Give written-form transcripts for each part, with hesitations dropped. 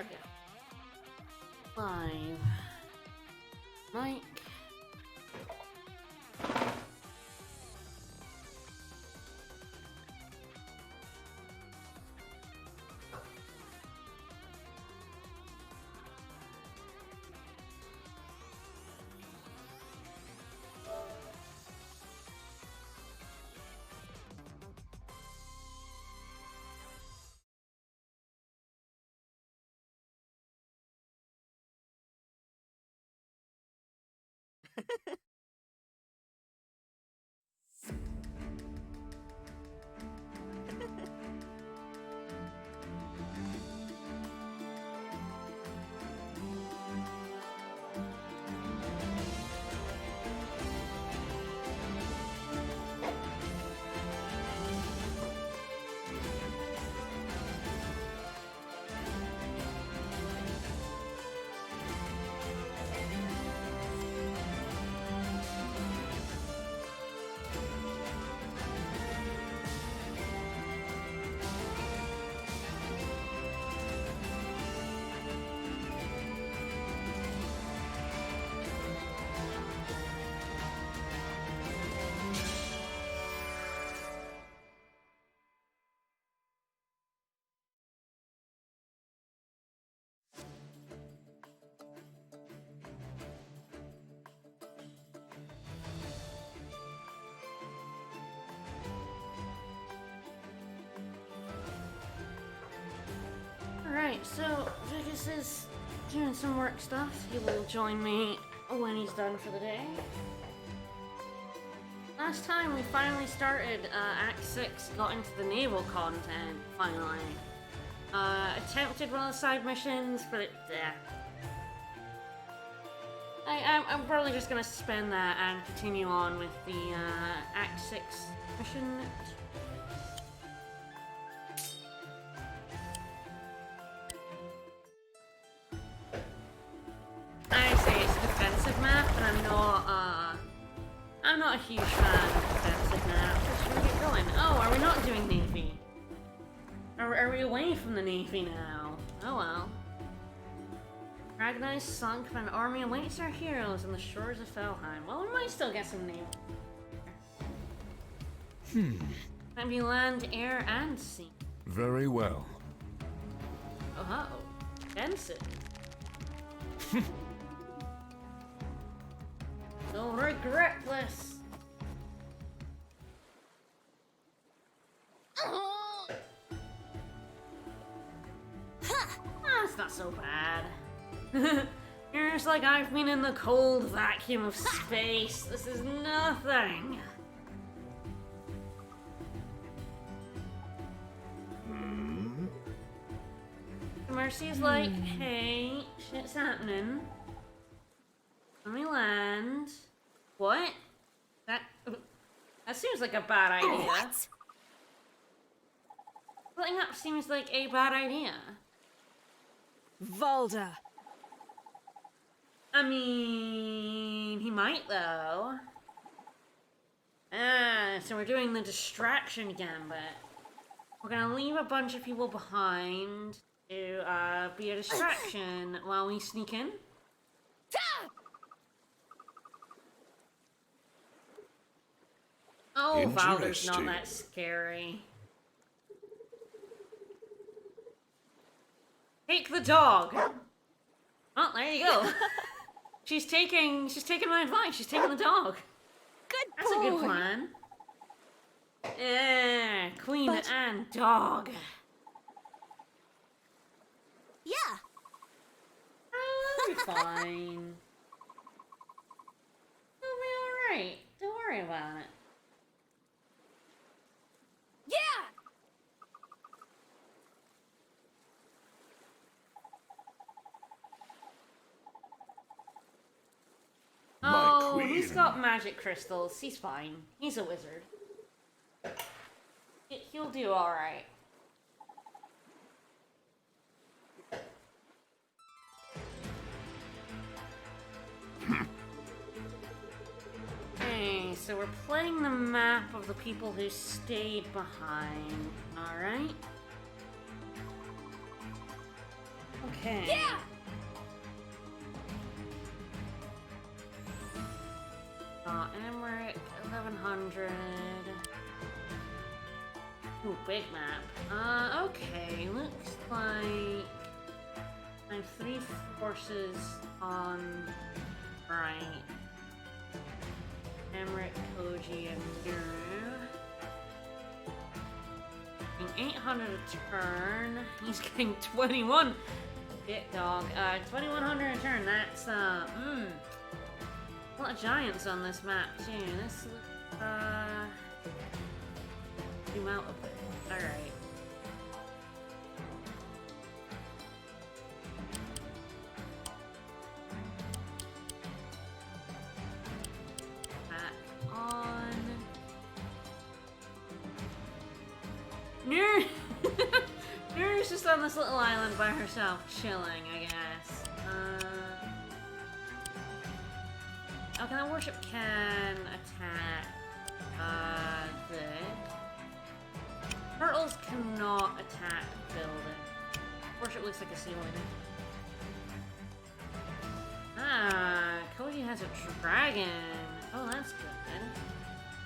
There we go. Live. Mike. Alright, so Vegas is doing some work stuff. He will join me when he's done for the day. Last time we finally started Act 6, got into the naval content, finally. Attempted one of the side missions, but I'm probably just gonna suspend that and continue on with the Act 6 mission. I say it's a defensive map, but I'm not a huge fan of defensive maps. Where should we get going? Oh, are we not doing Navy? Are we away from the Navy now? Oh well. Dragonite sunk, but an army awaits our heroes on the shores of Felheim. Well, we might still get some Navy. Can be land, air, and sea. Very well. Oh, defensive. So regretless. That's not so bad. It's like I've been in the cold vacuum of space. This is nothing. Mercy's like, hey, shit's happening. Let me land. What? That seems like a bad idea. What? Splitting up seems like a bad idea. Volda. I mean, he might though. So we're doing the distraction gambit. We're gonna leave a bunch of people behind to be a distraction while we sneak in. Oh, Valder's not that scary. Take the dog. Oh, there you go. She's taking my advice. She's taking the dog. Good That's boy. a good plan. Yeah, queen and dog. Yeah. Oh, that'll be fine. It'll be alright. Don't worry about it. Yeah. Oh, queen. he's got magic crystals. He's fine. He's a wizard. He'll do alright. Okay, so we're playing the map of the people who stayed behind. Alright. Okay. Yeah! Emmerich, 1100. Ooh, big map. Okay, looks like I have 3 forces on right. Emmerich, Koji, and Miru. 800 a turn. He's getting 21. Bit dog. 2100 a turn. That's a lot of giants on this map too. This zoom out a bit. All right. Back on. Nuru's just on this little island by herself, chilling, I guess. Okay, that warship can attack this. Turtles cannot attack building. Warship looks like a sea lady. Koji has a dragon. Oh, that's good.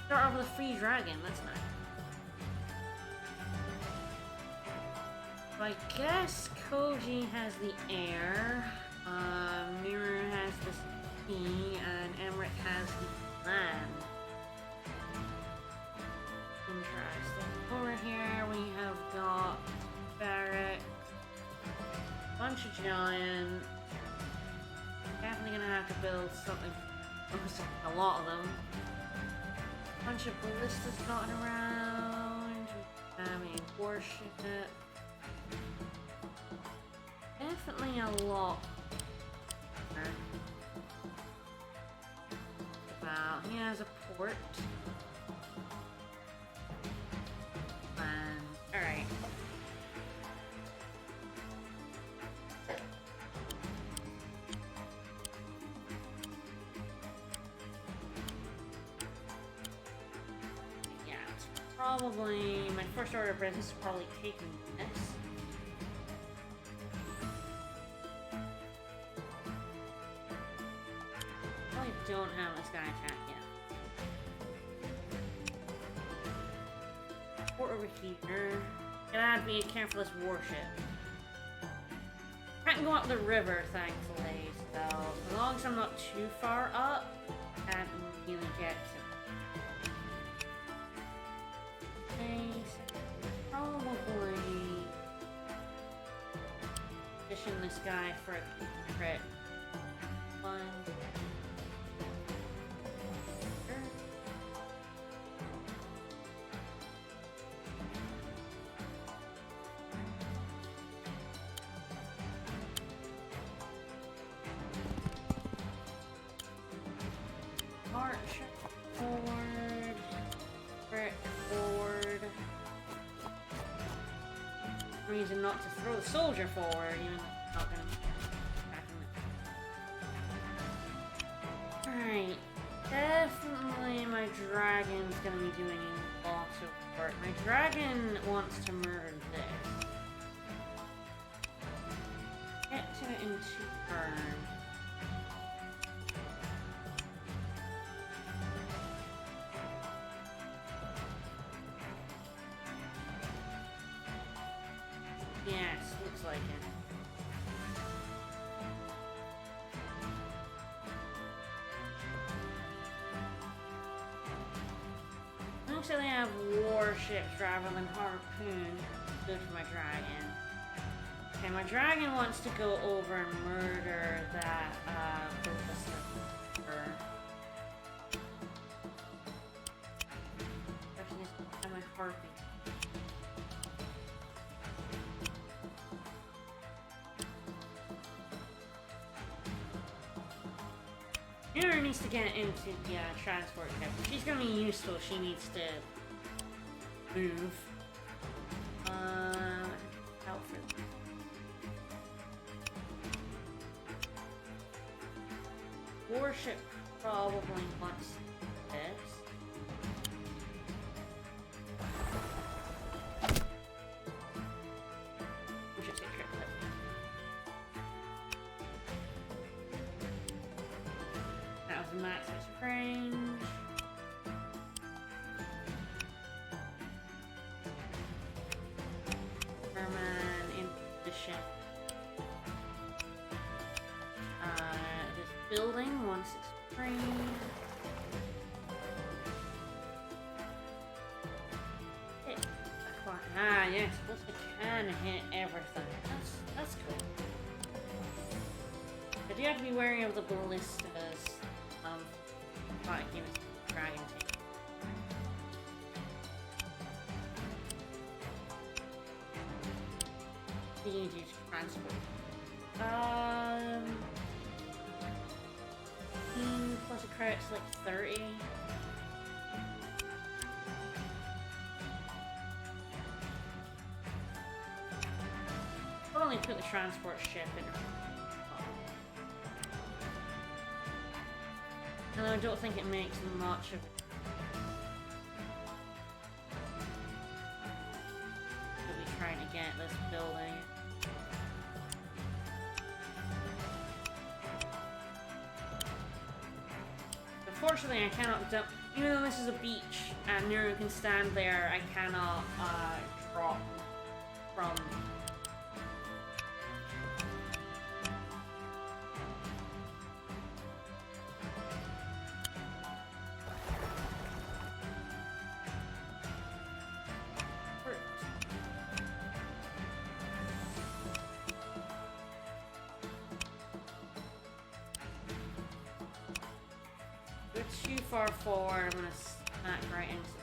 Start off with a free dragon. That's nice. So I guess Koji has the air. Miru has the sea, and Emmerich has the land. Interesting. Over here we have got barracks, bunch of giants. Definitely gonna have to build something. A lot of them. Bunch of ballistas dotted around. A warship. Definitely a lot. About he has a port. Alright. Yeah, it's probably my first order of business is probably taking this. Don't have this guy attack yet. Port over here. Gonna have to be careful this warship. I can go up the river, thankfully, so as long as I'm not too far up, I can really get to base. Probably position this guy for a crit. One. March forward, brick forward. Reason not to throw the soldier forward, even though it's not gonna attack him. Alright, definitely my dragon's gonna be doing lots of work. My dragon wants to murder this. Get to it in 2 turns. Yes, looks like it. Actually, I have warships rather than harpoons. Good for my dragon. Okay, my dragon wants to go over and murder that professor. Actually, I have my harpoon. Mira needs to get into the transport ship. She's gonna be useful. She needs to move. Outfit. Warship probably wants this. We should say triplet. building, 163. Hit that part. Ah, yes, plus I can hit everything. That's cool. I do have to be wary of the ballistas. Fight units, dragon tank. You need to use transport. 15 plus a credit's like 30. I'll only put the transport ship in. And I don't think it makes much of it. We'll be trying to get this building. Unfortunately, I cannot dump. Even though this is a beach and Nero can stand there, I cannot drop from. It's too far forward. I'm gonna smack right into it.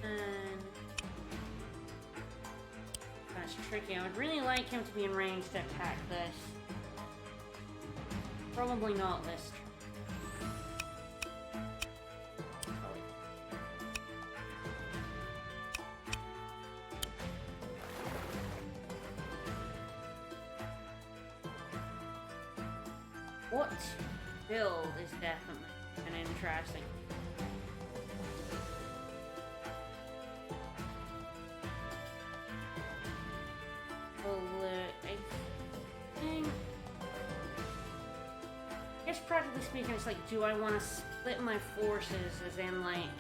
And that's tricky. I would really like him to be in range to attack this. Probably not this turn. What build is definitely an interesting. Well, I think. I guess practically speaking, it's like, do I want to split my forces, as in like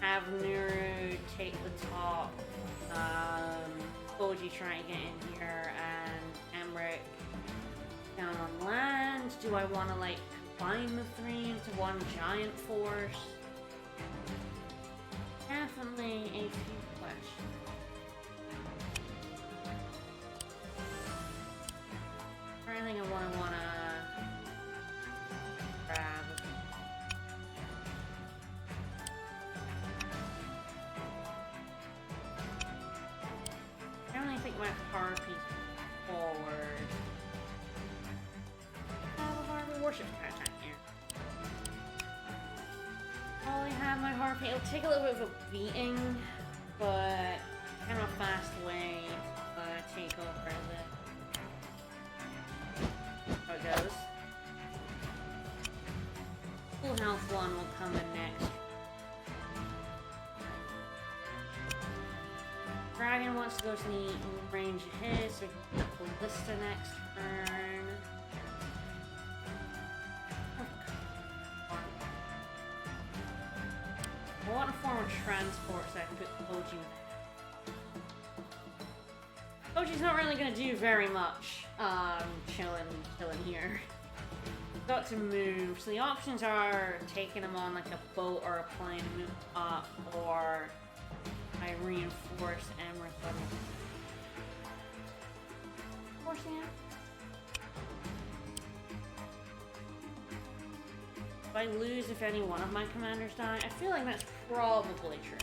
have Nuru take the top, Koji try and get in here, and Emmerich down on land? Do I want to like combine the three into one giant force? Definitely a few questions. I think I wanna grab. I only think my Harpies forward. Warship attack here. While I have my Harpy, it'll take a little bit of a beating, but kind of a fast way to take over how it goes. Full health one will come in next. Dragon wants to go to the range of his, so we can get Ballista next turn. I want a form of transport so I can put Koji in. Koji's not really going to do very much chilling here. Got to move, so the options are taking him on like a boat or a plane and move up, or I reinforce Emmerich. Reinforcing him? If I lose if any one of my commanders die, I feel like that's probably true.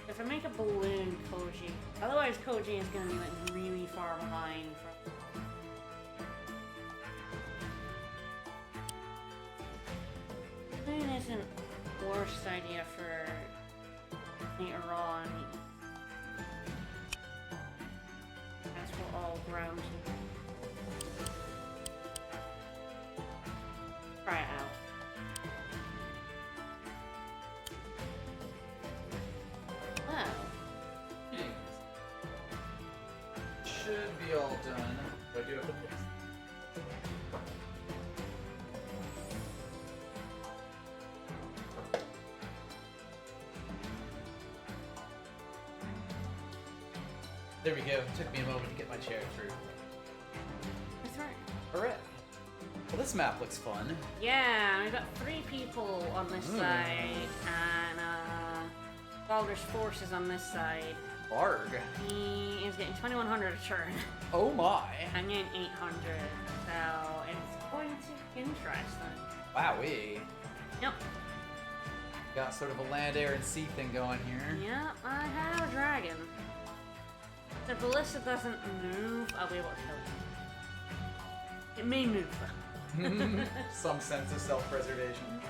If I make a balloon Koji, otherwise Koji is going to be like really far behind from. Balloon isn't the worst idea for later on. That's what all ground. Try it out. Wow. Should be all done. But I do have to fix. There we go. Took me a moment to get my chair through. That's right. Alright. Well, this map looks fun. Yeah, we've got 3 people on this side, and Baldur's Forces on this side. Arg. He is getting 2100 a turn. Oh my. I'm getting 800, so it's going to be interesting. Wowee. Yep. Got sort of a land, air, and sea thing going here. Yep, I have a dragon. If the ballista doesn't move, I'll be able to kill it. It may move though. Some sense of self-preservation.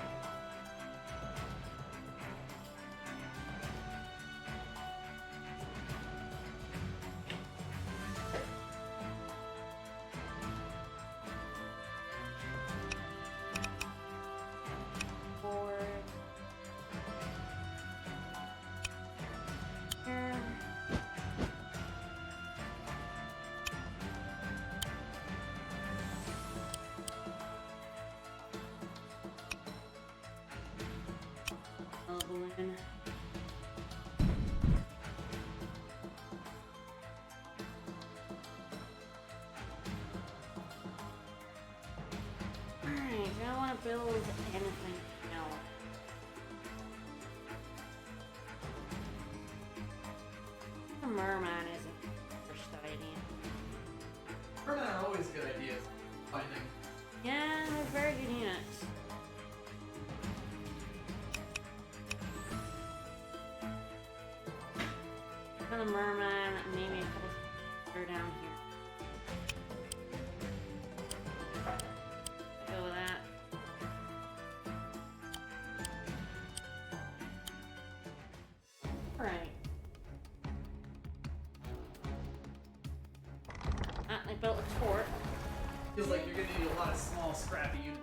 Balloon. Alright, I don't want to build anything else. The merman isn't the first idea. Mermen are always good ideas. Finding. Yeah, they're very good units. The merman, maybe a couple are down here. Go with that. Alright. They built a fort. Feels like you're gonna need a lot of small, scrappy units.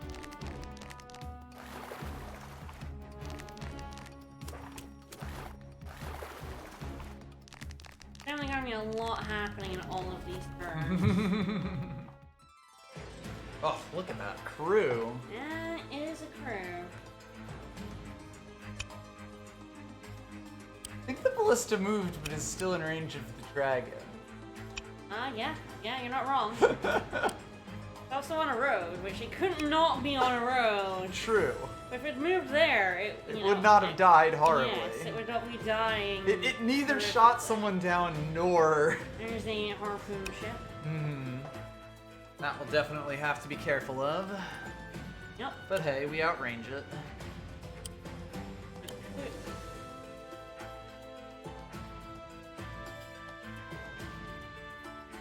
Definitely gonna be a lot happening in all of these turns. Oh, look at that crew. Yeah, it is a crew. I think the ballista moved, but is still in range of the dragon. Yeah, you're not wrong. It's also on a road, which it could not be on a road. True. If it moved there, It would not have died horribly. Yes, it would not be dying. It neither shot someone down nor... There's a harpoon ship. That will definitely have to be careful of. Yep. But hey, we outrange it.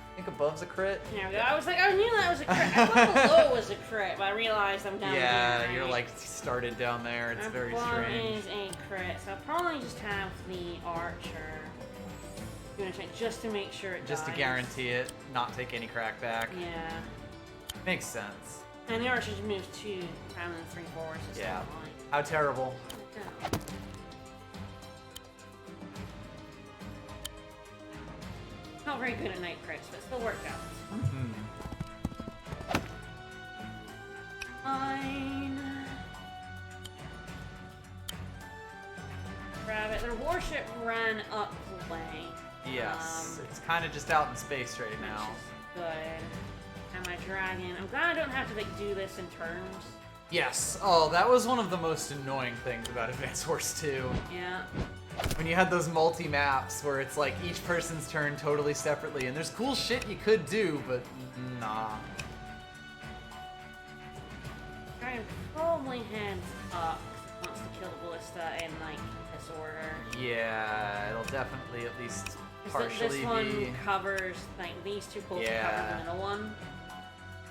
I think above's a crit. There we go. I was like, I knew that was a crit. I thought below was a crit, but I realized I'm down here. Yeah, you're right? like started down there. It's very strange. Is a crit, so I'll probably just have the archer doing a check just to make sure it Just to dies. guarantee it, not take any crack back. Yeah. Makes sense. And the archer just moves 2 rather than 3 forwards. So Yeah. it's fine. How terrible. Yeah. Not very good at night crits, but still worked out. Fine. Grab it. Their warship ran up the way. Yes, it's kind of just out in space right now. Which is good. And my dragon. I'm glad I don't have to like do this in turns. Yes. Oh, that was one of the most annoying things about Advance Wars 2. Yeah. When you had those multi-maps where it's like each person's turn totally separately, and there's cool shit you could do, but nah. Dragon probably heads up 'cause it wants to kill the ballista in like this order. Yeah, it'll definitely at least 'Cause partially this one be... covers like these 2 bolts Yeah. cover the middle one.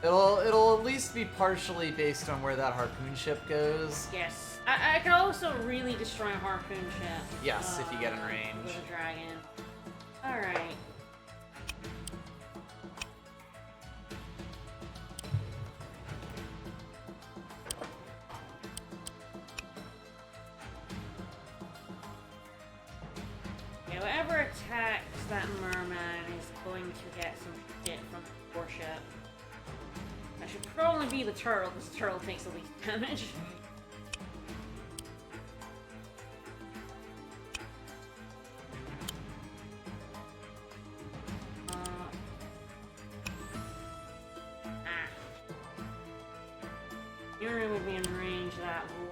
It'll at least be partially based on where that harpoon ship goes. Yes. I could also really destroy a harpoon ship. Yes, if you get in range. With a dragon. Alright. Okay, whatever attacks that merman is going to get some shit from the warship. That should probably be the turtle, because the turtle takes the least damage.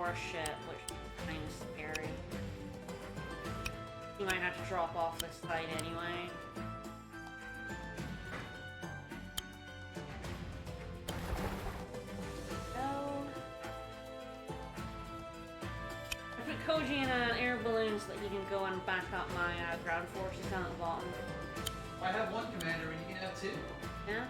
warship, which is kind of scary. You might have to drop off this side anyway. I put Koji in an air balloon so that he can go and back up my ground forces down at the bottom. I have one commander and you can have two. Yeah?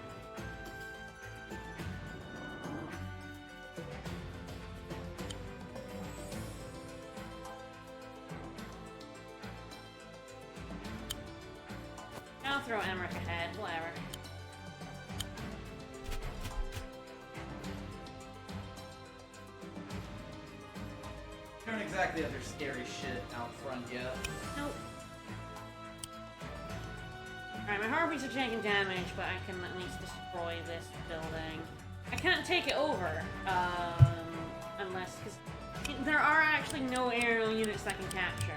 I'll throw Emmerich ahead, whatever. You aren't exactly other scary shit out front yet. Nope. Alright, my Harpies are taking damage, but I can at least destroy this building. I can't take it over, unless, because there are actually no aerial units I can capture.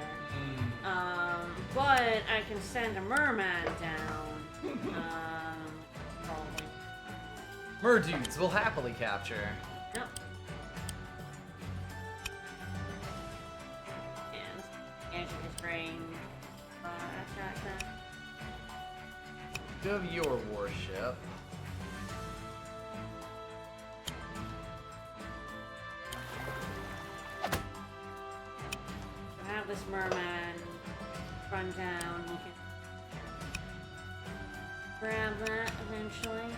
But I can send a merman down. Probably. Merdudes will happily capture. Yep. And edge of his range. Attack that. You have your warship. I have this merman run down. You can grab that eventually.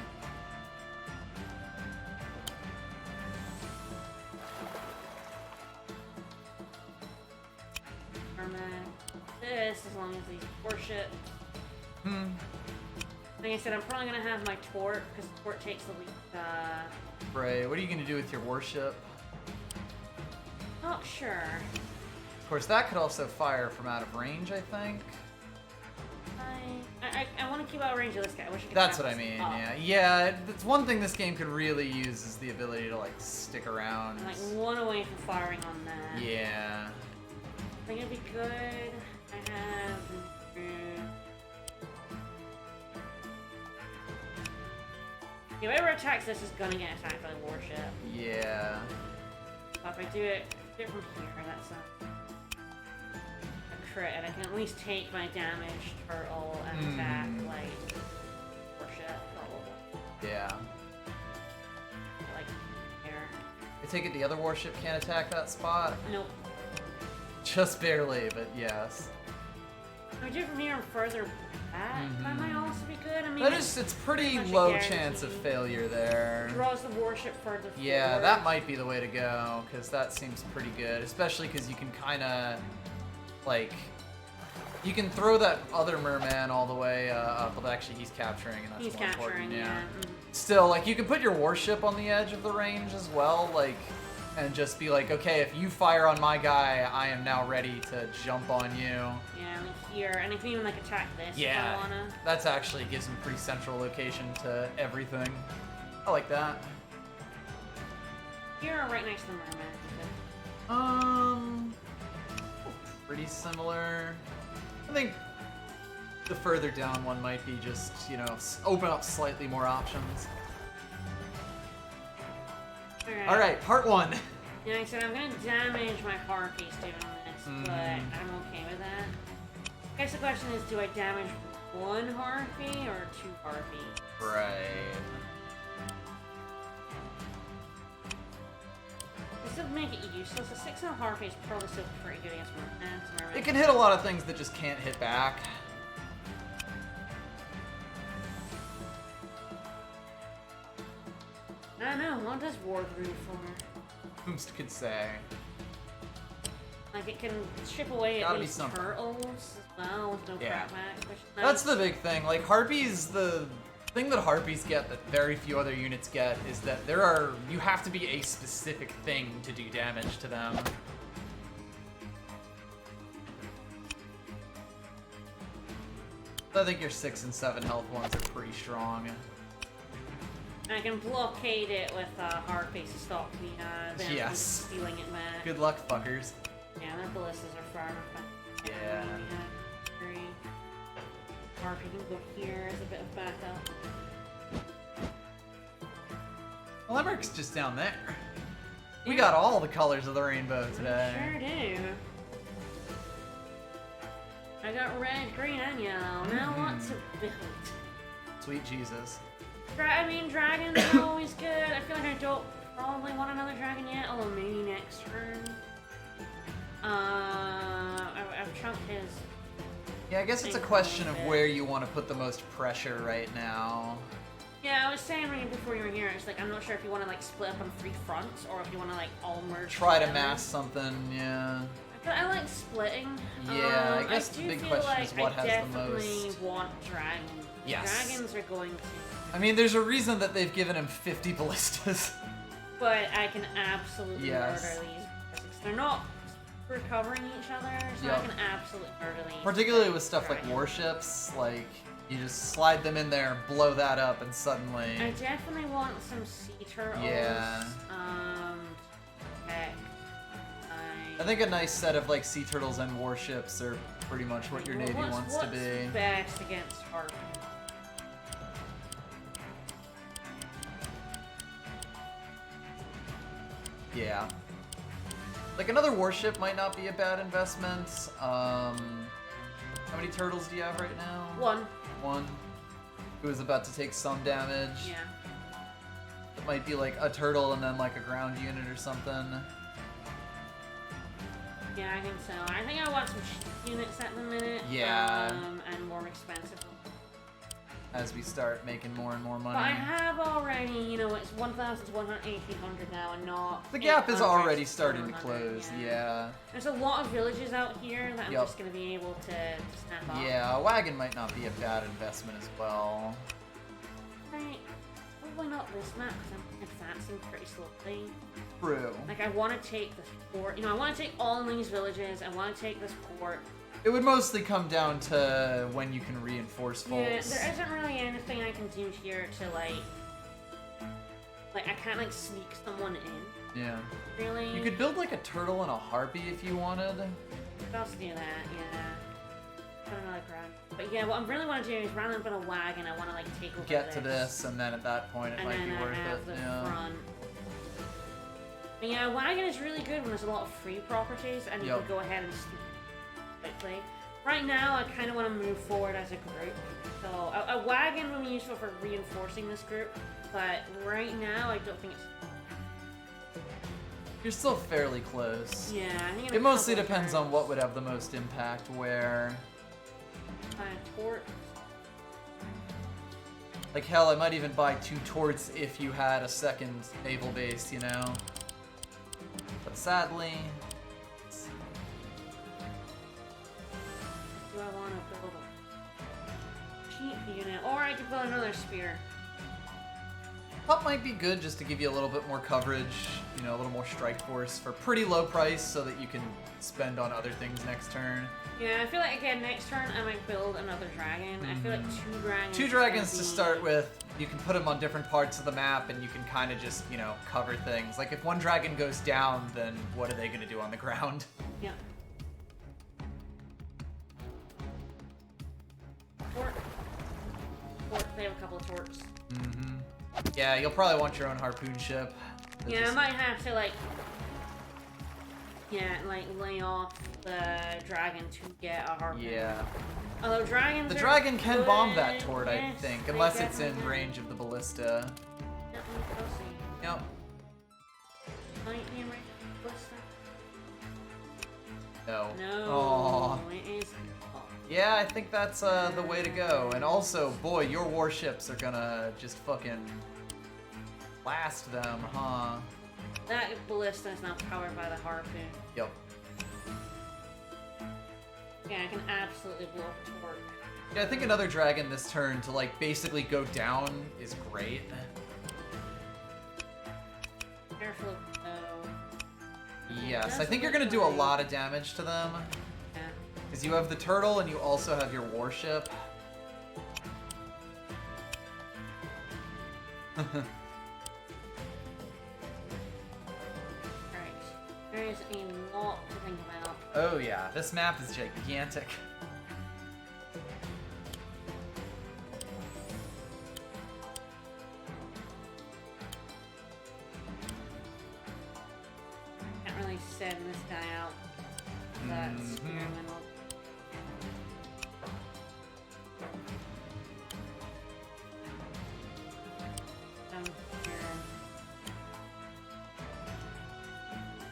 Merman. This, as long as these warships. Like I said, I'm probably gonna have my Tort, because Tort takes the lead. Right, what are you gonna do with your warship? Not sure. Of course, that could also fire from out of range, I think. I want to keep out of range of this guy. I wish I could. That's grab what I this mean, up. yeah. Yeah, it's one thing this game could really use is the ability to, like, stick around. I'm like one away from firing on that. Yeah. I think it'd be good. I have. Whoever attacks this is gonna get attacked by the warship. Yeah. But if I do it from here, that's a crit, and I can at least take my damaged turtle and attack, like, warship, probably. Yeah. Like, here. I take it the other warship can't attack that spot? Nope. Just barely, but yes. If I do it from here and further back, that might also be good. I mean, It's pretty much a low guarantee. chance of failure there. Draws the warship further Yeah, forward. that might be the way to go, because that seems pretty good. Especially because you can kind of, like, you can throw that other merman all the way up. Well, actually, he's capturing, and that's He's more important. capturing, yeah. Still, like, you can put your warship on the edge of the range as well, like, and just be like, okay, if you fire on my guy, I am now ready to jump on you. Yeah, like here, and I can even like attack this if I Yeah, wanna. that's actually gives him pretty central location to everything. I like that. Here or right next to the merman. Pretty similar. I think the further down one might be just, you know, open up slightly more options. Alright, part one. Yeah, like I said, I'm gonna damage my harpies doing this, but I'm okay with that. I guess the question is, do I damage one harpy or two harpies? Right. I still make it useless. A 6 on harpy is probably still pretty good against merman. It can hit a lot of things that just can't hit back. I don't know, what does Wargroove for? Whom could say? Like, it can chip away at Gotta be least something. turtles as well with no Yeah. crackback, which is nice. That's the big thing. Like, Harpies, the thing that Harpies get that very few other units get is that you have to be a specific thing to do damage to them. I think your 6 and 7 health ones are pretty strong. And I can blockade it with Harpies to stop me them Yes. from stealing it back. Good luck, fuckers. Yeah, their ballistas are far enough back. Yeah. Three. Harpy can go here as a bit of backup. Well, Emmerich's just down there. We got all the colors of the rainbow today. Sure do. I got red, green, and yellow. Now what to build? Sweet Jesus. I mean, dragons are always good. I feel like I don't probably want another dragon yet, although maybe next turn. I've chunked his. Yeah, I guess it's a question of where you want to put the most pressure right now. Yeah, I was saying right before you were here, it's like I'm not sure if you want to like split up on 3 fronts or if you want to like all merge. Try to together. mass something, yeah. But I like splitting. Yeah, I guess the big question like is what I has the definitely most. want dragons. Yes. Dragons are going to. I mean, there's a reason that they've given him 50 ballistas. But I can absolutely Yes. murder these. They're not recovering each other, so I Yep. can absolutely murder these. Particularly with stuff like dragons. warships, like, you just slide them in there, blow that up, and I suddenly... definitely want some sea turtles. Yeah. Heck. I think a nice set of, like, sea turtles and warships are pretty much what your navy wants to be. What's best against Harpoons? Yeah. Like, another warship might not be a bad investment. How many turtles do you have right now? One. Who is about to take some damage. Yeah. It might be like a turtle and then like a ground unit or something. Yeah, I think so. I think I want some units at the minute. Yeah. And more expensive. As we start making more and more money. But I have already, you know, it's 1,100, 1,800 now, and not. The gap is 800, already starting to 700, close, yeah. There's a lot of villages out here that I'm Yup. just gonna be able to snap off. Yeah, a wagon might not be a bad investment as well. Right. Probably not this map because I'm advancing pretty slowly. True. Like, I want to take this port. You know, I want to take all these villages. I want to take this port. It would mostly come down to when you can reinforce Yeah, folks. there isn't really anything I can do here to, like, I can't, like, sneak someone in. Yeah. Really? You could build like a turtle and a harpy if you wanted. I'll also do that, yeah. Put another ground. But yeah, what I really want to do is rather than put a wagon, I want to, like, take over Get to this, and then at that point it and might then be I worth have it. the Yeah. front. But yeah, wagon is really good when there's a lot of free properties, and you Yup. can go ahead and quickly. Right now, I kind of want to move forward as a group. So a wagon will be useful for reinforcing this group, but right now I don't think it's. You're still fairly close. Yeah, I think It mostly depends on what would have the most impact where. Tort. Like hell, I might even buy 2 torts if you had a second naval base, you know? But sadly... Do I want to build a cheap unit? Or I could build another spear. Pup might be good just to give you a little bit more coverage, you know, a little more strike force for pretty low price so that you can spend on other things next turn. Yeah, I feel like, again, next turn I might build another dragon. I feel like 2 dragons. 2 is dragons gonna to be- start with. You can put them on different parts of the map and you can kind of just, you know, cover things. Like if one dragon goes down, then what are they going to do on the ground? Yeah. Tort. They have a couple of torts. Mm-hmm. Yeah, you'll probably want your own harpoon ship. to Yeah, I just- might have to, like... Yeah, like, lay off the dragon to get a harpoon. Yeah. Although dragons The are dragon can bomb that good, tort, I yes, think, they unless it's in definitely can. range of the ballista. Definitely pussy. Yep. Might be in range of the ballista. No. No, Aw. it is. Yeah, I think that's the way to go. And also, boy, your warships are gonna just fucking blast them, huh? That ballista is now powered by the harpoon. Yep. Yeah, I can absolutely blow up a tort. Yeah, I think another dragon this turn to like basically go down is great. Careful of no. Yes, I think you're gonna do a lot of damage to them. Yeah. Because you have the turtle and you also have your warship. Alright. There is a lot to think about. Oh yeah, this map is gigantic. here, and then we'll... here.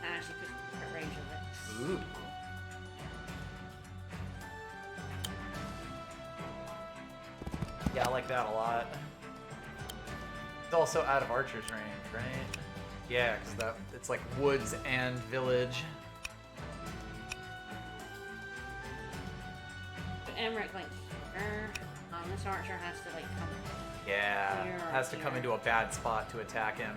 Actually, put range of it. Ooh. Yeah, I like that a lot. It's also out of Archer's range, right? Yeah, because it's like woods and village. Emmerich, like, here. This archer has to, like, come... Yeah, here or has to here. come into a bad spot to attack him.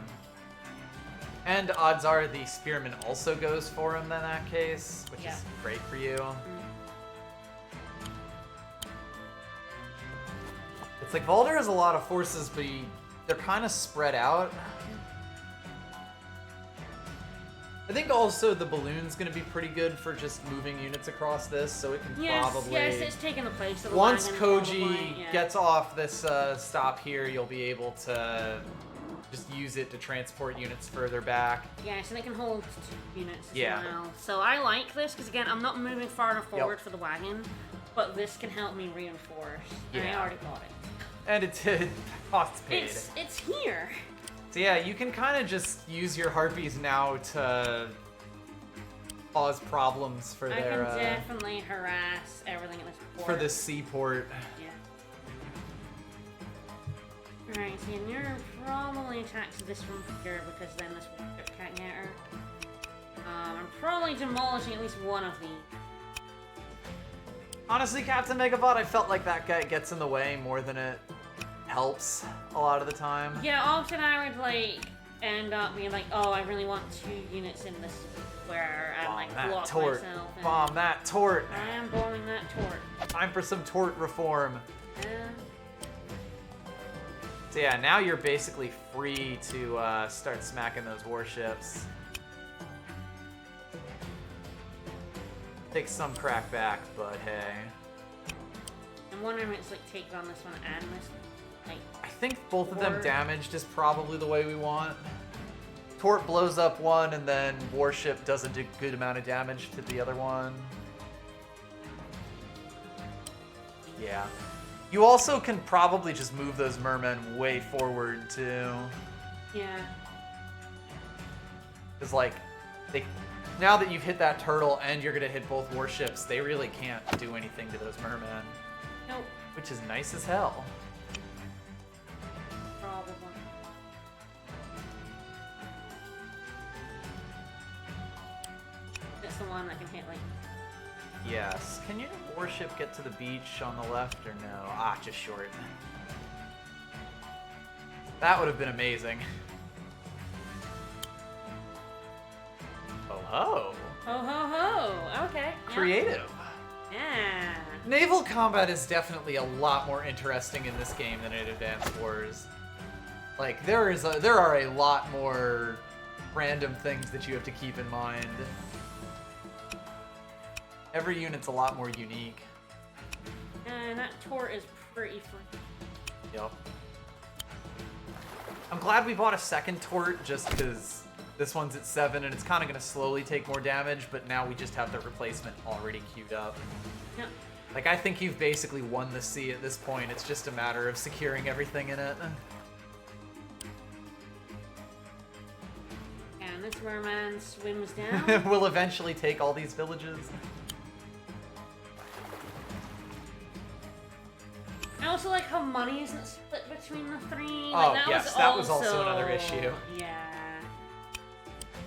And odds are the spearman also goes for him in that case, which is great for you. It's like Valder has a lot of forces, but they're kind of spread out. I think also the balloon's going to be pretty good for just moving units across this, so it can probably... Yes, it's taking the place of the Once wagon, Koji probably, yeah. gets off this stop here, you'll be able to just use it to transport units further back. Yeah, so they can hold units as Yeah. well. So I like this, because again, I'm not moving farther forward for the wagon, but this can help me reinforce. And I Yeah. already bought it. And it costs paid. It's here. So yeah, you can kind of just use your Harpies now to cause problems for I their can definitely harass everything in this port. for this seaport. Yeah. Alright, so you're probably attacking this one here because then this one can't get her. I'm probably demolishing at least one of these. Honestly, Captain Megabot, I felt like that guy gets in the way more than it helps a lot of the time. Yeah, often I would like end up being like, oh, I really want 2 units in this square and like block tort. myself. And Bomb that tort. I am bombing that tort. Time for some tort reform. Yeah. So yeah, now you're basically free to start smacking those warships. Take some crack back, but hey. I'm wondering if it's like take on this one and this. Like, I think both of them Or- damaged is probably the way we want. Tort blows up one, and then warship does a good amount of damage to the other one. Yeah. You also can probably just move those mermen way forward, too. yeah. Because, like, now that you've hit that turtle and you're going to hit both warships, they really can't do anything to those mermen. Nope. Which is nice as hell. Probably. It's the one that can hit like. Yes. Can your warship get to the beach on the left or no? Ah, just short. That would have been amazing. Oh ho! Ho ho ho! Okay. Yeah. Creative. Yeah. Naval combat is definitely a lot more interesting in this game than in Advanced Wars. Like there are a lot more random things that you have to keep in mind. Every unit's a lot more unique. And that tort is pretty fun. Yep. I'm glad we bought a second tort just because this one's at 7 and it's kind of going to slowly take more damage, but now we just have the replacement already queued up. Yep. Like, I think you've basically won the sea at this point. It's just a matter of securing everything in it. And this merman swims down. We'll eventually take all these villages. I also like how money isn't split between the 3. Oh, Like, yes, that was also another issue. Yeah.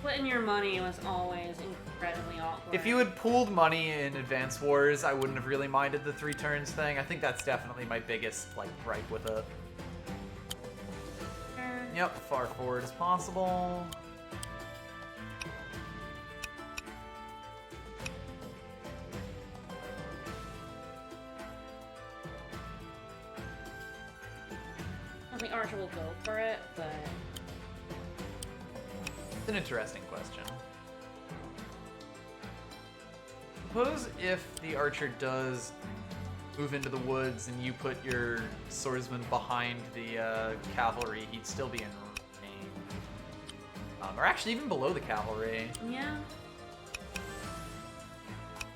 Splitting your money was always incredibly awkward. If you had pooled money in Advance Wars, I wouldn't have really minded the 3 turns thing. I think that's definitely my biggest, like, gripe with it. Yep, far forward as possible. I think Archer will go for it, but... It's an interesting question. Suppose if the archer does move into the woods and you put your swordsman behind the cavalry, he'd still be in range. Or actually even below the cavalry. Yeah.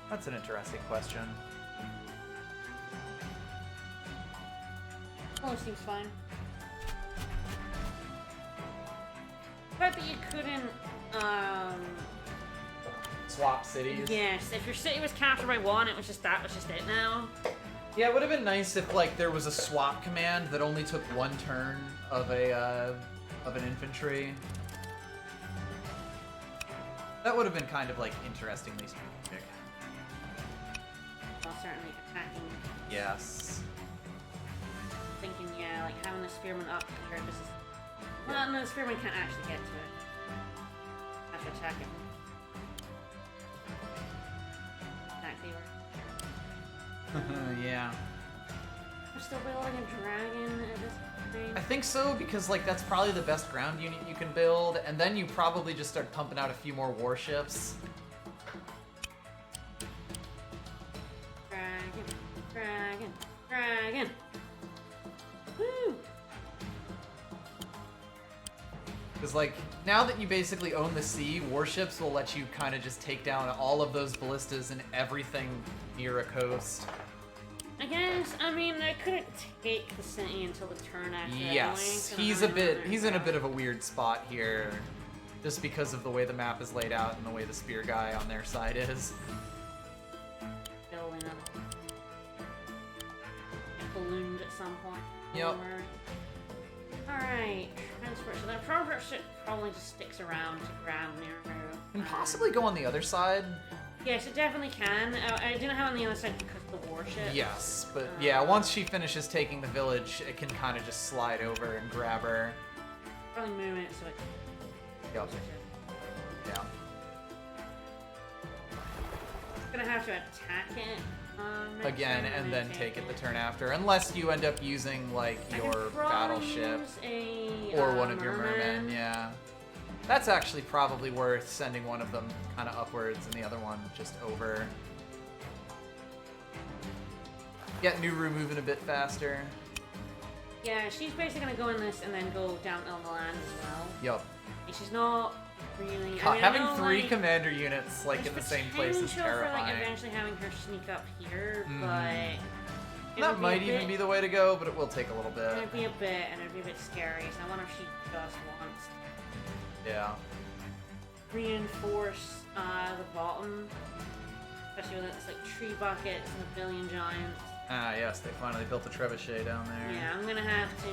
That's an interesting question. Oh, it seems fine. The fact that you couldn't, Swap cities? yes, if your city was captured by one, it was just that was just it now. Yeah, it would have been nice if, like, there was a swap command that only took one turn of an infantry. That would have been kind of, like, interestingly strategic. Well, certainly attacking. Yes. Thinking, yeah, like having the spearman up here. This is. Well, no, the spearman can't actually get to it. Have to attack him. Exactly right. Yeah. We're still building a dragon at this point. I think so, because, like, that's probably the best ground unit you can build, and then you probably just start pumping out a few more warships. Dragon, dragon, dragon. Woo! Because, like, now that you basically own the sea, warships will let you kind of just take down all of those ballistas and everything near a coast. I guess. I mean, I couldn't take the city until the turn after. Yes, anyway, he's in a bit of a weird spot here, just because of the way the map is laid out and the way the spear guy on their side is. Building up. It ballooned at some point. Yep. Alright, transport. So that transport ship probably just sticks around to grab near. Can possibly go on the other side. Yes, it definitely can. I didn't have on the other side because of the warship. Yes, but yeah, once she finishes taking the village, it can kind of just slide over and grab her. Probably move it so it. Yep. Yeah. Gonna have to attack it. Next Again, turn and then take it the turn after, unless you end up using like your battleship or one of your mermen. Yeah, that's actually probably worth sending one of them kind of upwards and the other one just over. Get Nuru moving a bit faster. Yeah, she's basically gonna go in this and then go down on the land as well. Yup. And she's not really. God, having I know, three like, commander units like in the same place is potential terrifying. for like eventually having her sneak up here, but That might even be the way to go, but it will take a little bit. It'd be a bit, and it'd be a bit scary. So I wonder if she just wants Yeah. reinforce the bottom, especially with its like tree buckets and a billion giants. Ah, yes, they finally built a trebuchet down there. Yeah, I'm gonna have to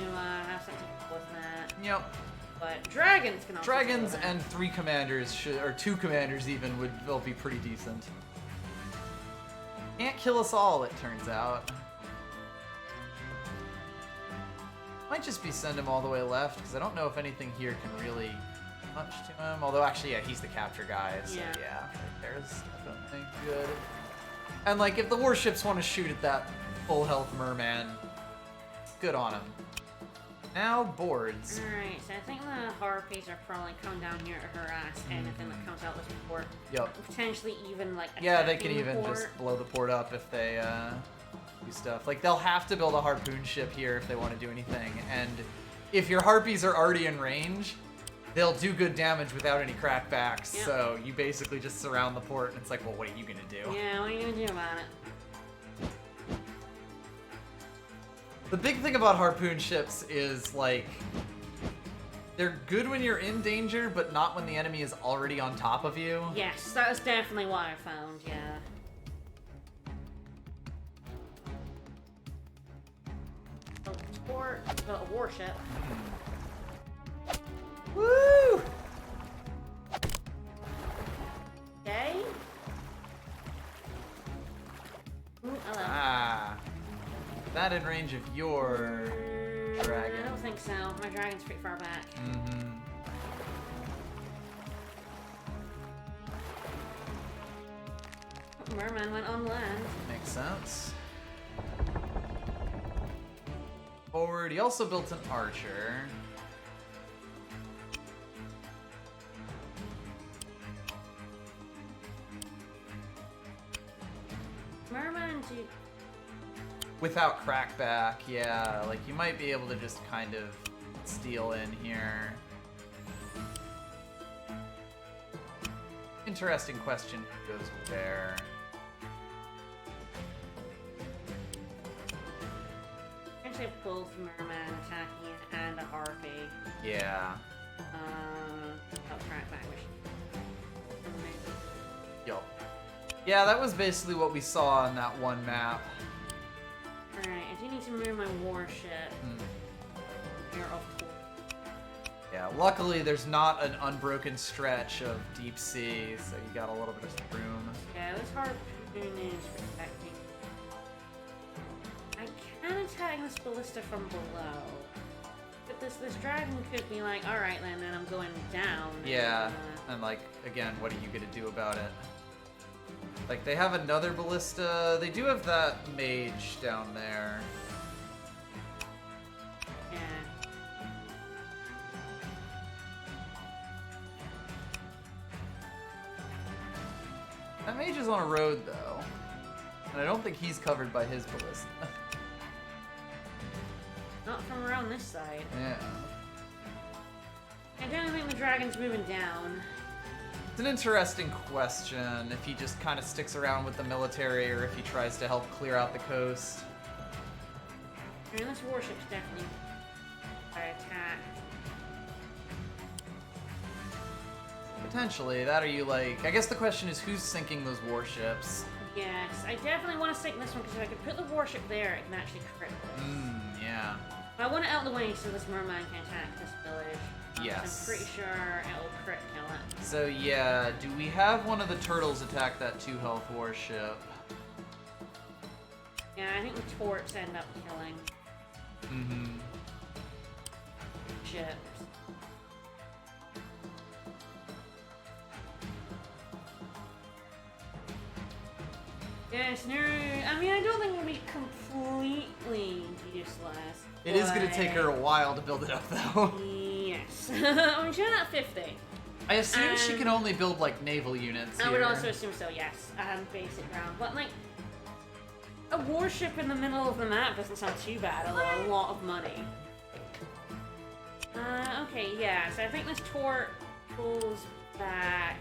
have something with that. Yep. But dragons can also. Dragons and three commanders or two commanders even will be pretty decent. Can't kill us all, it turns out. Might just be send him all the way left, because I don't know if anything here can really touch to him. Although, actually, yeah, he's the capture guy, so yeah, right there's definitely good. And, like, if the warships want to shoot at that full health merman, good on him. Now, boards. Alright, so I think the harpies are probably coming down here to harass anything that comes out this port. Yup. Potentially even, like, Yeah, they can attacking the even port. just blow the port up if they do stuff. Like, they'll have to build a harpoon ship here if they want to do anything. And if your harpies are already in range, they'll do good damage without any crackbacks. Yep. So you basically just surround the port, and it's like, well, what are you going to do? Yeah, what are you gonna do about it? The big thing about harpoon ships is, like, they're good when you're in danger, but not when the enemy is already on top of you. Yes, that was definitely what I found, yeah. Port, a warship. Woo! Okay. Ooh, hello. Ah. That in range of your dragon. I don't think so. My dragon's pretty far back. Mm-hmm. Merman went on land. Makes sense. Forward, he also built an archer. Merman, Without crackback, yeah. Like, you might be able to just kind of steal in here. Interesting question, who goes where? looks like both merman attacking it and a harpy. Yeah. I'll track back. Yup. Yeah, that was basically what we saw on that one map. Alright, I do need to move my warship. Here off course. Yeah, luckily there's not an unbroken stretch of deep sea, so you got a little bit of room. Yeah, this harpoon is protecting. I can attack this ballista from below. But this dragon could be like, alright then I'm going down. Yeah, and like, again, what are you gonna do about it? Like, they have another ballista. They do have that mage down there. Yeah. That mage is on a road, though. And I don't think he's covered by his ballista. Not from around this side. Yeah. I don't think the dragon's moving down. It's an interesting question, if he just kind of sticks around with the military or if he tries to help clear out the coast. I mean, this warship's definitely by attack. Potentially. That or you like... I guess the question is who's sinking those warships? Yes, I definitely want to sink this one because if I could put the warship there, it can actually crit this. Yeah. I want it out of the way so this merman can attack this village. Yes. I'm pretty sure it'll crit kill it. So yeah, do we have one of the turtles attack that 2 health warship? Yeah, I think the torts end up killing ships. Yes, no, I mean, I don't think it'll be completely useless. It is going to take her a while to build it up, though. Yes. I mean, she's at 50. I assume she can only build, like, naval units I here. would also assume so, yes. Basic ground. But, like, a warship in the middle of the map doesn't sound too bad, although a lot of money. Okay, yeah, so I think this tort pulls back.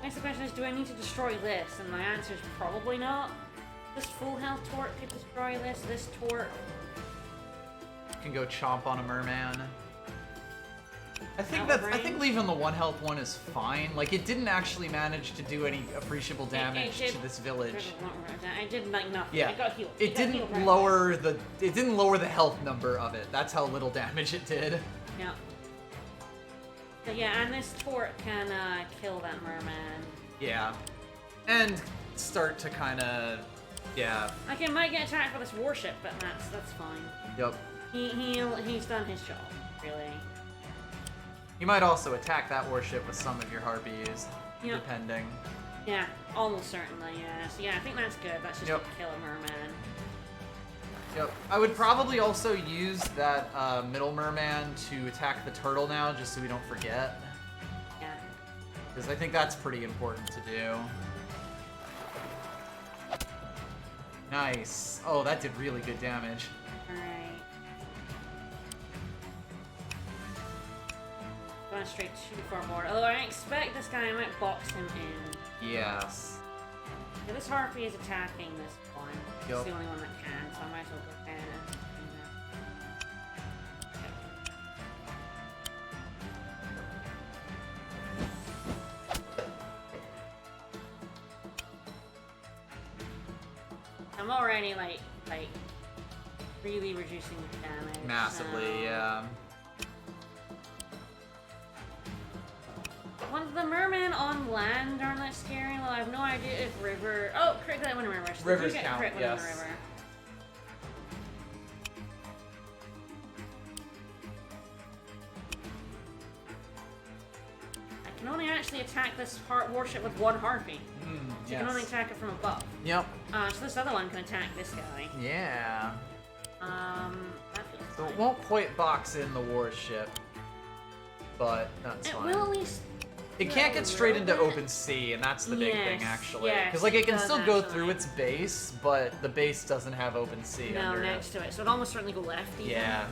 Next question is, do I need to destroy this? And my answer is probably not. This full health tort could destroy this. This tort can go chomp on a merman. I think leaving the 1 health one is fine. Like, it didn't actually manage to do any appreciable damage to this village. I did like nothing. Yeah. I got healed. It didn't lower the health number of it. That's how little damage it did. Yeah. But yeah, and this tort can kill that merman. Yeah. And start to kind of, yeah. I might get attacked by this warship, but that's fine. Yep. He's done his job, really. You might also attack that warship with some of your harpies, yep. Depending. Yeah, almost certainly, yeah. So yeah, I think that's good. That's just to kill a merman. Yep. I would probably also use that middle merman to attack the turtle now, just so we don't forget. Yeah. Because I think that's pretty important to do. Nice. Oh, that did really good damage. Alright. Going straight too far forward. Although I expect this guy might box him in. Yes. Yeah, this harpy is attacking this one. Yep. It's the only one that can, so I might as well go ahead and I'm already like really reducing the damage. Massively, so. yeah. Ones the mermen on land aren't that scary, though I have no idea if river... Oh, crit that one in river. So Rivers get count, crit yes. in the river. I can only actually attack this warship with 1 harpy. So you can only attack it from above. Yep. So this other one can attack this guy. Yeah. That feels So fine. it won't quite box in the warship, but that's fine. It will at least... It can't get straight into open sea, and that's the big thing, actually. Yes, because like it can does still go actually. through its base, but the base doesn't have open sea No, under next it. to it. So it'd almost certainly go left, even. Yeah.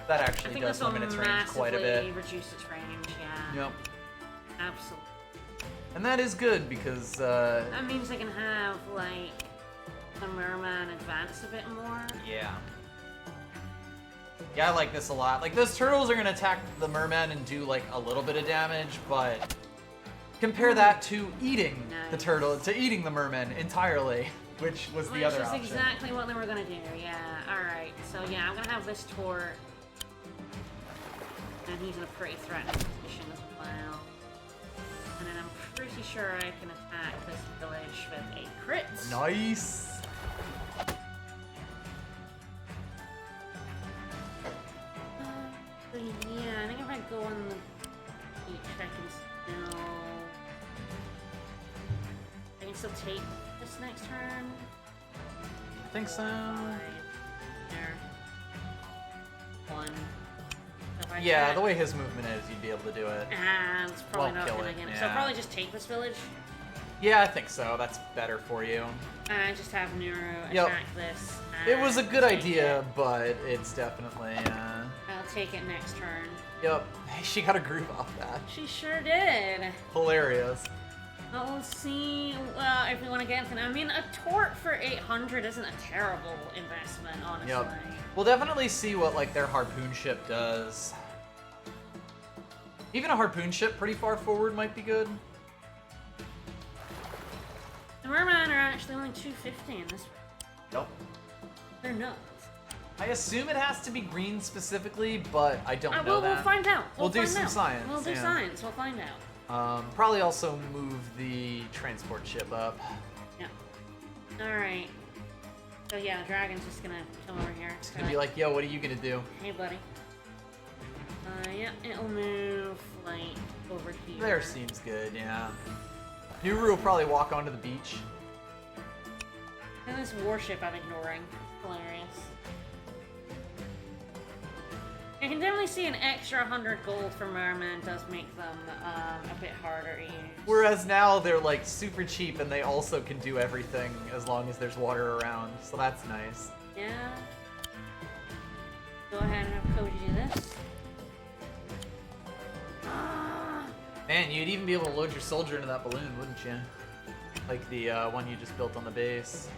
That actually does limit its range quite a bit. Reduce its range, yeah. Yep. Absolutely. And that is good because that means I can have like the merman advance a bit more. Yeah. Yeah, I like this a lot. Like those turtles are gonna attack the merman and do like a little bit of damage, but compare that to eating the turtle, to eating the merman entirely, which was the other option. Which is exactly what they were gonna do. Yeah. All right. So yeah, I'm gonna have this tort, and he's in a pretty threatening position as well. And then I'm pretty sure I can attack this village with a crit. Nice. Yeah, I think if I go on the beach, I can still take this next turn. I think so. There. One. Yeah, the way his movement is, you'd be able to do it. And it's probably not gonna get it. So I'll probably just take this village. Yeah, I think so. That's better for you. And just have Nuru attack this. It was a good idea, but it's definitely. I'll take it next turn. Yep. She got a groove off that. She sure did. Hilarious. Well, we'll see. Well, if we want to get anything. I mean, a tort for 800 isn't a terrible investment, honestly. Yep. We'll definitely see what like their harpoon ship does. Even a harpoon ship pretty far forward might be good. The mermen are actually only 250 in this. Nope. They're nuts. I assume it has to be green specifically, but I don't know that. We'll find out. We'll do some science. We'll do science. We'll find out. Probably also move the transport ship up. Yeah. All right. So yeah, the dragon's just gonna come over here. It's gonna be like, yo, what are you gonna do? Hey, buddy. Yeah, it'll move like over here. There seems good, yeah. Nuru will probably walk onto the beach. And this warship I'm ignoring. Hilarious. I can definitely see an extra 100 gold for mermen does make them a bit harder to use. Whereas now they're like super cheap and they also can do everything as long as there's water around, so that's nice. Yeah. Go ahead and have Cody do this. Man, you'd even be able to load your soldier into that balloon, wouldn't you? Like the one you just built on the base.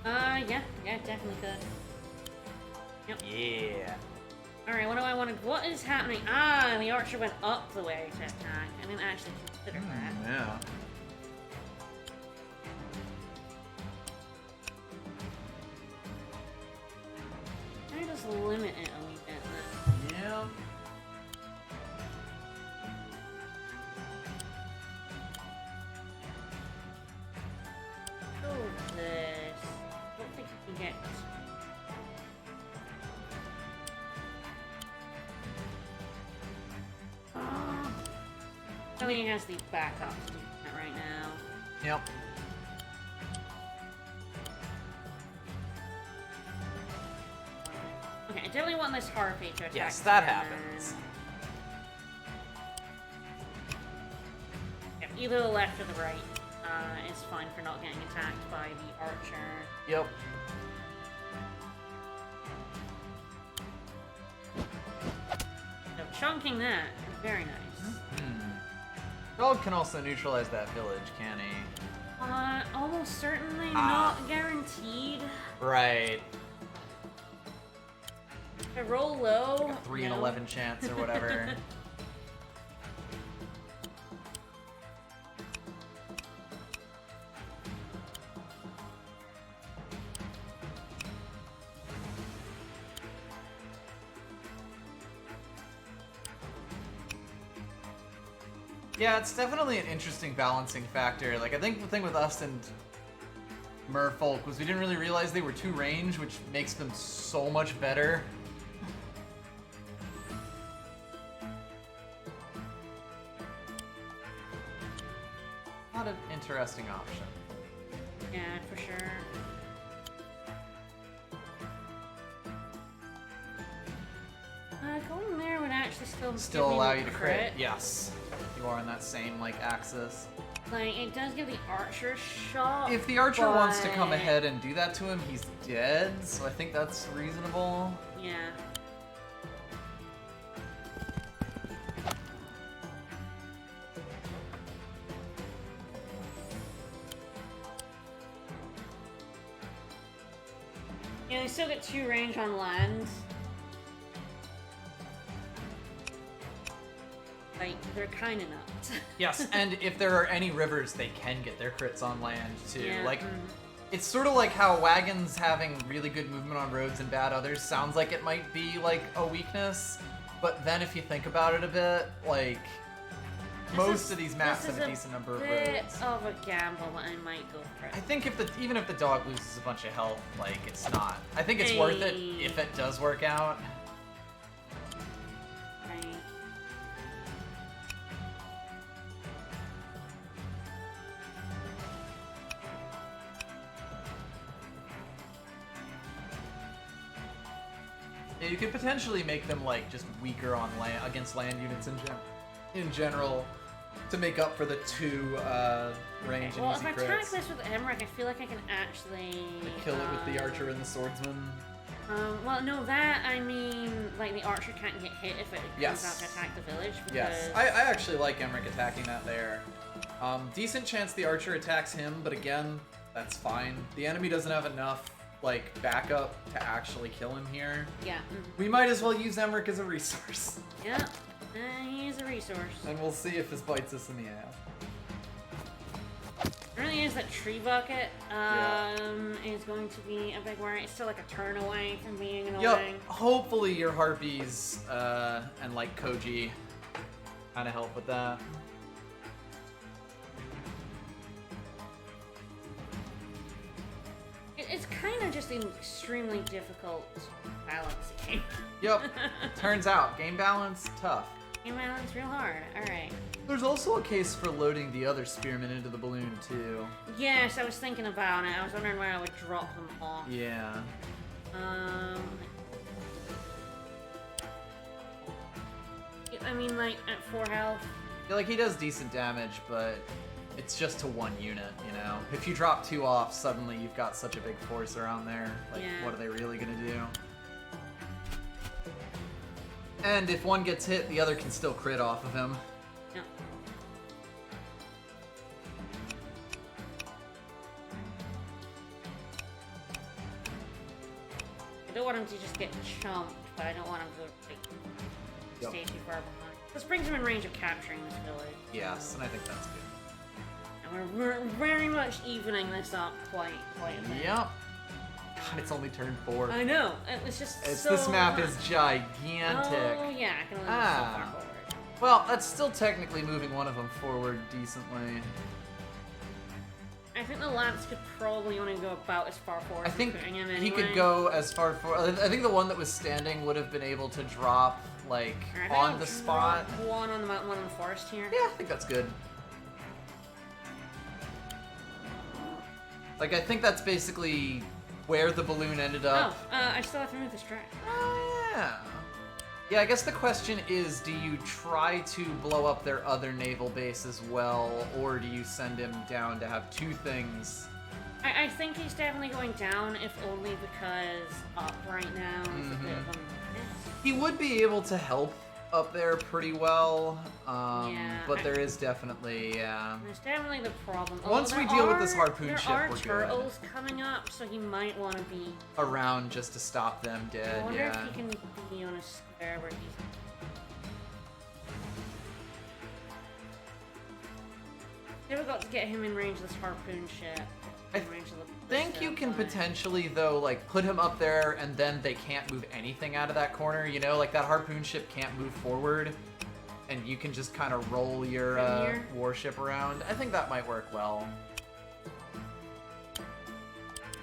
Yeah, definitely could. Yep. Yeah. Alright, what do I want to... What is happening? Ah, the archer went up the way to attack. I didn't actually consider that. Yeah. I just limit it a wee bit then. Yeah. Oh, this. I don't think you can get... I mean, he has the backup to do that right now. Yep. Okay, I definitely want this Harpy to attack. Yes, that happens. Yeah, either the left or the right is fine for not getting attacked by the archer. Yep. So chunking that, very nice. Dog can also neutralize that village, can he? Almost certainly not guaranteed. Right. If I roll low. Like a 3 in 11 chance or whatever. Yeah, it's definitely an interesting balancing factor. Like, I think the thing with us and Merfolk was we didn't really realize they were 2 range, which makes them so much better. Not an interesting option. Yeah, for sure. Going there would actually still allow you to crit. Yes, you are on that same like axis. Like it does give the archer a shot. If the archer wants to come ahead and do that to him, he's dead. So I think that's reasonable. Yeah. still get 2 range on land. Like, they're kind of nuts. Yes, and if there are any rivers, they can get their crits on land, too. Yeah, like, it's sort of like how wagons having really good movement on roads and bad others sounds like it might be, like, a weakness. But then if you think about it a bit, like, most of these maps have a decent number of roads. This is a bit of a gamble, but I might go for it. I think even if the dog loses a bunch of health, like, it's not. I think it's worth it if it does work out. Yeah, you could potentially make them like just weaker on land against land units in general to make up for the 2 range and easy crits. Well, if I attack this with Emmerich, I feel like I can actually kill it with the archer and the swordsman. Well, no, that I mean, like the archer can't get hit if it comes out to attack the village. Because... Yes, I actually like Emmerich attacking that there. Decent chance the archer attacks him, but again, that's fine. The enemy doesn't have enough like backup to actually kill him here. Yeah. We might as well use Emmerich as a resource. Yeah, he's a resource. And we'll see if this bites us in the ass. It really is that tree bucket is going to be a big worry. It's still like a turn away from being annoying. Yep. Hopefully your harpies and like Koji kind of help with that. It's kind of just an extremely difficult balance game. Yep. Turns out, game balance, tough. Game balance, real hard. Alright. There's also a case for loading the other spearmen into the balloon, too. Yes, I was thinking about it. I was wondering where I would drop them off. Yeah. I mean, like, at 4 health. Yeah, like, he does decent damage, but it's just to 1 unit, you know? If you drop 2 off, suddenly you've got such a big force around there. Like, what are they really gonna do? And if one gets hit, the other can still crit off of him. Yeah. I don't want him to just get chumped, but I don't want him to like, stay too far behind. This brings him in range of capturing this village. Yes, and I think that's good. And we're very much evening this up quite a bit. Yep. God, it's only turn 4. I know. It's just so this map much. is gigantic. Oh yeah, I can only move so far forward. Well, that's still technically moving one of them forward decently. I think the lance could probably only go about as far forward. I think him anyway. he could go as far forward. I think the one that was standing would have been able to drop like on the spot. One on the mountain, one in the forest here. Yeah, I think that's good. Like, I think that's basically where the balloon ended up. Oh, I still have to move this track. Oh, yeah. Yeah, I guess the question is, do you try to blow up their other naval base as well, or do you send him down to have 2 things? I think he's definitely going down, if only because up right now is a bit of a mess. He would be able to help up there pretty well, but there is definitely, There's definitely the problem. Once we deal with this harpoon ship, we're good. There are turtles coming up, so he might want to be around just to stop them dead. I wonder if he can be on a square where he's... Difficult to get him in range of this harpoon ship. I think you can potentially, though, like, put him up there and then they can't move anything out of that corner, you know? Like, that harpoon ship can't move forward, and you can just kind of roll your warship around. I think that might work well.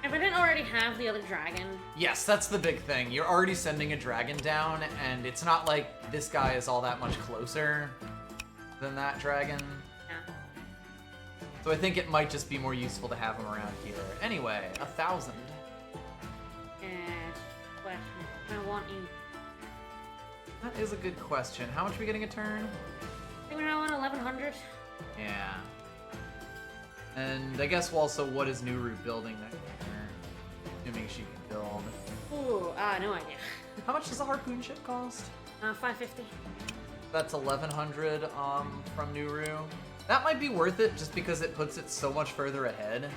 If I didn't already have the other dragon... Yes, that's the big thing. You're already sending a dragon down, and it's not like this guy is all that much closer than that dragon. So I think it might just be more useful to have him around here. Anyway, 1,000. Question. I want you. That is a good question. How much are we getting a turn? I think we're now on 1,100. Yeah. And I guess also, what is Nuru building that turn? Assuming she can build. Ooh, no idea. How much does a harpoon ship cost? 550. That's 1,100 from Nuru. That might be worth it just because it puts it so much further ahead.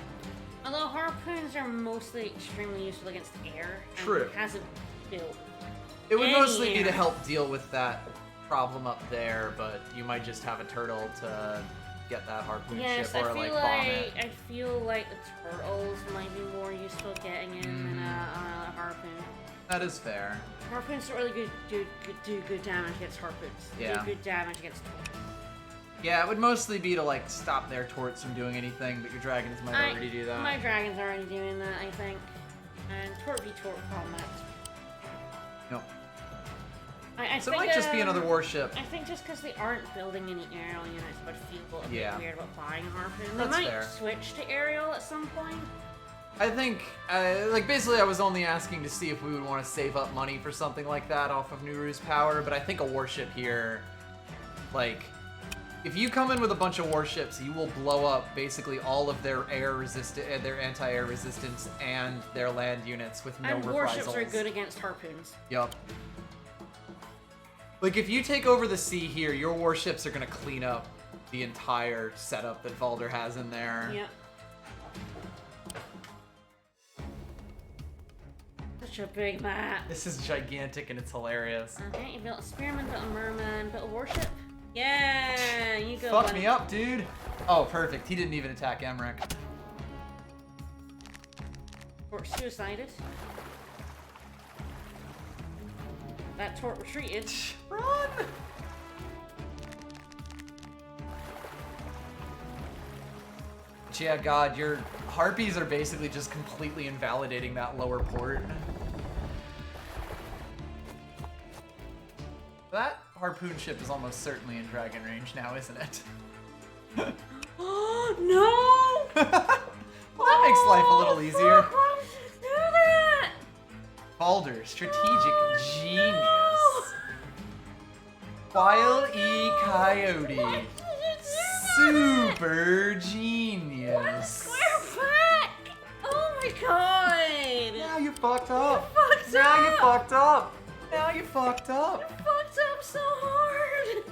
Although Harpoons are mostly extremely useful against air. And True. It hasn't built. It would Any mostly be air. to help deal with that problem up there, but you might just have a turtle to get that harpoon Yes, ship or I like feel bomb like it. I feel like the turtles might be more useful getting in than a harpoon. That is fair. Harpoons don't really do good damage against harpoons. They Yeah. do good damage against torts. Yeah, it would mostly be to like stop their torts from doing anything, but your dragons might already do that. My dragons are already doing that, I think. And tort v tort combat. No. So it might just be another warship. I think just because they aren't building any aerial units, but feel a bit weird about buying a harpoon. They That's might fair. switch to aerial at some point. I think, like, basically I was only asking to see if we would want to save up money for something like that off of Nuru's power, but I think a warship here, like, if you come in with a bunch of warships, you will blow up basically all of their their anti-air resistance and their land units with no And reprisals. warships are good against harpoons. Yup. Like, if you take over the sea here, your warships are going to clean up the entire setup that Valder has in there. Yep. Such a big map. This is gigantic and it's hilarious. Okay, you built a spearman, built a merman, built a warship. Yeah, you go. Fuck buddy. me up, dude. Oh, perfect. He didn't even attack Emmerich. Tort suicided. That tort retreated. Run! But yeah, God, your harpies are basically just completely invalidating that lower port. That harpoon ship is almost certainly in dragon range now, isn't it? Oh no! Well, that makes life a little easier. Fuck, why did you do that? Balder, strategic Oh, genius. no. Wild Oh, E. no. Coyote. Why did you do that? Super What? genius. We're back! Oh my god! Now you fucked up. You fucked now you up. fucked up. Now you fucked up. You fucked up so hard!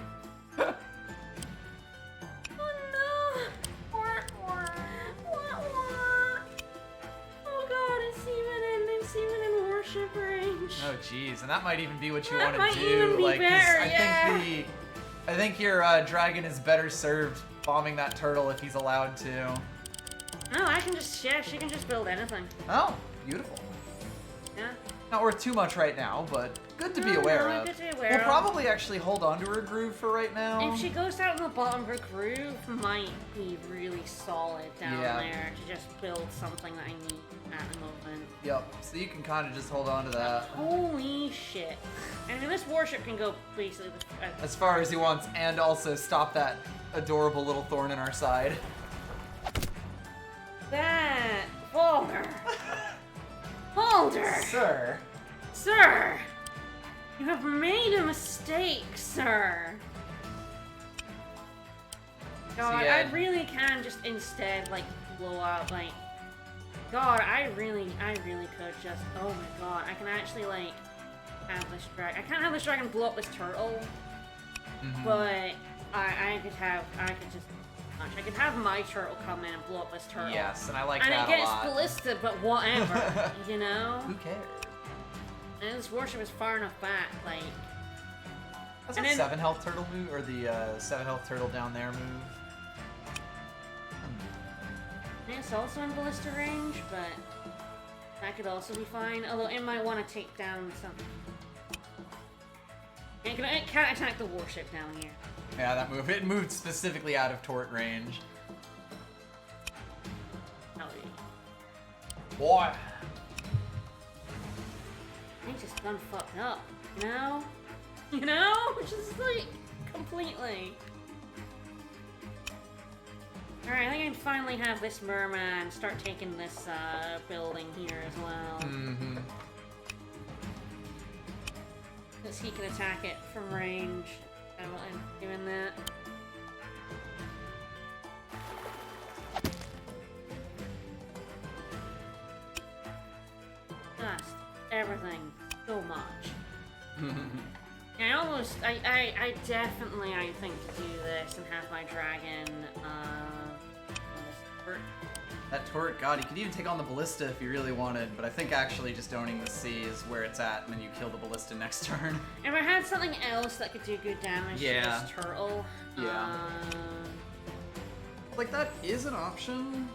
Oh no! Oh god, it's even in warship range. Oh jeez, and that might even be what you That want to might do. even be Like, 'cause better, I think your dragon is better served bombing that turtle if he's allowed to. No, I can just, yeah, she can just build anything. Oh, beautiful. Yeah. Not worth too much right now, but good to be No, aware no, of. good to be aware We'll of. probably actually hold on to her groove for right now. If she goes down to the bottom, her groove might be really solid down Yeah. there to just build something that I need at the moment. Yep, so you can kind of just hold on to that Holy shit. I mean, this warship can go basically... as far as he wants, and also stop that adorable little thorn in our side. That... Boulder! Boulder! Sir. Sir! You have made a mistake, sir! God, yeah. I really can just instead, like, blow up, like... God, I really could just... Oh my god, I can actually, like, have this dragon... I can't have this dragon blow up this turtle, but I could just... I could have my turtle come in and blow up this turtle. Yes, and I like And that it gets a lot. ballisted, but whatever, you know? Who cares? And this warship is far enough back, like... That's And a then- 7 health turtle move, or the 7 health turtle down there move. And it's also in ballista range, but that could also be fine. Although it might want to take down something. It can't attack the warship down here. Yeah, that move. It moved specifically out of tort range. Oh, yeah. Boy. It's just done fucked up, you know? You know? Just like, completely. Alright, I think I can finally have this merman start taking this building here as well. Mm-hmm. Since he can attack it from range. I'm doing that. Just everything so much. I definitely, I think, to do this and have my dragon, on this turret. That turret, god, you could even take on the ballista if you really wanted, but I think actually just owning the sea is where it's at, and then you kill the ballista next turn. If I had something else that could do good damage to this turtle, like, that is an option.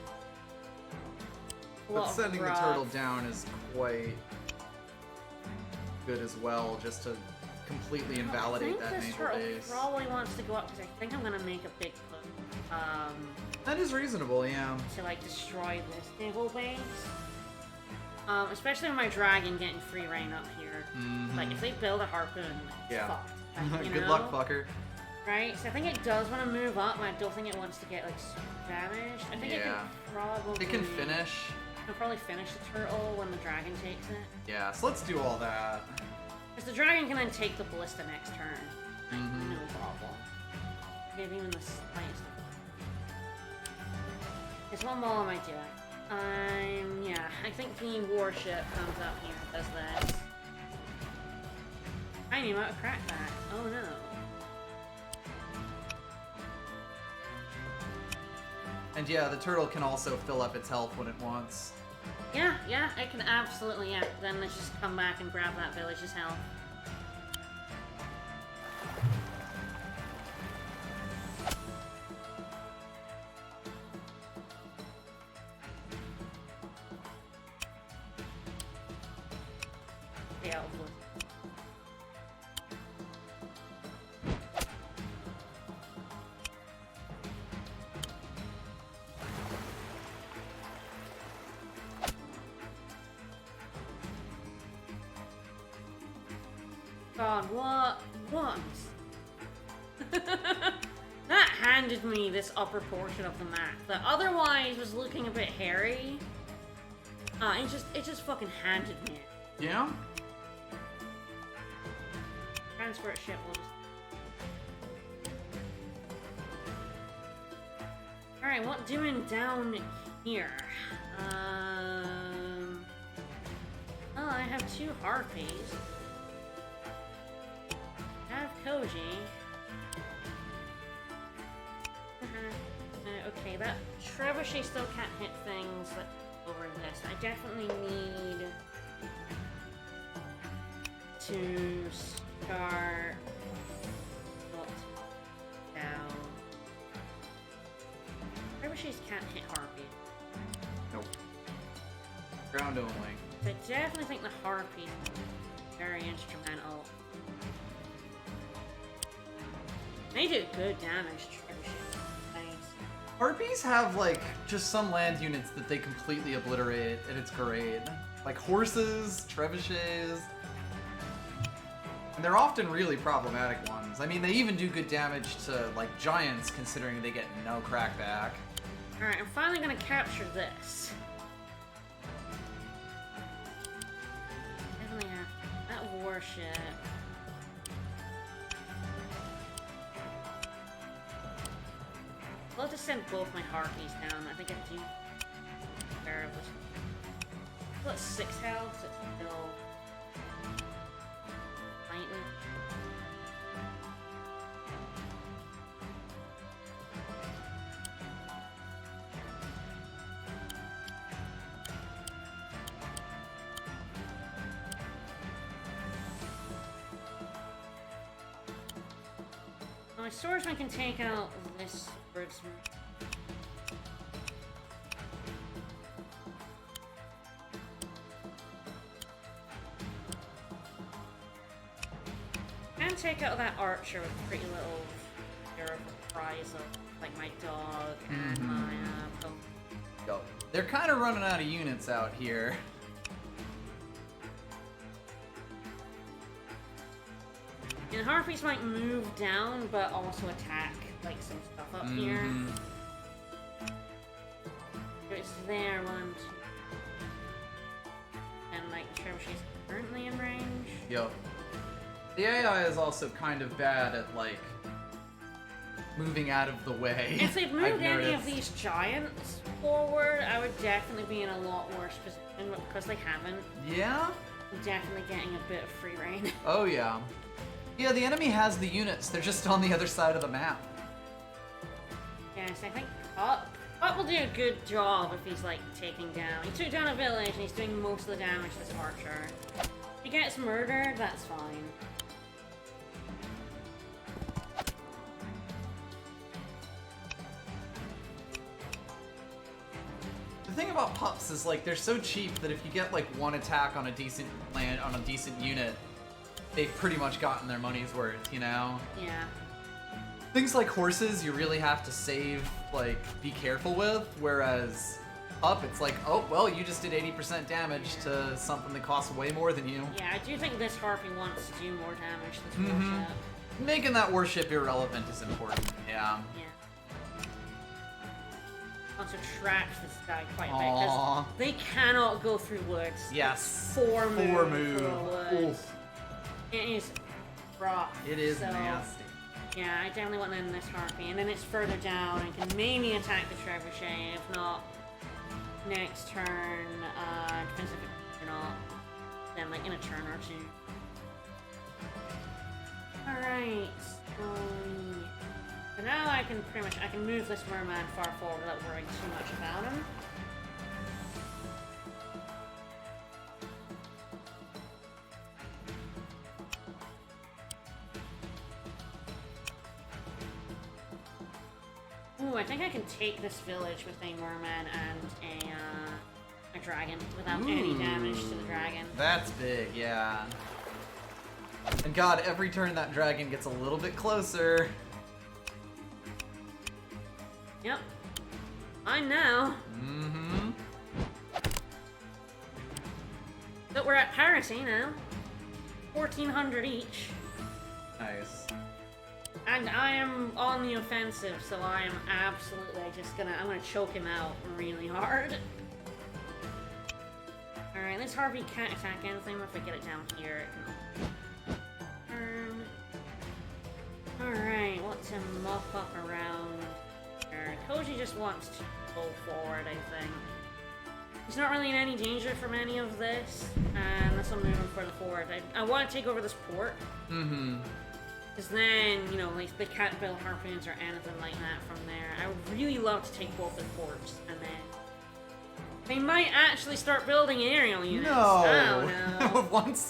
But sending the turtle down is quite good as well, just to completely invalidate that naval base. I think this turtle probably wants to go up, because I think I'm going to make a big push. That is reasonable, yeah. To, like, destroy this naval base. Especially with my dragon getting free reign up here. Like, if they build a harpoon, it's fucked. Like, Good luck, fucker. Right? So I think it does want to move up, and I don't think it wants to get, like, super damaged. I think it can probably... It can finish. It'll probably finish the turtle when the dragon takes it. Yeah, so let's do all that. Because the dragon can then take the ballista next turn. No problem. Maybe even the slightest. It's one more am I doing? Yeah, I think the warship comes up here and does this. Tiny amount of crackback. Oh no. And yeah, the turtle can also fill up its health when it wants. Yeah, it can absolutely, Then let's just come back and grab that village's health. Yeah, God, what? That handed me this upper portion of the map that otherwise was looking a bit hairy. It just fucking handed me it. Yeah? Transport ship will just... Alright, what doing down here? Oh, I have 2 harpies. I have Koji. Okay, that trebuchet still can't hit things over this. I definitely need to start down. Trebuchets can't hit Harpy. Nope. Ground only. I definitely think the Harpy is very instrumental. They do good damage, trebuchets. Nice. Harpies have, like, just some land units that they completely obliterate, and it's great. Like horses, trebuchets. And they're often really problematic ones. I mean, they even do good damage to, like, giants, considering they get no crackback. Alright, I'm finally gonna capture this. Definitely have that warship. I'll just send both my Harpies down. I think I do care of this. Plus 6 health, so it's still fighting. My swordsman can take out this swordsman. And take out that archer with a pretty little hero prize of like my dog and my Yo, they're kind of running out of units out here. And Harpies might move down, but also attack, like, some stuff up here. It's there, 1, 2. And, like, the trebuchet's currently in range. Yep. The AI is also kind of bad at, like, moving out of the way. If they'd moved any of these giants forward, I would definitely be in a lot worse position, but because they haven't. Yeah? I'm definitely getting a bit of free reign. Oh, yeah. Yeah, the enemy has the units. They're just on the other side of the map. Yes, I think Pup will do a good job if he's, like, taking down. He took down a village and he's doing most of the damage to this archer. If he gets murdered, that's fine. The thing about pups is, like, they're so cheap that if you get, like, one attack on a decent unit, they've pretty much gotten their money's worth, you know? Yeah. Things like horses, you really have to save, like, be careful with, whereas pup, it's like, oh, well, you just did 80% damage to something that costs way more than you. Yeah, I do think this Harpy wants to do more damage to this warship. Making that warship irrelevant is important, yeah. Yeah. Also traps this guy quite a bit, because they cannot go through woods. Yes. Four move. Oof. It is rough. It is nasty. Yeah, I definitely want to end this Harpy, and then it's further down and can maybe attack the trebuchet, if not next turn, defensive or not, then like in a turn or two. Alright, so now I can I can move this merman far forward without worrying too much about him. Ooh, I think I can take this village with a merman and a dragon without any damage to the dragon. That's big, yeah. And god, every turn that dragon gets a little bit closer. Yep. Mine now. Mm-hmm. But we're at parity now. 1,400 each. Nice. And I am on the offensive, so I am absolutely just I'm gonna choke him out really hard. Alright, this Harpy can't attack anything. If I get it down here, it can turn. Alright, what's him muff up around here? Koji just wants to go forward, I think. He's not really in any danger from any of this, unless I'm moving further forward. I want to take over this port. Mm-hmm. Because then, you know, like, they can't build harpoons or anything like that from there. I would really love to take both the ports, and then they might actually start building aerial units. No! I don't know.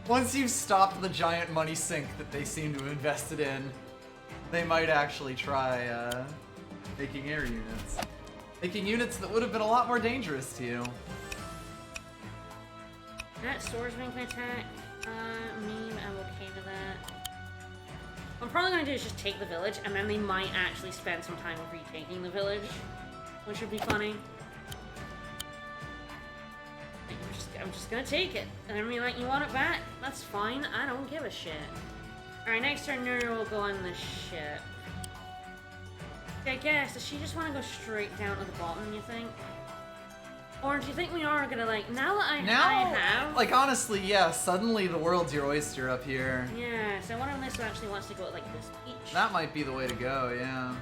Once you've stopped the giant money sink that they seem to have invested in, they might actually try making air units. Making units that would have been a lot more dangerous to you. That swordsman can attack me. I'm okay with that. What I'm probably going to do is just take the village, and then they might actually spend some time retaking the village, which would be funny. I'm just going to take it. And I mean, like, you want it back? That's fine. I don't give a shit. Alright, next turn, Nuri will go on the ship. I guess, does she just want to go straight down to the bottom, you think? Or do you think we are gonna, like, now that I have... Like, honestly, yeah, suddenly the world's your oyster up here. Yeah, so I wonder if this actually wants to go at, like, this beach. That might be the way to go, yeah.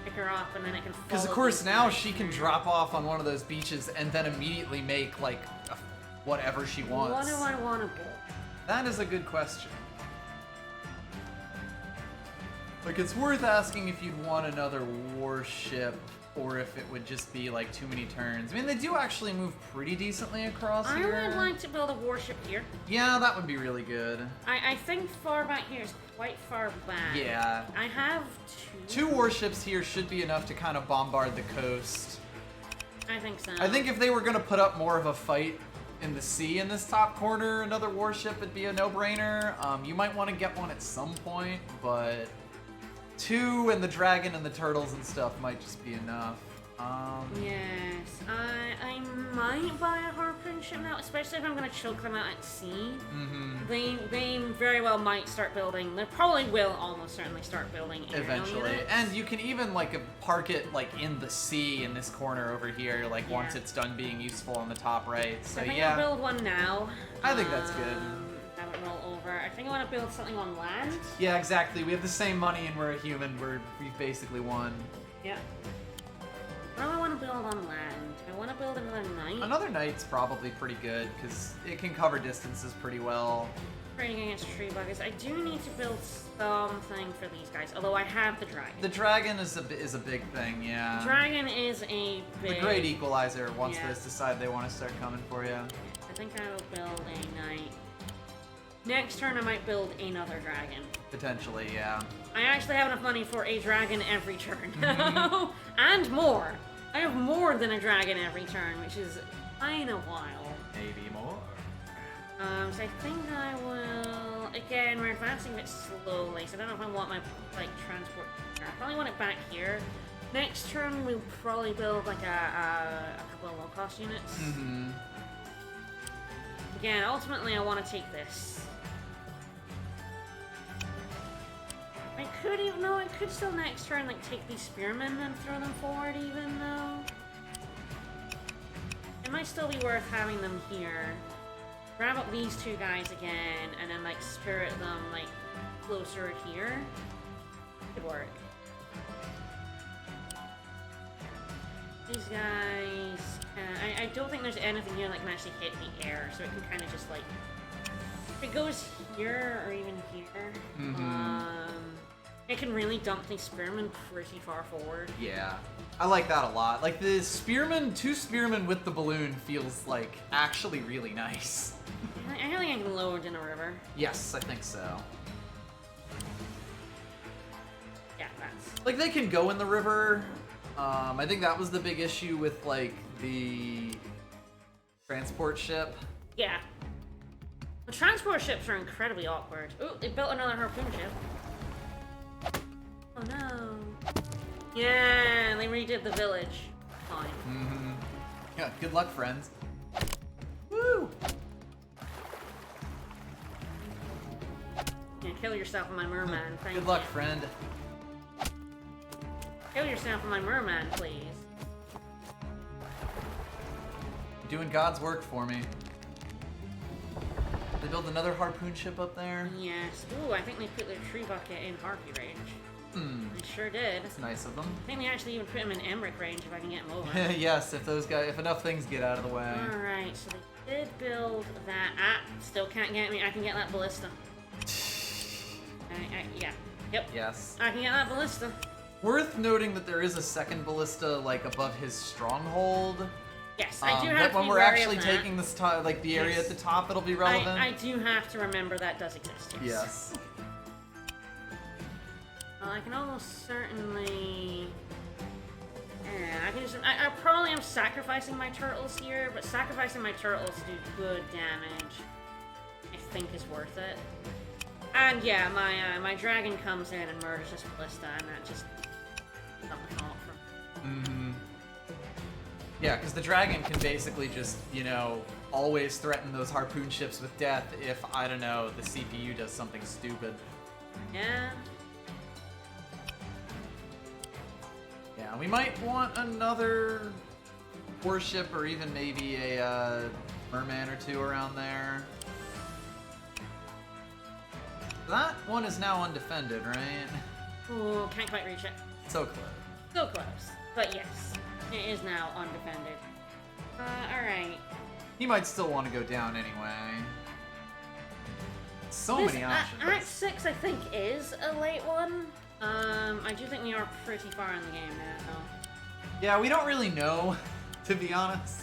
Pick her up, and then it can follow. Because, of course, now she can drop off on one of those beaches and then immediately make, like, whatever she wants. What do I want to build? That is a good question. Like, it's worth asking if you'd want another warship, or if it would just be, like, too many turns. I mean, they do actually move pretty decently across here. I would like to build a warship here. Yeah, that would be really good. I think far back here is quite far back. Yeah. I have two warships here should be enough to kind of bombard the coast. I think so. I think if they were going to put up more of a fight in the sea in this top corner, another warship would be a no-brainer. You might want to get one at some point, but... two and the dragon and the turtles and stuff might just be enough. Yes, I might buy a harpoon ship now, especially if I'm gonna choke them out at sea. Mm-hmm. They very well might start building. They probably will almost certainly start building eventually. Units. And you can even like park it like in the sea in this corner over here, like once it's done being useful on the top right. So I think yeah, I'll build one now. I think that's good. Have it roll over. I think I want to build something on land. Yeah, exactly. We have the same money and we're a human. We've basically won. Yeah. What do I want to build on land? I want to build another knight? Another knight's probably pretty good, because it can cover distances pretty well. Training against tree buggers. I do need to build something for these guys, although I have the dragon. The dragon is a big thing, yeah. Dragon is a big... The great equalizer once they decide they want to start coming for you. I think I will build a knight. Next turn I might build another dragon. Potentially, yeah. I actually have enough money for a dragon every turn. And more! I have more than a dragon every turn, which is kinda wild. Maybe more. So I think I will... Again, we're advancing a bit slowly, so I don't know if I want my, like, transport... I probably want it back here. Next turn, we'll probably build, like, a couple of low-cost units. Mm-hmm. Again, ultimately, I want to take this. I could even... No, I could still next turn, like, take these spearmen and throw them forward, even, though... It might still be worth having them here. Grab up these two guys again, and then, like, spirit them, like, closer here. Could work. These guys... I don't think there's anything here that can actually hit the air, so it can kind of just, like... If it goes here, or even here... It can really dump these spearmen pretty far forward. Yeah. I like that a lot. Like, the spearmen, 2 spearmen with the balloon feels, like, actually really nice. I think I can load in a river. Yes, I think so. Yeah, that's... Like, they can go in the river. I think that was the big issue with, like, the transport ship. Yeah. The transport ships are incredibly awkward. Ooh, they built another harpoon ship. Oh no. Yeah, they redid the village. Fine. Mm-hmm. Yeah, good luck, friends. Woo! Yeah, kill yourself on my merman, thank you. Good luck, friend. Kill yourself on my merman, please. You're doing God's work for me. They build another harpoon ship up there? Yes. Ooh, I think they put their tree bucket in Harpy range. They sure did. That's nice of them. I think they actually even put him in Emmerich range if I can get him over. Yes, if enough things get out of the way. Alright, so they did build that. Still can't get me. I can get that ballista. Yeah. Yep. Yes. I can get that ballista. Worth noting that there is a second ballista, like, above his stronghold. Yes, I do have that to when be we're wary actually of that. taking this, like, the area at the top, it'll be relevant. I do have to remember that does exist, yes. Yes. Well, I can almost certainly... Yeah, I can just... I probably am sacrificing my turtles here, but sacrificing my turtles to do good damage, I think is worth it. And yeah, my dragon comes in and murders this ballista, and that just... something off from... Mm-hmm. Yeah, because the dragon can basically just, you know, always threaten those harpoon ships with death if, I don't know, the CPU does something stupid. Yeah. Yeah, we might want another warship or even maybe a merman or 2 around there. That one is now undefended, right? Ooh, can't quite reach it. So close. So close. But yes, it is now undefended. Alright. He might still want to go down anyway. So many options. Act 6, I think, is a late one. I do think we are pretty far in the game now. Yeah, we don't really know, to be honest.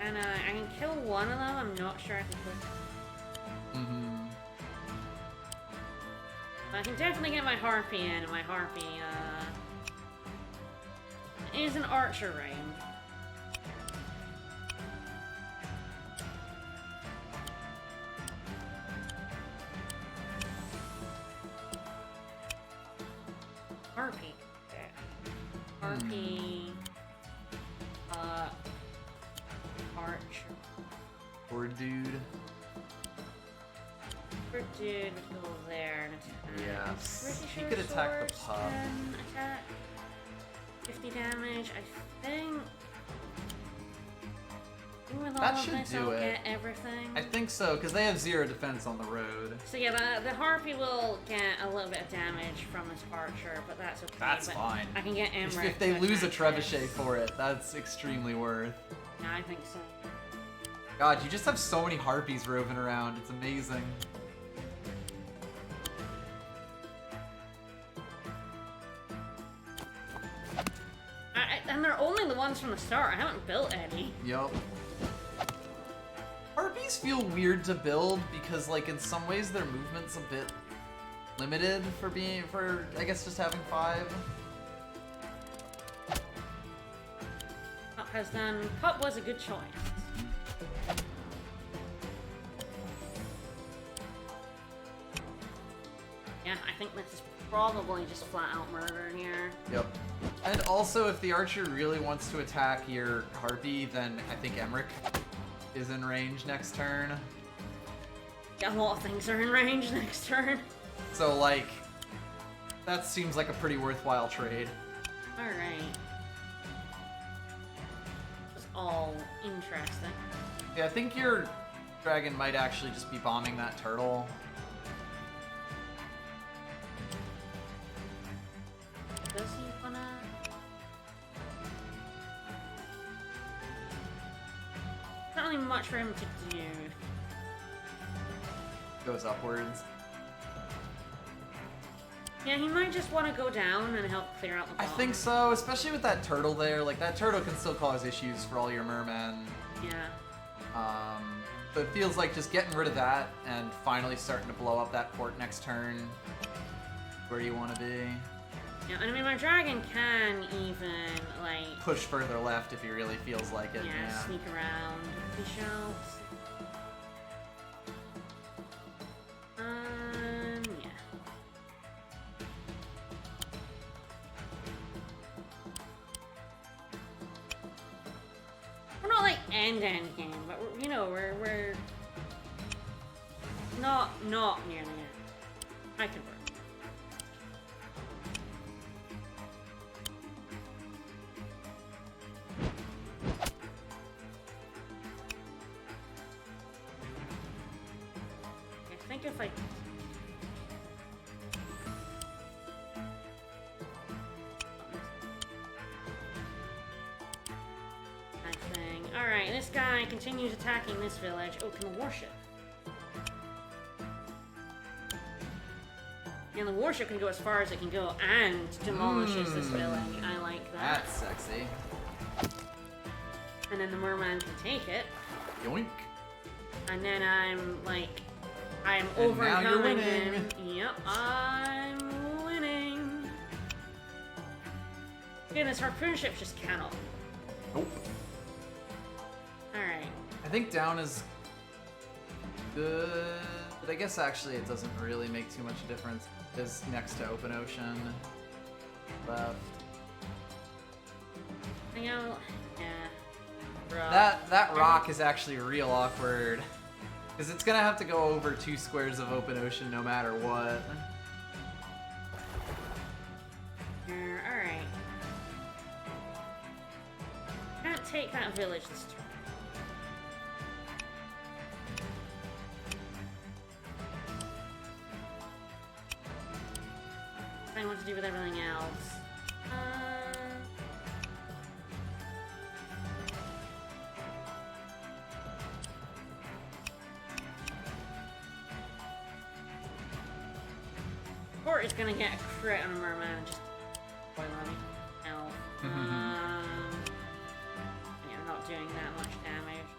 And I can kill one of them. I'm not sure I can put. I can definitely get my harpy in, and my harpy is an archer range. Harpy. Harpy. Archer. Poor dude. Poor dude would go there and attack. Yes. Pretty He sure could attack the swords pub. can attack. 50 damage, I think. With all That of should this, do I'll it. get everything. I think so, because they have 0 defense on the road. So yeah, the Harpy will get a little bit of damage from this archer, but that's okay. That's but fine. I can get Emmerich. If they to lose a attack trebuchet this. for it, that's extremely worth. Yeah, I think so. God, you just have so many harpies roving around. It's amazing. And they're only the ones from the start. I haven't built any. Yup. Harpies feel weird to build because, like, in some ways their movement's a bit limited for I guess, just having 5. Pup has done. Pup was a good choice. Yeah, I think this is probably just flat out murder here. Yep. And also, if the archer really wants to attack your harpy, then I think Emmerich is in range next turn. Yeah, a lot of things are in range next turn. So, like, that seems like a pretty worthwhile trade. Alright. It's all interesting. Yeah, I think your dragon might actually just be bombing that turtle. Does he wanna... Not really much for him to do. Goes upwards. Yeah, he might just want to go down and help clear out the I bomb. think so, especially with that turtle there. Like, that turtle can still cause issues for all your mermen. Yeah. So it feels like just getting rid of that and finally starting to blow up that port next turn where you want to be. Yeah, and I mean, my dragon can even, like... Push further left if he really feels like it. Yeah, sneak around the shelves. Yeah. We're not like end game, but we're, you know, we're not near the end. I can work. I think if I Alright, this guy continues attacking this village. Oh, can the warship? And the warship can go as far as it can go and demolishes this village. I like that. That's sexy. And then the merman can take it. Yoink. And then I'm like, I'm And now you're overcoming winning. him. Yep, I'm winning. Okay, this harpoon ship just cannot. Nope. Alright. I think down is good, but I guess actually it doesn't really make too much difference. It's next to open ocean. Left. You know, yeah. Rough. That rock is actually real awkward. Because it's gonna have to go over 2 squares of open ocean no matter what. Alright. Can't take that village this turn. I want to do with everything else. Or it's gonna get a crit on a merman and just spoil me. No. Yeah, not doing that much damage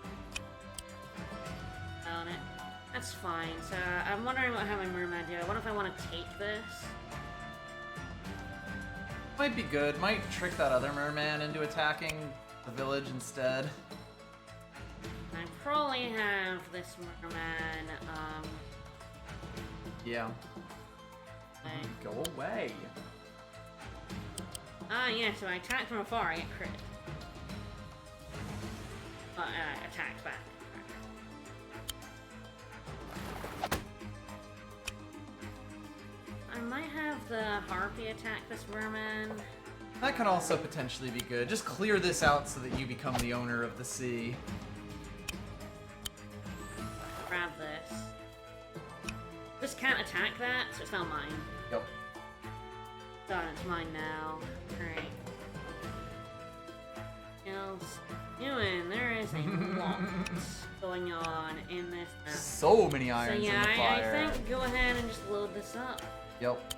on it. That's fine. So I'm wondering how my merman do. I wonder if I want to take this. Might be good. Might trick that other merman into attacking the village instead. I probably have this merman, Yeah. like... Go away. Ah, yeah, so I attack from afar, I get crit. Attack back. I might have the harpy attack this merman. That could also potentially be good. Just clear this out so that you become the owner of the sea. found mine. Yep. Done, it's mine now. Alright. Else doing? There is a lot going on in this map. So many irons so yeah, in the fire. I think go ahead and just load this up. Yep.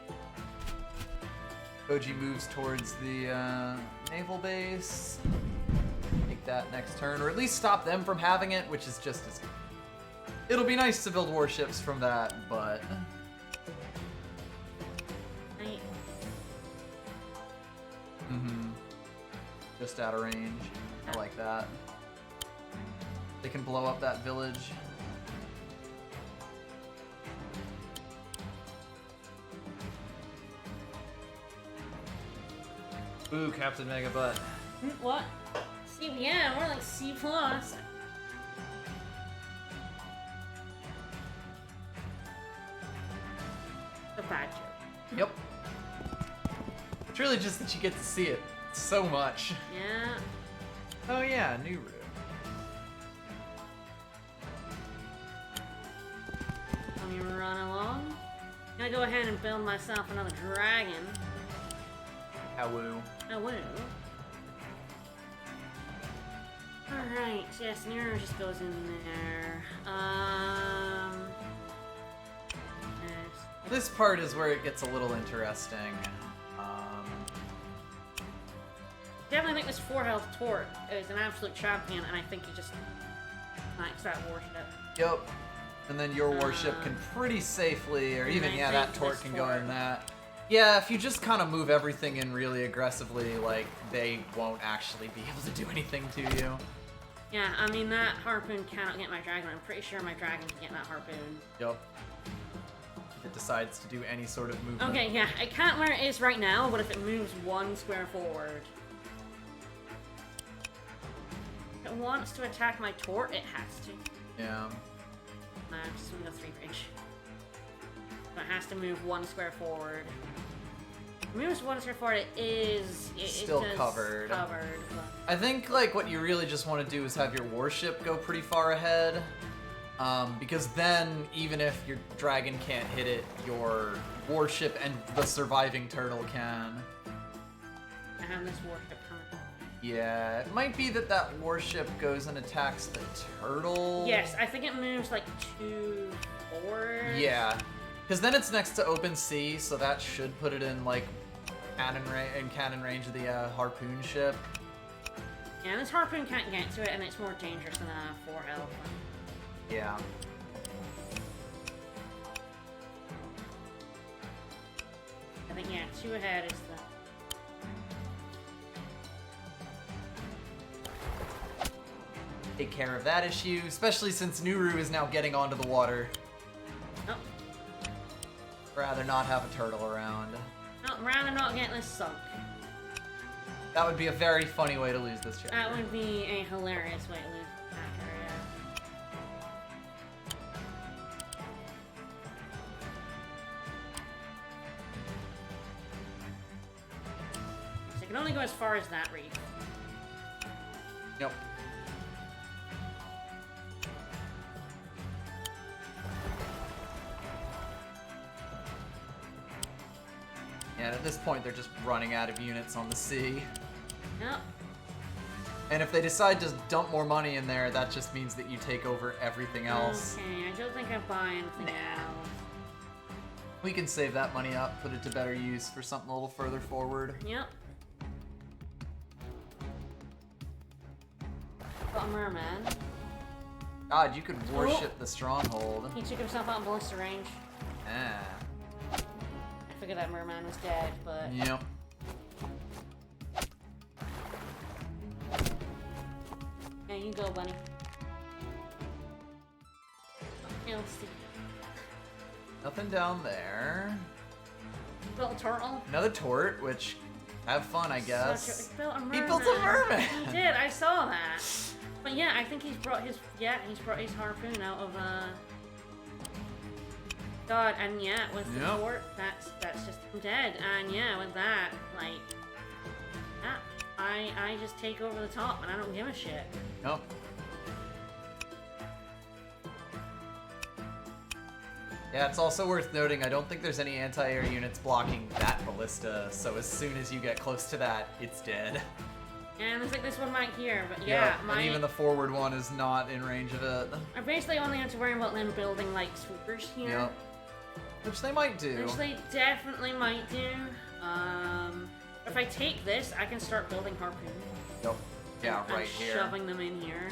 Koji moves towards the naval base. Take that next turn, or at least stop them from having it, which is just as good. It'll be nice to build warships from that, but... Just out of range. I like that. They can blow up that village. Ooh, Captain Megabutt. What? C, yeah, we're like C+. The bad joke. Yep. It's really just that you get to see it so much. Yeah. Oh yeah, new route. Let me run along. I'm gonna go ahead and build myself another dragon. Awoo. Oh, woo. Alright, yes, Nero just goes in there. Yes. This part is where it gets a little interesting. Definitely think this 4 health Tort is an absolute champion, and I think he just likes that warship. Yep. And then your warship can pretty safely, or even, yeah, that Tort can go in that. Yeah, if you just kind of move everything in really aggressively, like, they won't actually be able to do anything to you. Yeah, I mean, that Harpoon cannot get my dragon. I'm pretty sure my dragon can get that Harpoon. Yep. If it decides to do any sort of movement. Okay, yeah, it can't where it is right now, but if it moves 1 square forward. If it wants to attack my Tort, it has to. Yeah. I'm just gonna go 3 range. So it has to move 1 square forward. If it moves 1 square forward, it's still covered. But... I think like what you really just want to do is have your warship go pretty far ahead. Because then, even if your dragon can't hit it, your warship and the surviving turtle can. I have this warship coming. Yeah, it might be that that warship goes and attacks the turtle. Yes, I think it moves like 2 forward. Yeah, because then it's next to open sea, so that should put it in like cannon range of the Harpoon ship. Yeah, this Harpoon can't get to it, and it's more dangerous than a 4 health. Yeah. I think, yeah, 2 ahead is the... Take care of that issue, especially since Nuru is now getting onto the water. Oh. Rather not have a turtle around. No, rather not get this sunk. That would be a very funny way to lose this chapter. That would be a hilarious way to lose this chapter, yeah. So it can only go as far as that reef. Yep. And at this point, they're just running out of units on the sea. Yep. And if they decide to dump more money in there, that just means that you take over everything else. Okay, I don't think I buy anything else. We can save that money up, put it to better use for something a little further forward. Yep. Got a merman. God, you could warship the stronghold. He took himself out in ballista range. Ah. I figured that merman was dead, but... Yep. Yeah, you go, bunny. Yeah, let's see. Nothing down there. Built a turtle. Another Tort, which... Have fun, I guess. He built a merman. He built a merman! He did, I saw that. But yeah, I think he's brought his... Yeah, he's brought his Harpoon out of, God, and yeah, with the Tort, that's just dead. And yeah, with that, like... Yeah, I just take over the top, and I don't give a shit. Nope. Yeah, it's also worth noting, I don't think there's any anti-air units blocking that ballista, so as soon as you get close to that, it's dead. And there's like this one right here, but yeah, and even the forward one is not in range of it. I basically only have to worry about them building like swoopers here. Yep. Which they might do. Which they definitely might do. If I take this, I can start building harpoons. Yep. Yeah, and right here. Shoving them in here.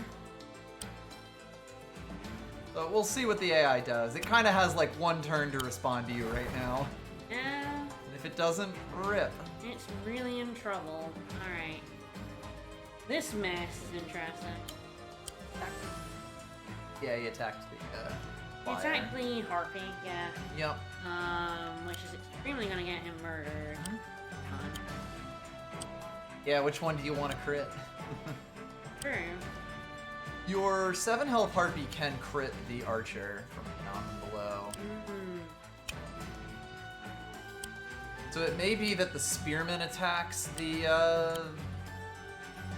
So we'll see what the AI does. It kind of has like one turn to respond to you right now. Yeah. And if it doesn't, rip. It's really in trouble. Alright. This mess is interesting. Yeah, he attacked the He attacked the harpy, yeah. Yep. Which is extremely gonna get him murdered. Yeah, which one do you want to crit? True. Your 7 health harpy can crit the archer from down below. So it may be that the spearman attacks the,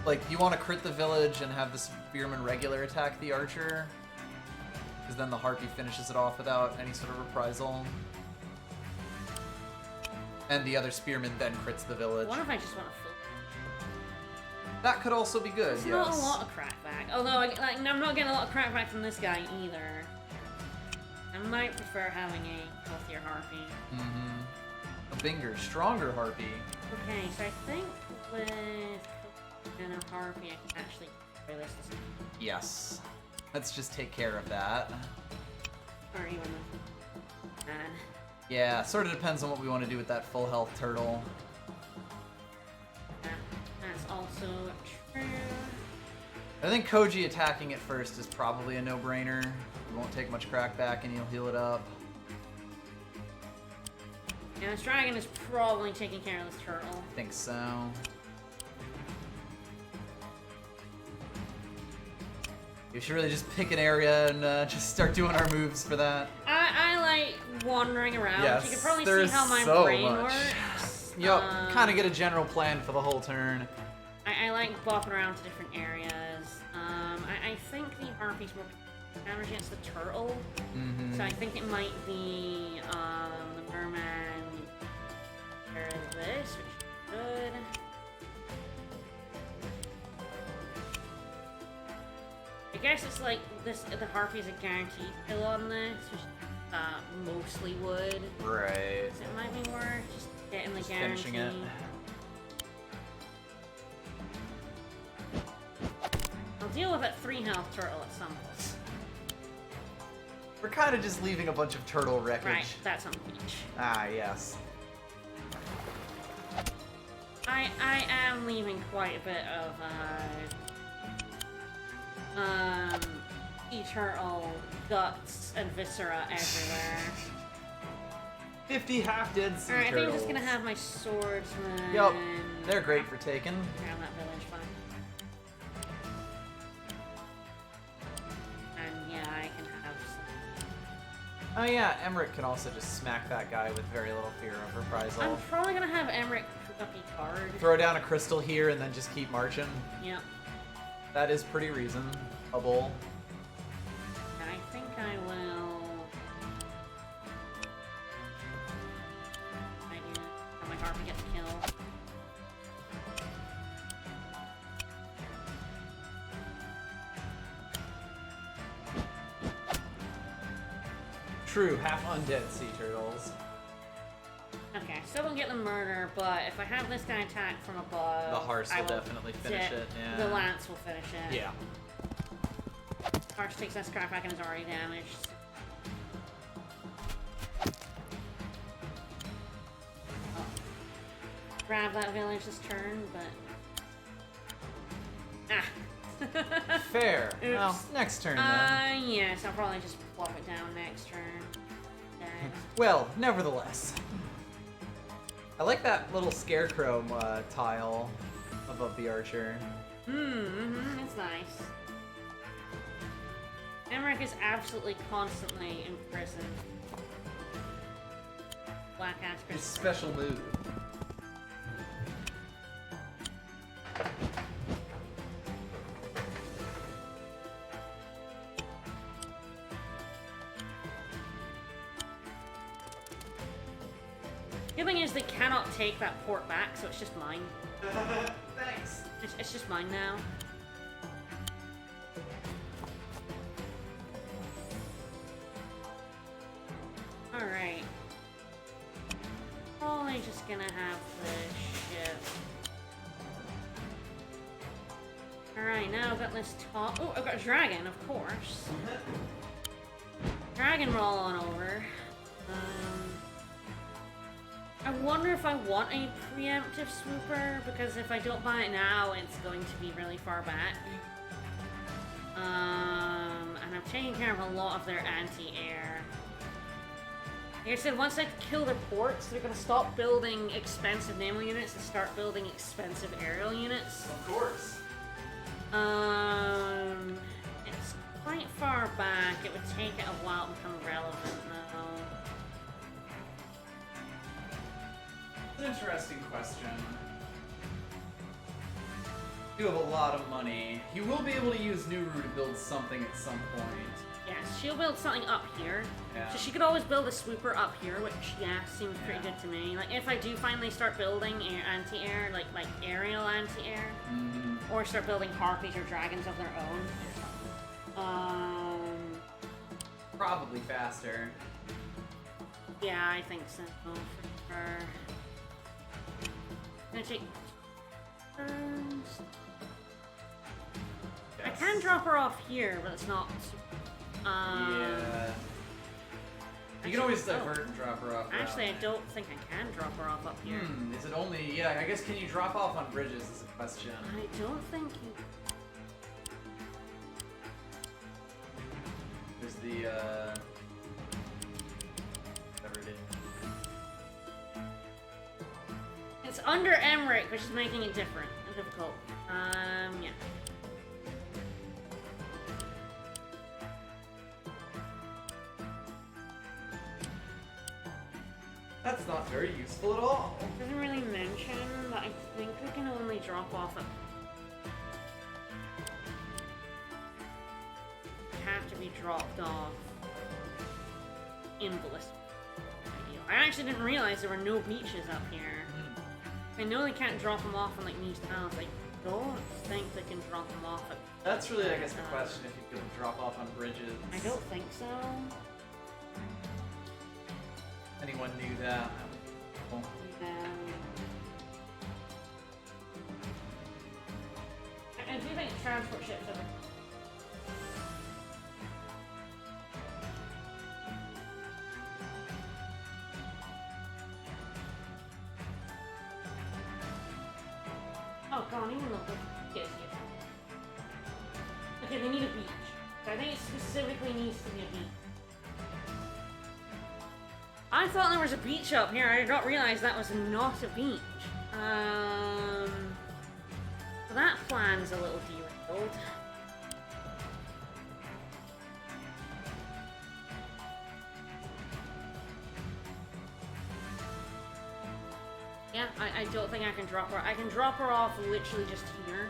like, you want to crit the village and have the spearman regular attack the archer, because then the harpy finishes it off without any sort of reprisal. And the other spearman then crits the village. What if I just want to That could also be good, It's yes. not a lot of crackback. Although, I'm not getting a lot of crackback from this guy either. I might prefer having a healthier harpy. A bigger, stronger harpy. Okay, so I think with and a harpy, I can actually play this. Yes. Let's just take care of that. Or even with man. Yeah, sort of depends on what we want to do with that full health turtle. Yeah, that's also true. I think Koji attacking it first is probably a no-brainer. It won't take much crackback and he'll heal it up. Yeah, this dragon is probably taking care of this turtle. I think so. We should really just pick an area and just start doing our moves for that. I like wandering around. Yes, You can probably there's see how my so brain much. works. Yep, kind of get a general plan for the whole turn. I like bopping around to different areas. I think the harpy's more damage against the turtle. So I think it might be the merman or this, which is good. I guess it's like this. The harpy's a guaranteed kill on this, which mostly would. Right. So it might be worth just getting the Just guarantee. finishing it. I'll deal with that 3 health turtle at some point. We're kind of just leaving a bunch of turtle wreckage. Right, that's on the beach. Ah, yes. I am leaving quite a bit of eternal guts and viscera everywhere. 50 half-dead sea Alright, I think I'm turtles. just gonna have my swordsman. Yep, they're great for taking. Around that village, fine. And yeah, I can have some. Oh yeah, Emmerich can also just smack that guy with very little fear of reprisal. I'm probably gonna have Emmerich pick up a card. Throw down a crystal here and then just keep marching. Yep. That is pretty reasonable. And I think I will. Have my harpy get the kill. True, half undead sea turtles. Okay, still don't get the murder, but if I have this guy attack from above, The Hearse I will definitely finish it, yeah. The Lance will finish it. Yeah. Hearse takes that scrap back and is already damaged. Grab that village this turn, but... Ah! Fair. Oops. Well, next turn then. Yes, I'll probably just plop it down next turn. Okay. Well, nevertheless. I like that little scarecrow tile above the archer. It's nice. Emmerich is absolutely constantly in prison. Black ass His prison. special move. good thing is they cannot take that port back, so it's just mine. Thanks. It's just mine now. Alright. Probably just gonna have the ship. Alright, now I've got this top. Oh, I've got a dragon, of course. Dragon roll on over. I wonder if I want a preemptive swooper, because if I don't buy it now, it's going to be really far back. And I've taken care of a lot of their anti-air. Like I said, once I kill their ports, they're going to stop building expensive naval units and start building expensive aerial units. Of course. It's quite far back. It would take it a while to become relevant now. It's an interesting question. You have a lot of money. You will be able to use Nuru to build something at some point. Yes, she'll build something up here. Yeah. So she could always build a swooper up here, which, yeah, seems pretty good to me. Like, if I do finally start building anti-air, like aerial anti-air, or start building harpies or dragons of their own. Probably faster. Yeah, I think so, for sure. Gonna take turns. Yes. I can drop her off here, but it's not. Yeah. You can always divert and drop her off. Actually, I don't think I can drop her off up here. Is it only? Yeah, I guess can you drop off on bridges is a question. I don't think you. There's the whatever it is. It's under Emmerich, which is making it different and difficult. Yeah. That's not very useful at all. It doesn't really mention, but I think we can only drop off at. Have to be dropped off in ballistic. I actually didn't realize there were no beaches up here. I know they can't drop them off on like these towns. I don't think they can drop them off at. That's really, I guess, the question. If you could drop off on bridges. I don't think so. Anyone knew that? That would be cool. I do think transport ships are. Oh god, even look like yes, yes. Okay, they need a beach. I think it specifically needs to be a beach. I thought there was a beach up here. I did not realize that was not a beach. So that plan's a little derailed. Yeah, I don't think I can drop her. I can drop her off literally just here,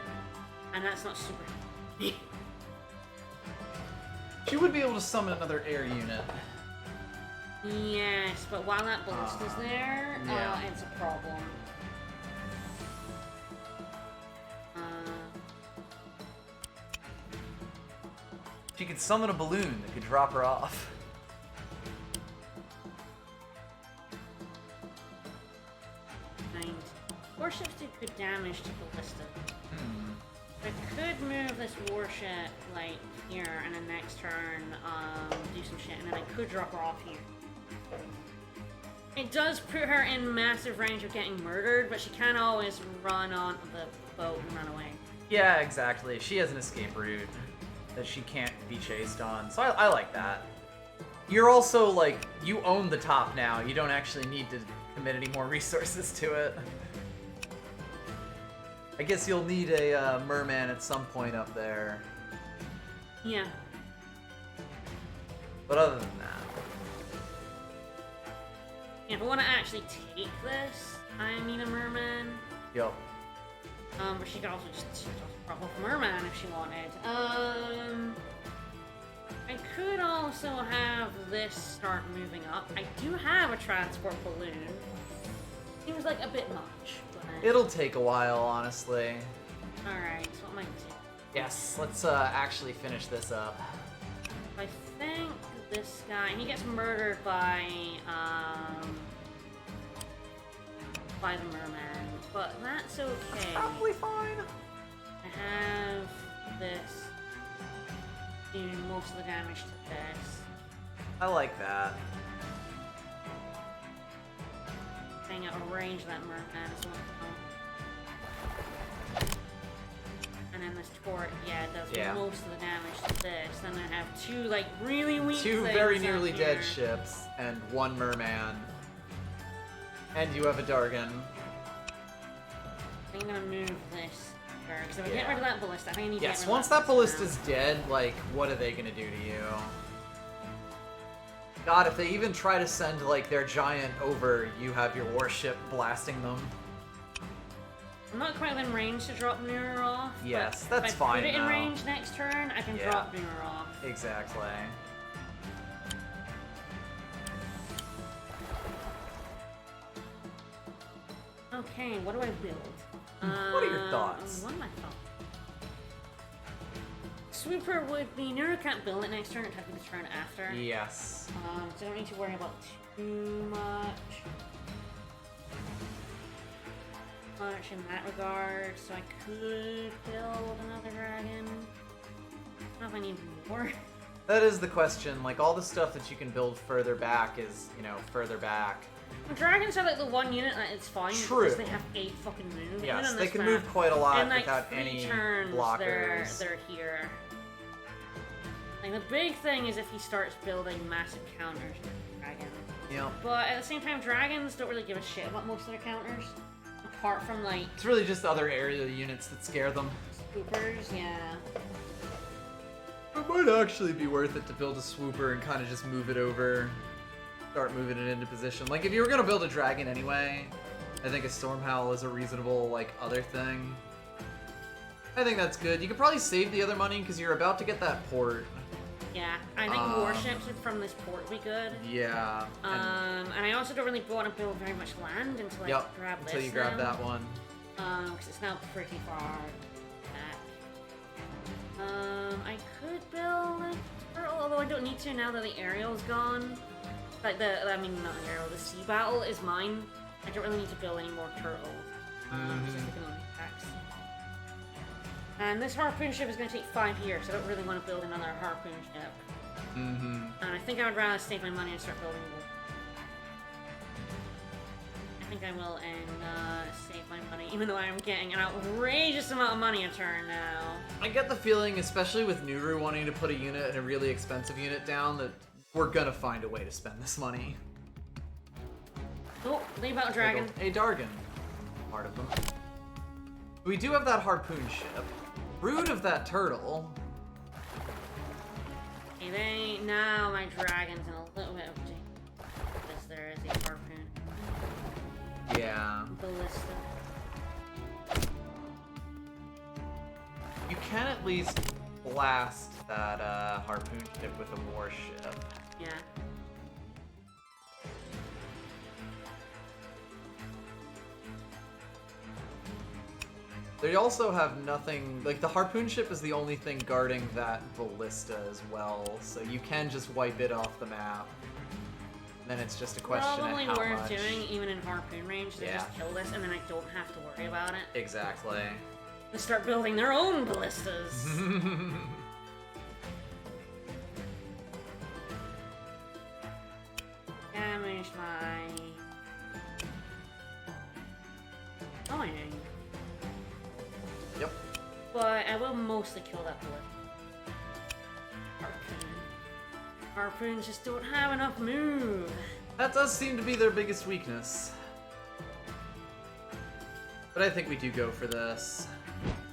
and that's not super. She would be able to summon another air unit. Yes, but while that ballista's there, yeah. It's a problem. She could summon a balloon that could drop her off. Warships do good damage to ballista. I could move this warship like here, and then next turn do some shit, and then I could drop her off here. It does put her in massive range of getting murdered, but she can always run on the boat and run away. Yeah, exactly. She has an escape route that she can't be chased on, so I like that. You're also, like, you own the top now. You don't actually need to commit any more resources to it. I guess you'll need a merman at some point up there. Yeah. But other than that... Yeah, if I want to actually take this, I need a merman. Yo. But she could also just drop off a merman if she wanted. I could also have this start moving up. I do have a transport balloon. Seems like a bit much. But... It'll take a while, honestly. Alright, so what am I doing? Yes, let's actually finish this up. I think this guy, he gets murdered by the merman, but that's okay. Probably fine. I have this doing most of the damage to this. I like that. Hang out range that merman as well. And then this turret, yeah, does most of the damage to this. Then I have two, like, really weak Two things very up nearly here. dead ships, and one merman. And you have a Dargon. I'm gonna move this. Because if I get rid of that ballista, I think I need to get rid of once that ballista's dead, like, what are they gonna do to you? God, if they even try to send, like, their giant over, you have your warship blasting them. I'm not quite in range to drop Mirror off. Yes, but that's if I fine put it in now. range next turn, I can drop Mirror off. Exactly. Okay, what do I build? What are your thoughts? What are my thoughts? Swooper would be... Nero can't build it next turn, it'd have to be the turn after. Yes. So I don't need to worry about too much in that regard. So I could build another dragon. I don't know if I need more. That is the question. Like, all the stuff that you can build further back is, you know, further back. Dragons are like the one unit that it's fine because they have 8 fucking moves. Yes, they can move quite a lot and, like, without 3 any turns, blockers. They're here. Like, the big thing is if he starts building massive counters to dragons. Yeah. But at the same time, dragons don't really give a shit about most of their counters. Apart from, like... It's really just other area units that scare them. Swoopers, yeah. It might actually be worth it to build a swooper and kind of just move it over. Start moving it into position. Like, if you were going to build a dragon anyway, I think a Stormhowl is a reasonable, like, other thing. I think that's good. You could probably save the other money because you're about to get that port. Yeah, I think warships from this port would be good. Yeah. And I also don't really want to build very much land until I grab this. Until you grab that one. Because it's now pretty far back. I could build a turtle, although I don't need to now that the aerial's gone. Like not the aerial, the sea battle is mine. I don't really need to build any more turtles. Just looking on the attacks. And this harpoon ship is going to take 5 years, so I don't really want to build another harpoon ship. And I think I would rather save my money and start building more. I think I will and save my money, even though I am getting an outrageous amount of money a turn now. I get the feeling, especially with Nuru wanting to put a unit and a really expensive unit down, that we're gonna find a way to spend this money. Oh, leave out dragon. A Dargon. Part of them. We do have that harpoon ship. Brood of that turtle. Okay, now my dragon's in a little bit of danger. Because there is a harpoon. Yeah. Ballista. You can at least blast that harpoon ship with a warship. Yeah. They also have nothing, like the harpoon ship is the only thing guarding that ballista as well, so you can just wipe it off the map. Then it's just a question of how much. Probably worth doing, even in harpoon range, to just kill this, and then I don't have to worry about it. Exactly. They start building their own ballistas. Damage my... Annoying. Yep. But I will mostly kill that ballista. Harpoon. Harpoons just don't have enough move. That does seem to be their biggest weakness. But I think we do go for this.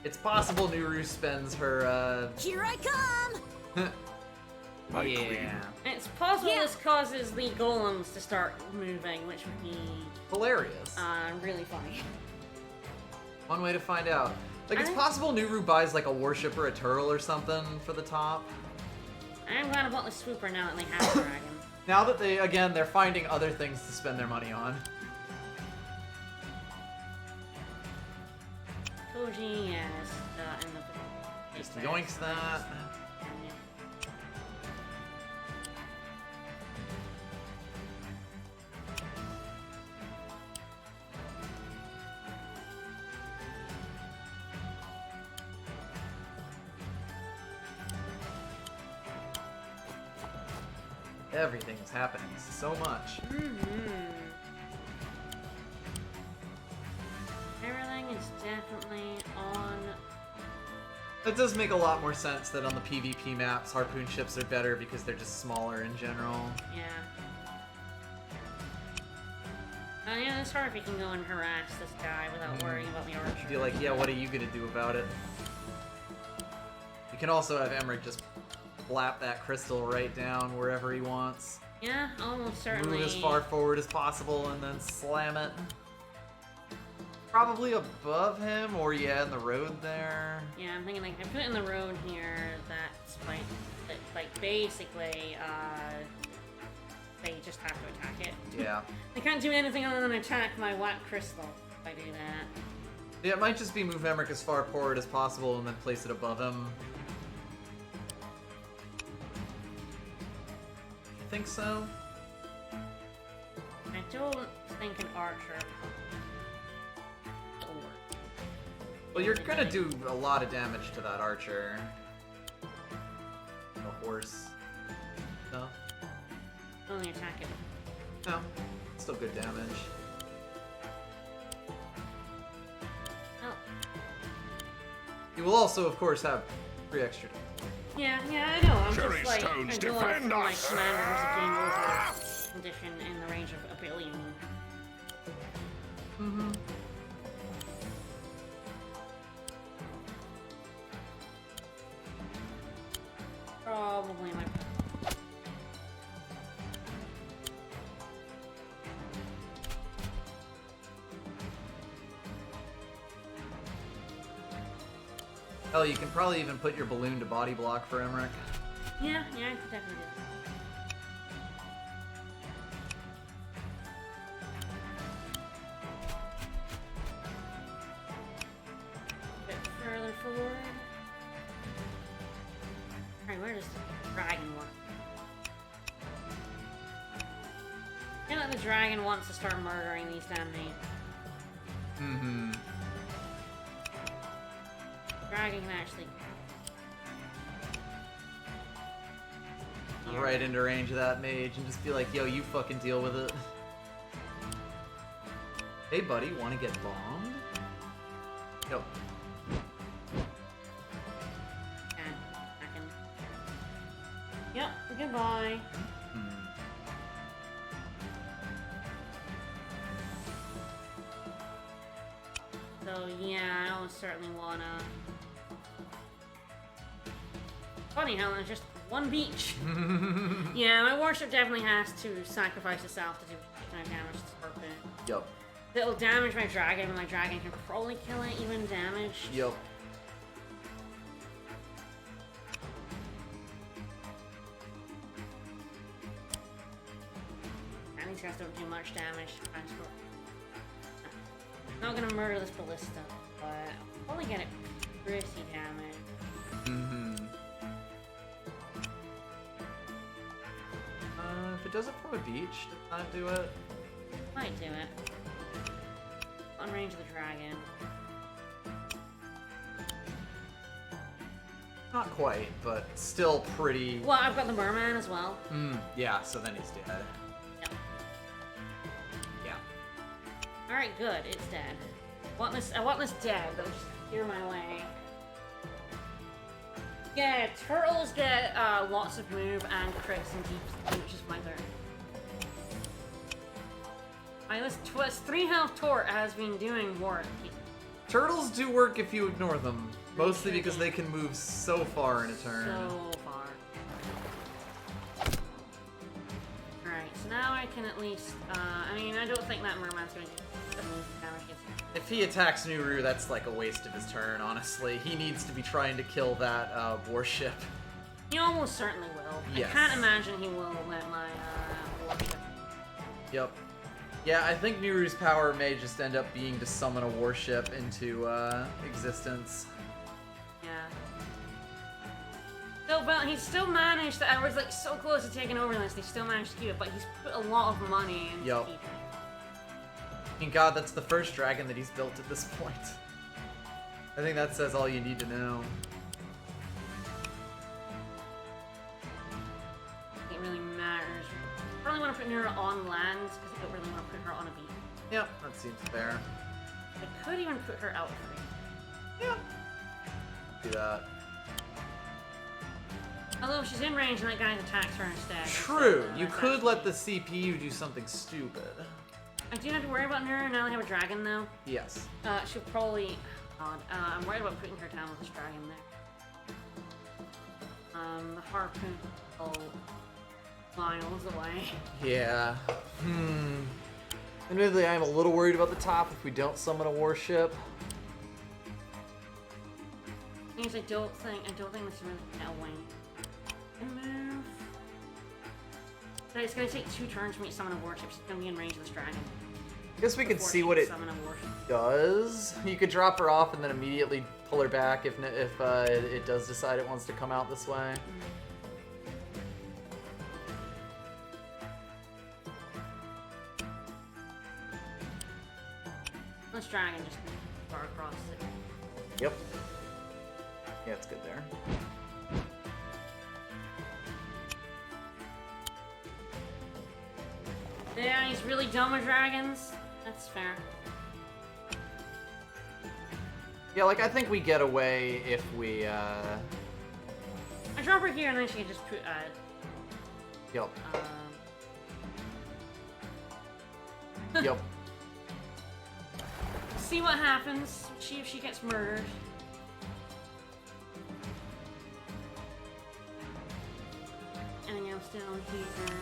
It's possible Nuru spends her, Here I come! yeah. It's possible this causes the golems to start moving, which would be... hilarious. Really funny. One way to find out. Like, it's possible Nuru buys, like, a warship or a turtle or something for the top. I'm glad I bought the swooper now that they have a dragon. Now that they're finding other things to spend their money on. Fuji, yes. And the... Just yoinks that. Everything's happening so much. Everything is definitely on. It does make a lot more sense that on the PvP maps, Harpoon ships are better because they're just smaller in general. Yeah. Yeah, it's hard if you can go and harass this guy without worrying about the archer. Be like, yeah, what are you gonna do about it? You can also have Emmerich just flap that crystal right down wherever he wants. Yeah, almost certainly. Move as far forward as possible and then slam it. Probably above him, or yeah, in the road there. Yeah, I'm thinking like I put it in the road here. That's like basically, they just have to attack it. Yeah. They can't do anything other than attack my whack crystal if I do that. Yeah, it might just be move Emmerich as far forward as possible and then place it above him. You think so? I don't think an archer will work. Well, you're gonna do a lot of damage to that archer. The horse. No? Only attack it. No. Still good damage. Oh. You will also, of course, have 3 extra. Yeah, I know. I'm Cherry just like stones I do defend my us. commander has a game over condition in the range of a billion. Probably my. Hell, you can probably even put your balloon to body block for Emmerich. Yeah, I could definitely do that. A bit further forward. Alright, where does the dragon work? I feel like the dragon wants to start murdering these damn names. Dragon can actually Right into range of that mage and just be like, yo, you fucking deal with it. Hey buddy, wanna get bombed? Yo. Yep, goodbye. So yeah, I almost certainly wanna. Funny how there's just one beach. Yeah, my warship definitely has to sacrifice itself to do kind of damage to the Harpoon. Yup. It'll damage my dragon, and my dragon can probably kill it, even damaged. Yup. And these guys don't do much damage. I'm not gonna murder this ballista, but I'll probably get it pretty damage. If it does it from a beach, does that do it? Might do it. On range of the dragon. Not quite, but still pretty... Well, I've got the merman as well. Yeah, so then he's dead. Yep. Yeah. Alright, good. It's dead. I want this dead, but just clear my way. Yeah, turtles get lots of move and crits and deep, which is my turn. This 3 health tort has been doing work. Turtles do work if you ignore them. Mostly because they can move so far in a turn. So far. Alright, so now I can at least, I mean, I don't think that merman's going to move damage against him. If he attacks Nuru, that's like a waste of his turn, honestly. He needs to be trying to kill that warship. He almost certainly will. Yes. I can't imagine he will let my warship. Yep. Yeah, I think Niru's power may just end up being to summon a warship into existence. Yeah. No, but he still managed to, I was like so close to taking over this, he still managed to keep it, but he's put a lot of money into keeping it. I mean, God, that's the first dragon that he's built at this point. I think that says all you need to know. It really matters. I probably want to put Nira on land, because I don't really want to put her on a beach. Yep, that seems fair. I could even put her out free. Yeah. Do that. Although if she's in range and that guy attacks her instead. True, you could let the CPU do something stupid. I do have to worry about Nira now that I have a dragon, though. Yes. She'll probably... I'm worried about putting her down with this dragon there. The Harpoon... Oh... miles away. Yeah. Admittedly, I'm a little worried about the top if we don't summon a warship. Because I don't think this is really a win. Move. But it's gonna take 2 turns for me to summon a warship. She's gonna be in range of this dragon. I guess we could see what it does. You could drop her off and then immediately pull her back if it does decide it wants to come out this way. This dragon just far across it. Yep. Yeah, it's good there. Yeah, he's really dumb with dragons. That's fair. Yeah, like, I think we get away if we, I drop her here and then she can just put, Yep. Yep. See what happens. See if she gets murdered. Anything else down here?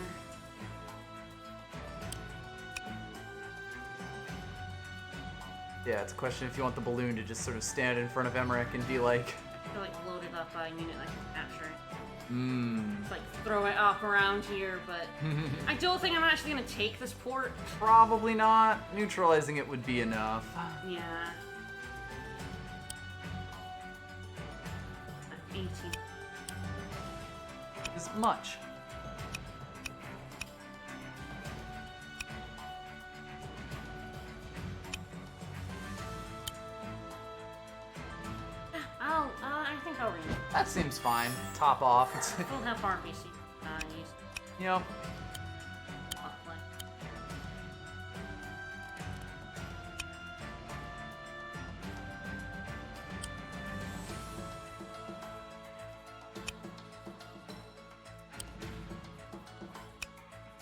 Yeah, it's a question if you want the balloon to just sort of stand in front of Emmerich and be like... Or like load it up by a unit that can capture it. Mmm. Like throw it up around here, but I don't think I'm actually gonna take this port. Probably not. Neutralizing it would be enough. Yeah. 18. Is much. I think I'll read it. That seems fine. Top off. We'll have RPC used. Yep.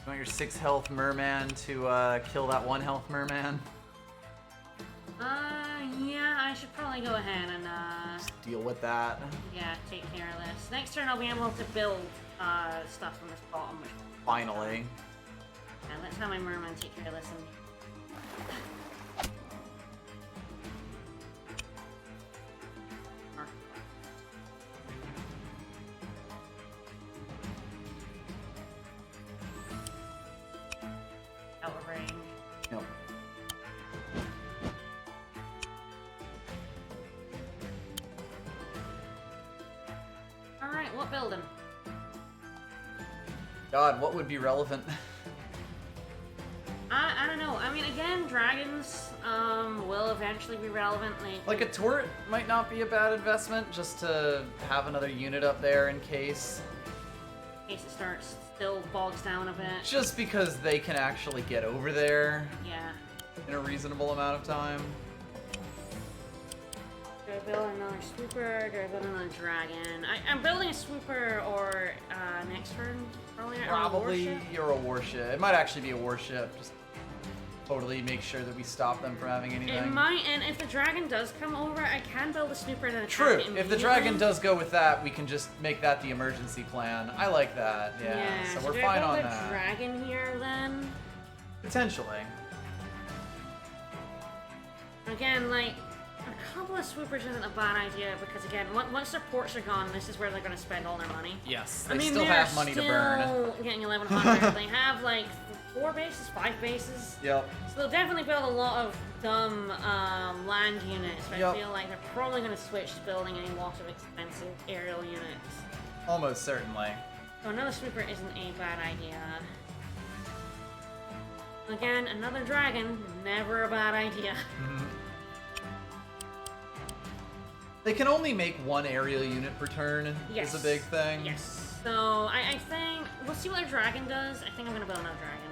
You want your 6 health merman to kill that 1 health merman? Yeah, I should probably go ahead and, just deal with that. Yeah, take care of this. Next turn I'll be able to build, stuff from this bottom. Finally. Yeah, let's have my merman take care of this and... Out of range. Yep. Alright, what building? God, what would be relevant? I don't know. I mean, again, dragons will eventually be relevant. Like a turret might not be a bad investment, just to have another unit up there in case. In case it still bogs down a bit. Just because they can actually get over there. Yeah. In a reasonable amount of time. Do I build another swooper? Do I build another dragon? I'm building a swooper or next turn, probably. Probably you're a warship. It might actually be a warship. Just totally make sure that we stop them from having anything. It might, and if the dragon does come over, I can build a snooper and attack True. it If the dragon does go with that, we can just make that the emergency plan. I like that. Yeah. So we're fine on that. Do I build a dragon here then? Potentially. Again, like, a couple of swoopers isn't a bad idea because, again, once their ports are gone, this is where they're going to spend all their money. Yes, I mean, still have money to burn. Getting 1,100. They have like 4 bases, 5 bases. Yep. So they'll definitely build a lot of dumb land units, but I feel like they're probably going to switch to building a lot of expensive aerial units. Almost certainly. So another sweeper isn't a bad idea. Again, another dragon, never a bad idea. They can only make 1 aerial unit per turn, is a big thing. Yes. So, I think, we'll see what their dragon does. I think I'm going to build another dragon.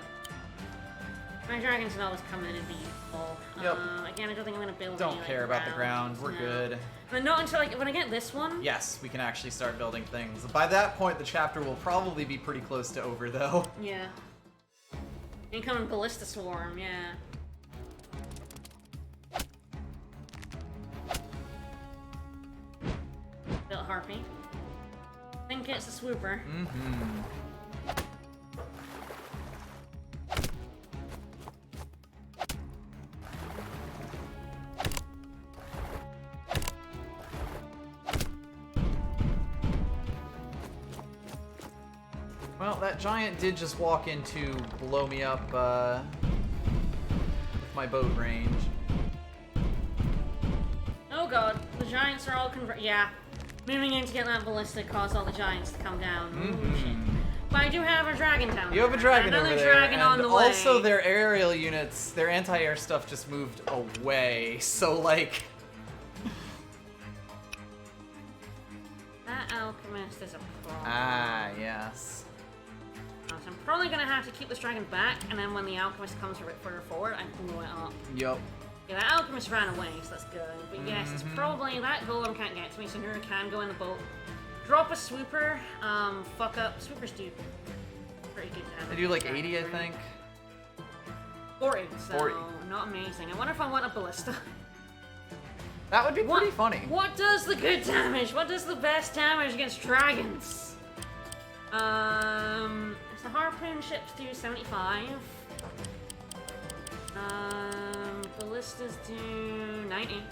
My dragons can always come in and be useful. Yep. Again, I don't think I'm going to build Don't care about the ground, we're good. But not until when I get this one. Yes, we can actually start building things. By that point, the chapter will probably be pretty close to over, though. Yeah. Incoming Ballista Swarm, yeah. Built Harpy. Think it's a swooper. Mm-hmm. Well, that giant did just walk in to blow me up with my boat range. Oh god, the giants are all yeah. Moving in to get that ballista caused all the giants to come down. Ooh, shit. But I do have a dragon down there. You have a dragon over there. Another dragon on the way. Also, their aerial units, their anti-air stuff just moved away. So, like... That alchemist is a problem. Ah, yes. So I'm probably going to have to keep this dragon back, and then when the alchemist comes further forward, I blow it up. Yup. Yeah, that alchemist ran away, so that's good. But yes, it's probably... That golem can't get to me, so Nura can go in the boat. Drop a swooper, fuck up. Swoopers do pretty good damage. They do like 80, I think. 40, so 40. Not amazing. I wonder if I want a ballista. That would be pretty funny. What does the good damage? What does the best damage against dragons? So Harpoon ships do 75. Ballistas do 90.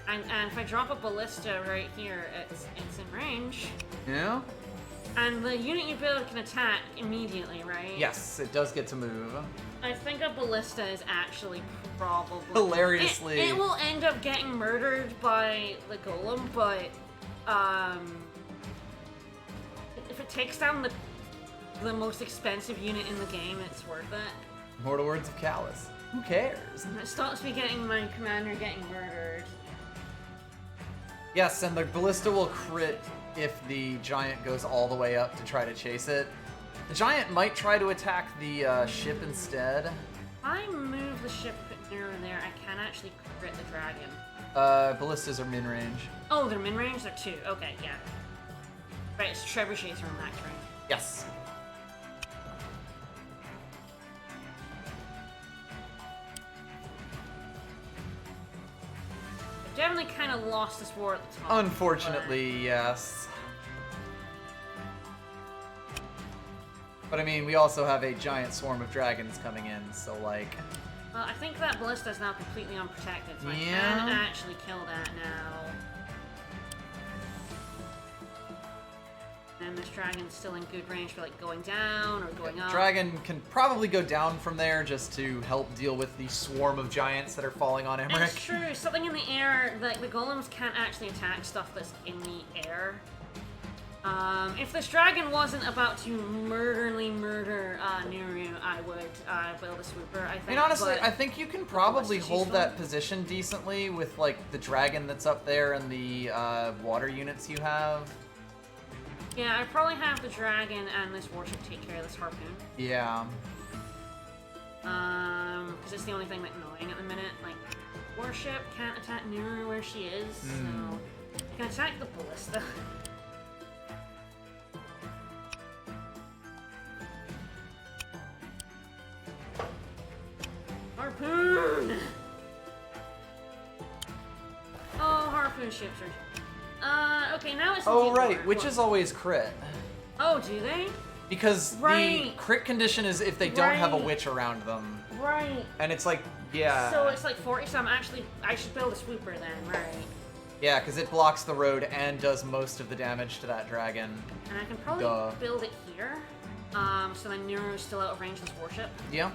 And if I drop a ballista right here, it's in range. Yeah? And the unit you build can attack immediately, right? Yes, it does get to move. I think a ballista is actually probably... Hilariously... It will end up getting murdered by the golem, but... if it takes down the most expensive unit in the game, it's worth it. Mortal words of Callus. Who cares? And it stops me getting my commander getting murdered. Yes, and the ballista will crit if the giant goes all the way up to try to chase it. The giant might try to attack the ship instead. If I move the ship near there, I can actually crit the dragon. Ballistas are min-range. Oh, they're min-range? They're 2. Okay, yeah. Right, it's trebuchets are max range. Yes. Definitely kind of lost this war at the top. Unfortunately, yes. But I mean, we also have a giant swarm of dragons coming in, so like... Well, I think that ballista is now completely unprotected, so I can actually kill that now. And this dragon's still in good range for like going down or going up. Dragon can probably go down from there just to help deal with the swarm of giants that are falling on Emmerich. It's true. Something in the air, like the golems can't actually attack stuff that's in the air. If this dragon wasn't about to murder Nuru, I would build a swooper, I think. I mean, honestly, I think you can probably hold that position decently with like the dragon that's up there and the water units you have. Yeah, I probably have the dragon and this warship take care of this harpoon. Yeah. Because it's the only thing that's annoying at the minute. Like, warship can't attack Nuru where she is, so I can attack the ballista. Harpoon! Oh, harpoon ships are... okay, now it's... Oh, right, witches always crit. Oh, do they? Because the crit condition is if they don't have a witch around them. Right. And it's like, yeah. So it's like 40, so I should build a swooper then, right? Yeah, because it blocks the road and does most of the damage to that dragon. And I can probably build it here. So then Nero's still out of range of this warship. Yeah.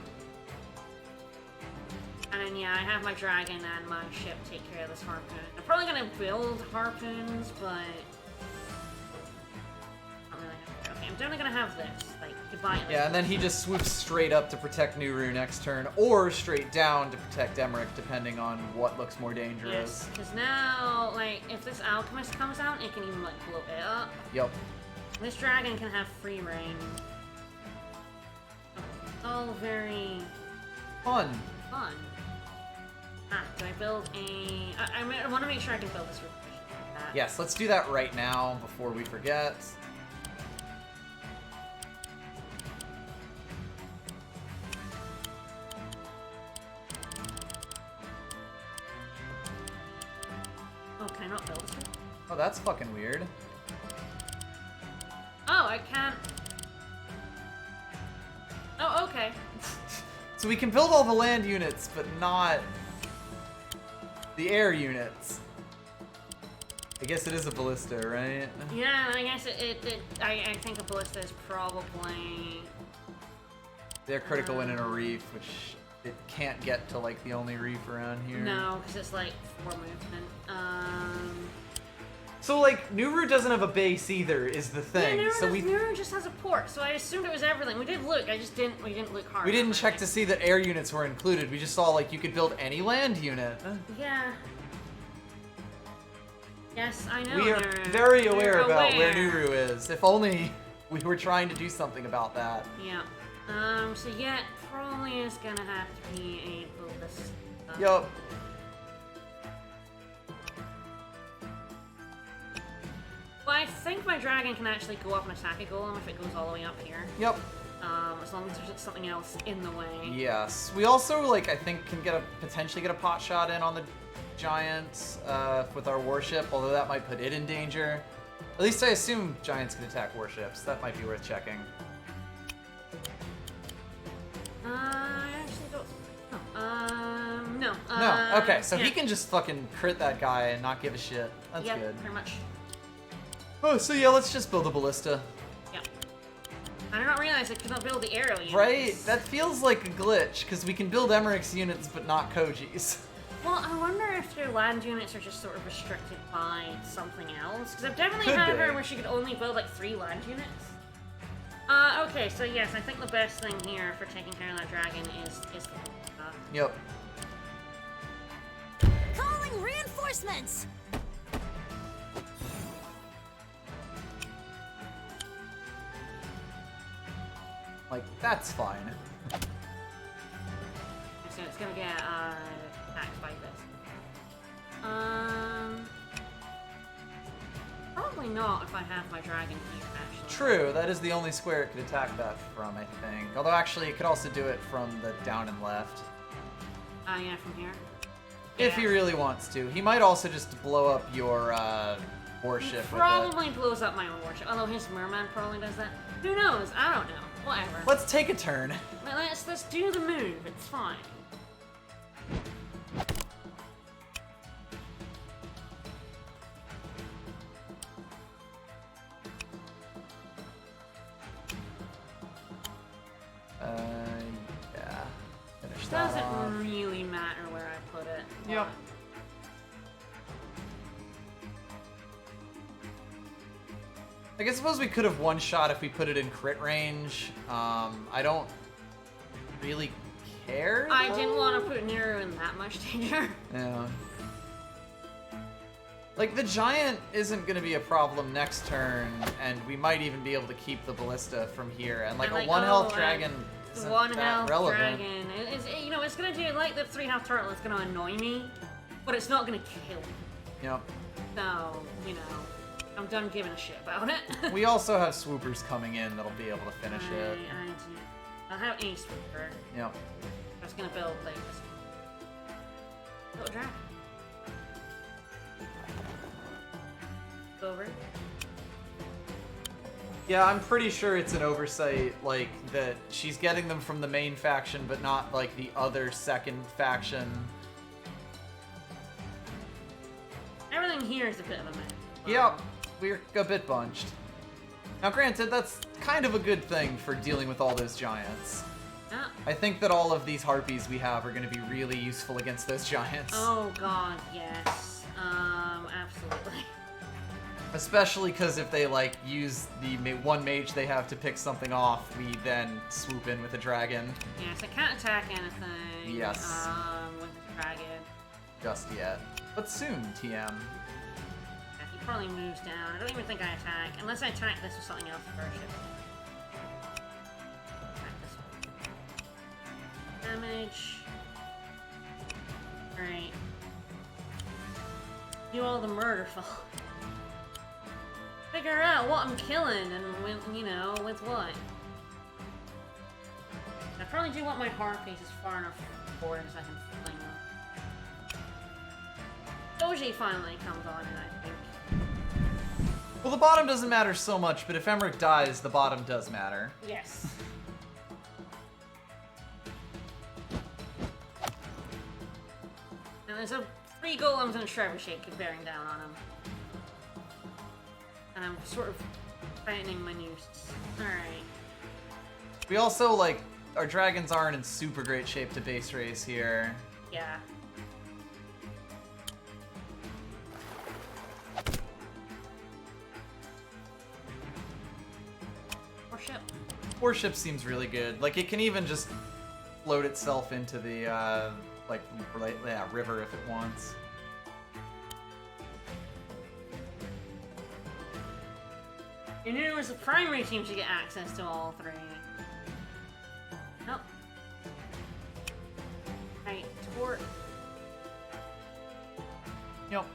And then, yeah, I have my dragon and my ship take care of this harpoon. I'm probably gonna build harpoons, but... Not really. Okay, I'm definitely gonna have this. Like, goodbye. Yeah, and then he just swoops straight up to protect Nuru next turn, or straight down to protect Emmerich, depending on what looks more dangerous. Yes, because now, like, if this alchemist comes out, it can even, like, blow it up. Yep. This dragon can have free reign. All very... Fun. Fun. Ah, do I build a... I want to make sure I can build this with that. Yes, let's do that right now before we forget. Oh, can I not build this one? Oh, that's fucking weird. Oh, I can't... Oh, okay. So we can build all the land units, but not the air units. I guess it is a ballista, right? Yeah, I guess I think a ballista is probably... They're critical win in a reef, which it can't get to, like, the only reef around here. No, because it's, like, 4 movement. So, like, Nuru doesn't have a base either, is the thing. Yeah, so Nuru just has a port, so I assumed it was everything. We did look, we didn't look hard. We didn't check to see that air units were included. We just saw, like, you could build any land unit. Yeah. Yes, I know. We are very aware about where Nuru is. If only we were trying to do something about that. Yeah. So yeah, it probably is gonna have to be a ballista. Yup. Well, I think my dragon can actually go up and attack a golem if it goes all the way up here. Yep. As long as there's something else in the way. Yes. We also, like, I think can potentially get a pot shot in on the giant with our warship, although that might put it in danger. At least I assume giants can attack warships. That might be worth checking. I actually don't... Oh, no. No. Okay, so yeah. he can just fucking crit that guy and not give a shit. That's Yeah, good. pretty much. Oh, so yeah, let's just build a ballista. Yeah. I did not realize I could not build the arrow units. Right? That feels like a glitch, because we can build Emmerich's units, but not Koji's. Well, I wonder if their land units are just sort of restricted by something else. Because I've definitely Could had be. her where she could only build like 3 land units. Okay, so yes, I think the best thing here for taking care of that dragon is the Yep. Calling reinforcements. Like, that's fine. So it's gonna get attacked by this. Probably not if I have my dragon here, actually. True, that is the only square it could attack that from, I think. Although, actually, it could also do it from the down and left. Yeah, from here. If he really wants to. He might also just blow up your warship with it. Probably blows up my own warship, although his merman probably does that. Who knows? I don't know. Whatever. Let's take a turn. Let's do the move. It's fine. Yeah. Finish that off. Doesn't really matter where I put it. Yep. Like, I suppose we could have one shot if we put it in crit range. I don't really care. I didn't want to put Nero in that much danger. Yeah. Like, the giant isn't going to be a problem next turn, and we might even be able to keep the ballista from here. And, like, a one-health dragon isn't that relevant. Dragon. You know, it's going to do, like the 3-health turtle, it's going to annoy me, but it's not going to kill me. Yep. So, you know, I'm done giving a shit about it. We also have swoopers coming in that'll be able to finish it. I do. I'll have a swooper. Yep. I was going to build, like, this little dragon. Over. Yeah, I'm pretty sure it's an oversight, like, that she's getting them from the main faction, but not, like, the other second faction. Everything here is a bit of a mess. Yep, we're a bit bunched. Now, granted, that's kind of a good thing for dealing with all those giants. Ah. I think that all of these harpies we have are going to be really useful against those giants. Oh god, yes. Absolutely. Especially because if they, like, use the one mage they have to pick something off, we then swoop in with a dragon. Yes, I can't attack anything. Yes. With the dragon. Just yet. But soon, TM. Yeah, he probably moves down. I don't even think I attack. Unless I attack this or something else first. Attack this one. Damage. Right. Do all the murder fall. Figure out what I'm killing and with, you know, with what. I probably do want my harpies as far enough forward as I can fling them. Doji finally comes on and I think. Well, the bottom doesn't matter so much, but if Emmerich dies, the bottom does matter. Yes. And there's 3 golems and a trebuchet bearing down on him. And I'm sort of tightening my noose. Alright. We also, like, our dragons aren't in super great shape to base race here. Yeah. Warship. Warship seems really good. Like, it can even just float itself into the, river if it wants. You knew it was the primary team to get access to all 3. Nope. Right, tort. Yep.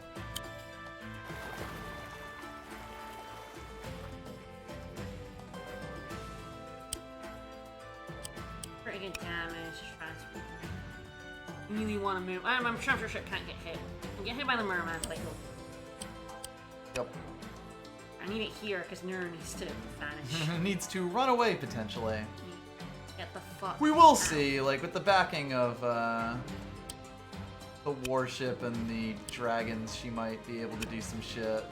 Pretty good damage. Transfer. You really want to move. I'm sure ship can't get hit. You get hit by the merman, like. Yep. I need it here because Nur needs to vanish. Needs to run away potentially. Get the fuck. We will see, like with the backing of the warship and the dragons, she might be able to do some shit.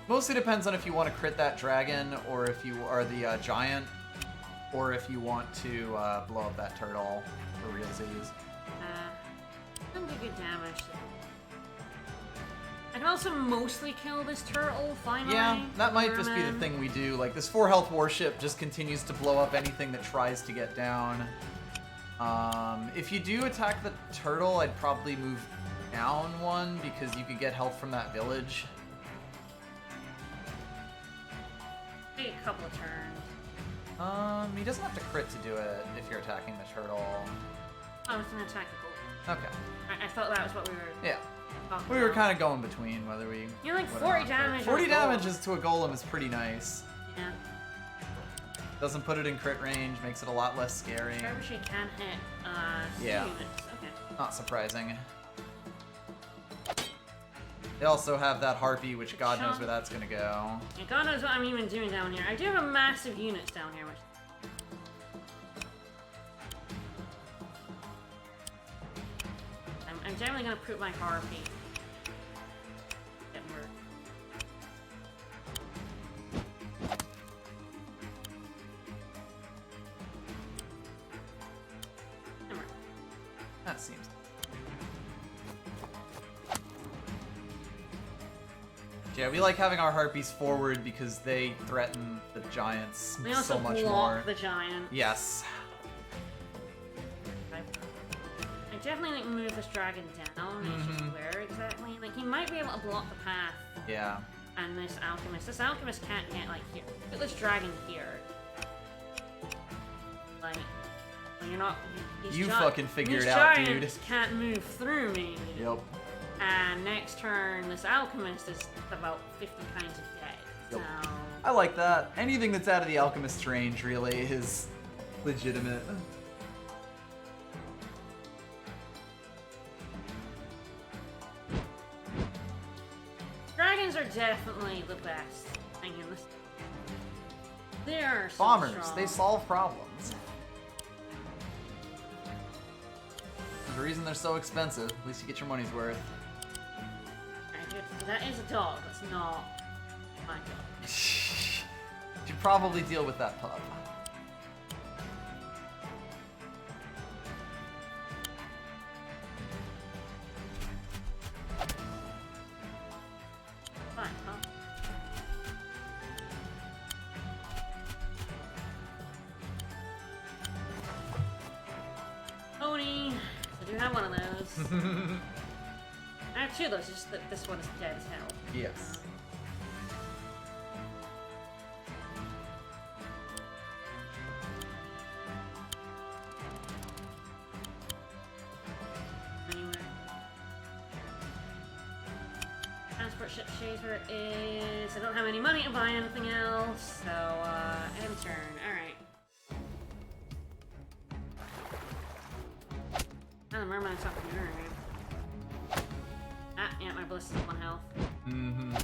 Mostly depends on if you want to crit that dragon, or if you are the giant, or if you want to blow up that turtle for realsies. Don't do good damage. I can also mostly kill this turtle, finally. Yeah, that might just be the thing we do. Like, this 4-health warship just continues to blow up anything that tries to get down. If you do attack the turtle, I'd probably move down 1, because you could get health from that village. Take a couple of turns. He doesn't have to crit to do it if you're attacking the turtle. I was gonna attack the gold. Okay. I thought that was what we were... Yeah. We were kind of going between whether we... You're like 40 damage. 40 damage is to a golem is pretty nice. Yeah. Doesn't put it in crit range, makes it a lot less scary. Trebuchet can hit yeah. units. Okay. Not surprising. They also have that harpy, which God knows where that's gonna go. Yeah, God knows what I'm even doing down here. I do have a massive units down here, which... I'm generally gonna put my harpy. Get work. That seems. Yeah, we like having our harpies forward because they threaten the giants They also so much block more. the giant. Yes. I definitely like move this dragon down. It's just where exactly? Like, he might be able to block the path. Yeah. And this alchemist can't get like here. Put this dragon here. Like, well, you're not. You fucking figure it out, dude. dude. Can't move through me. Yep. And next turn, this alchemist is about 50 kinds of dead. Yep. So. I like that. Anything that's out of the alchemist's range really is legitimate. Dragons are definitely the best thing in this. They're so Bombers, strong. they solve problems. There's a reason they're so expensive. At least you get your money's worth. Alright, good. That is a dog. That's not. My God. Should probably deal with that pup. Fine, huh? Pony. I do have one of those. I have two of those, it's just that this one is dead as hell. Yes. Anyway. Transport ship shaver is... I don't have any money to buy anything else, so, end turn. Alright. Now the merman's up in the room. Ah, yeah, my ballista's 1 health. Mm-hmm.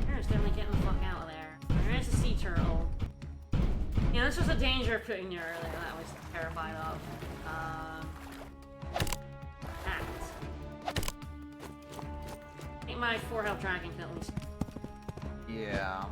There's definitely getting the fuck out of there. There is a sea turtle. Yeah, this was a danger of putting you earlier that I was terrified of. That. I think my 4 health dragon can at least. Yeah.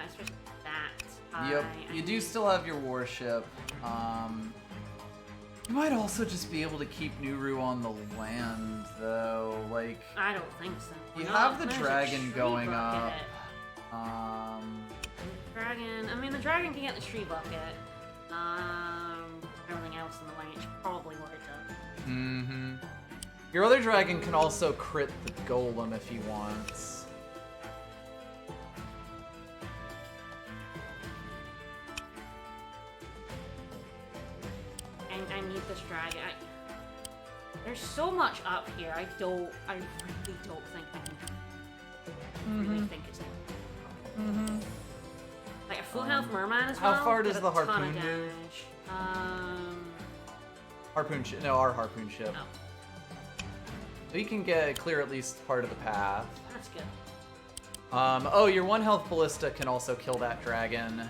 Especially that. Yep, you do still have your warship. You might also just be able to keep Nuru on the land, though. Like, I don't think so. you No, have the there's a dragon tree going bucket. up. Dragon. I mean, the dragon can get the tree bucket. Everything else in the way, it's probably what it does. Mm-hmm. Your other dragon can also crit the golem if he wants. I need this dragon. There's so much up here. I really don't think I can. Really think it's. Like a full health merman as well. How far does did the a ton of harpoon do? damage. Harpoon ship. No, our harpoon ship. Oh, So you can clear at least part of the path. that's good. Oh, your 1 health ballista can also kill that dragon.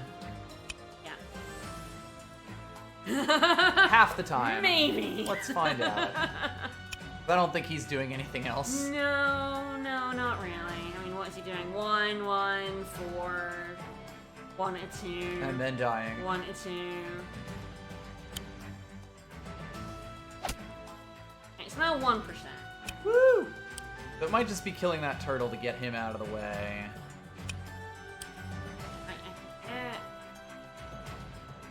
Yeah. Half the time. Maybe. Let's find out. I don't think he's doing anything else. No, not really. I mean, what is he doing? 1, 1, 4, 1 and 2. And then dying. 1 and 2. It's now 1%. Woo! So it might just be killing that turtle to get him out of the way.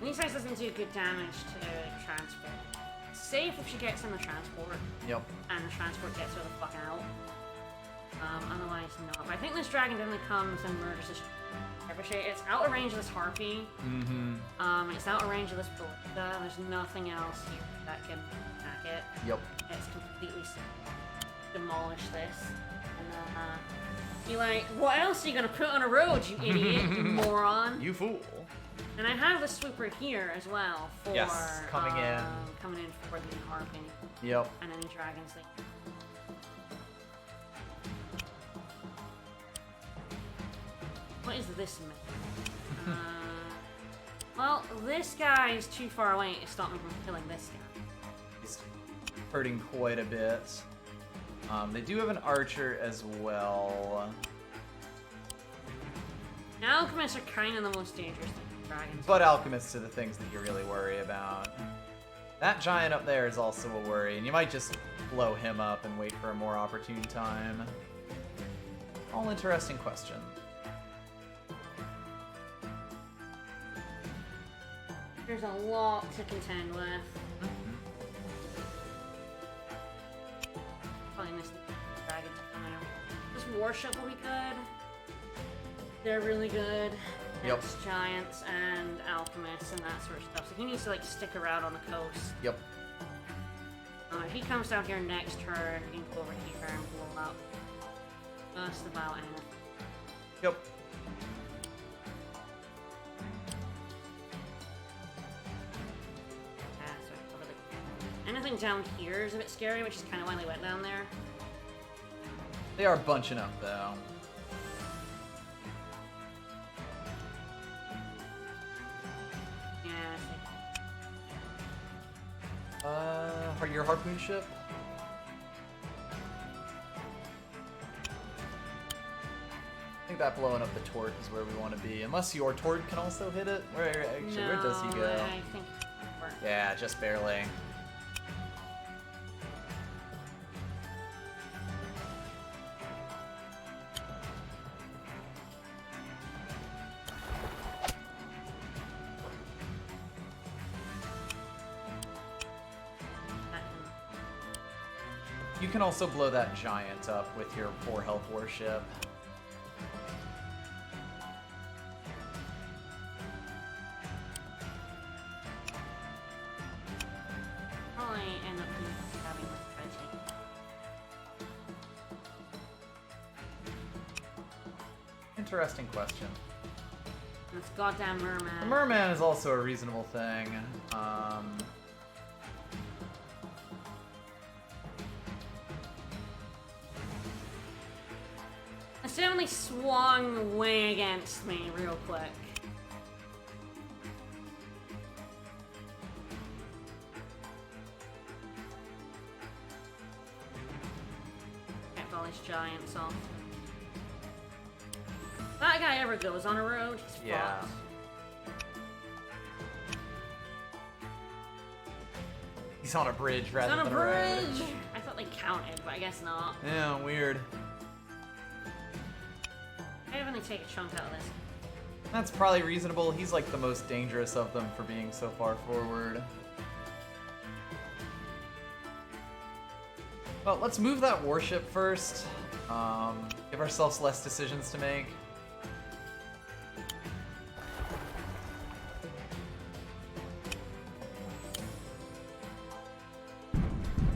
These guys doesn't do good damage to transport. Safe if she gets in the transport. Yep. And the transport gets her the fuck out. Otherwise, not. But I think this dragon definitely comes and murders this trebuchet. It's out of range of this harpy. Mm-hmm. It's out of range of this ballista. There's nothing else here that can attack it. Yep. It's completely demolish this. And then, be like, what else are you gonna put on a road, you idiot, you moron? You fool. And I have the swooper here as well for coming in for the harping. Yep. And any dragons they. What is this myth? Well, this guy is too far away to stop me from killing this guy. He's hurting quite a bit. They do have an archer as well. Alchemists are kind of the most dangerous dragons. But alchemists are the things that you really worry about. That giant up there is also a worry, and you might just blow him up and wait for a more opportune time. All interesting question. There's a lot to contend with. Probably missed the dragons coming out. This warship will be good. They're really good. Yep. It's giants and alchemists and that sort of stuff. So he needs to like stick around on the coast. Yep. If he comes down here next turn, he can go over here and blow up. Just about anything. Yep. Anything down here is a bit scary, which is kind of why they went down there. They are bunching up, though. Yeah, Are your Harpoon ship? I think that blowing up the torque is where we want to be. Unless your torque can also hit it. Where does he go? I think. Yeah, just barely. You can also blow that giant up with your 4 health warship. Probably end up having this try to take. Interesting question. This goddamn merman. The merman is also a reasonable thing. It's definitely swung way against me real quick. Kept all these giants off. If that guy ever goes on a road, he's Yeah. fucked. He's on a bridge He's rather on a than bridge! a road. I thought they counted, but I guess not. Yeah, weird. I haven't take a chunk out of this. That's probably reasonable. He's like the most dangerous of them for being so far forward. Well, let's move that warship first. Give ourselves less decisions to make.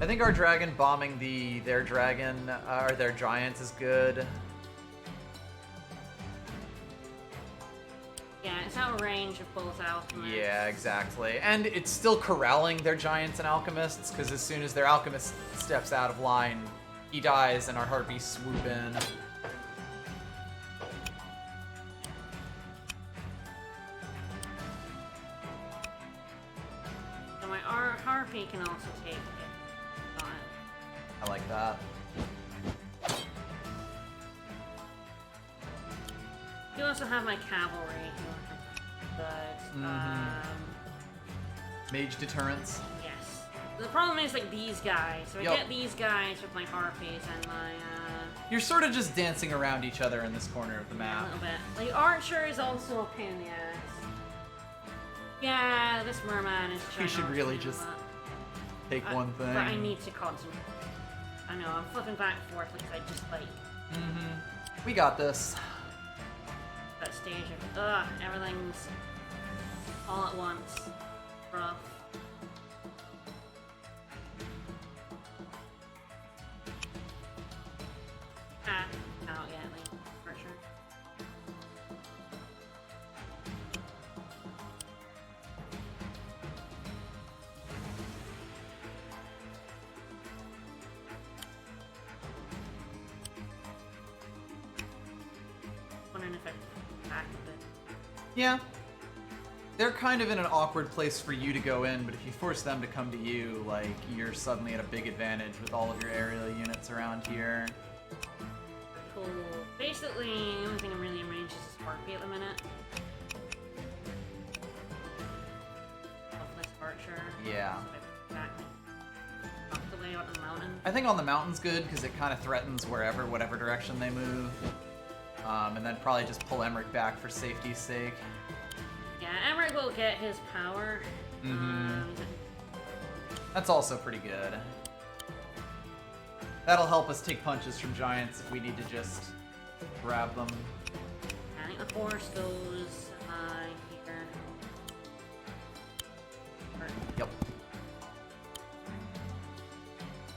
I think our dragon bombing their dragon, or their giant is good. Yeah, it's out of range of both alchemists. Yeah, exactly. And it's still corralling their giants and alchemists, because as soon as their alchemist steps out of line, he dies and our harpies swoop in. So my harpy can also take it. I like that. You also have my cavalry, but Mage deterrence. yes. The problem is like these guys. So I Yup. get these guys with my harpies and my You're sort of just dancing around each other in this corner of the a map. little bit. The archer is also a pain in the ass. Yeah, this merman is. We should ginormous really pain in just the butt. take one thing. But I need to concentrate. I know, I'm flipping back and forth because I just like We got this. that stage of everything's all at once. Rough. Out yet, like, for sure. Wondering if I back a bit. Yeah. They're kind of in an awkward place for you to go in, but if you force them to come to you, like, you're suddenly at a big advantage with all of your aerial units around here. Cool. Basically, the only thing I'm really in range is this harpy at the minute. This archer. Yeah. Off the way out on the mountain. I think on the mountain's good, because it kind of threatens whatever direction they move. And then probably just pull Emmerich back for safety's sake. Yeah, Emmerich will get his power. That's also pretty good. That'll help us take punches from giants if we need to just grab them. I think the horse goes here. Yep.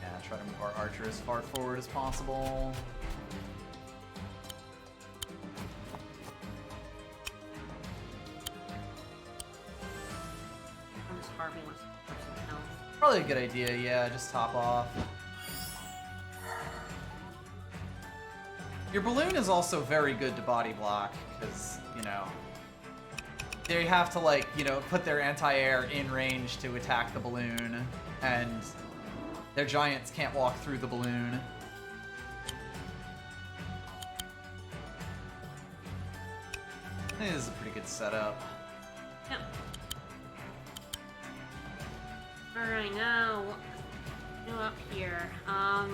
Yeah, try to move our archer as far forward as possible. This harpy wants to put some health. Probably a good idea, yeah, just top off. Your balloon is also very good to body block, because, you know, they have to, like, you know, put their anti-air in range to attack the balloon, and their giants can't walk through the balloon. This is a pretty good setup. Yep. Alright, now, go up here.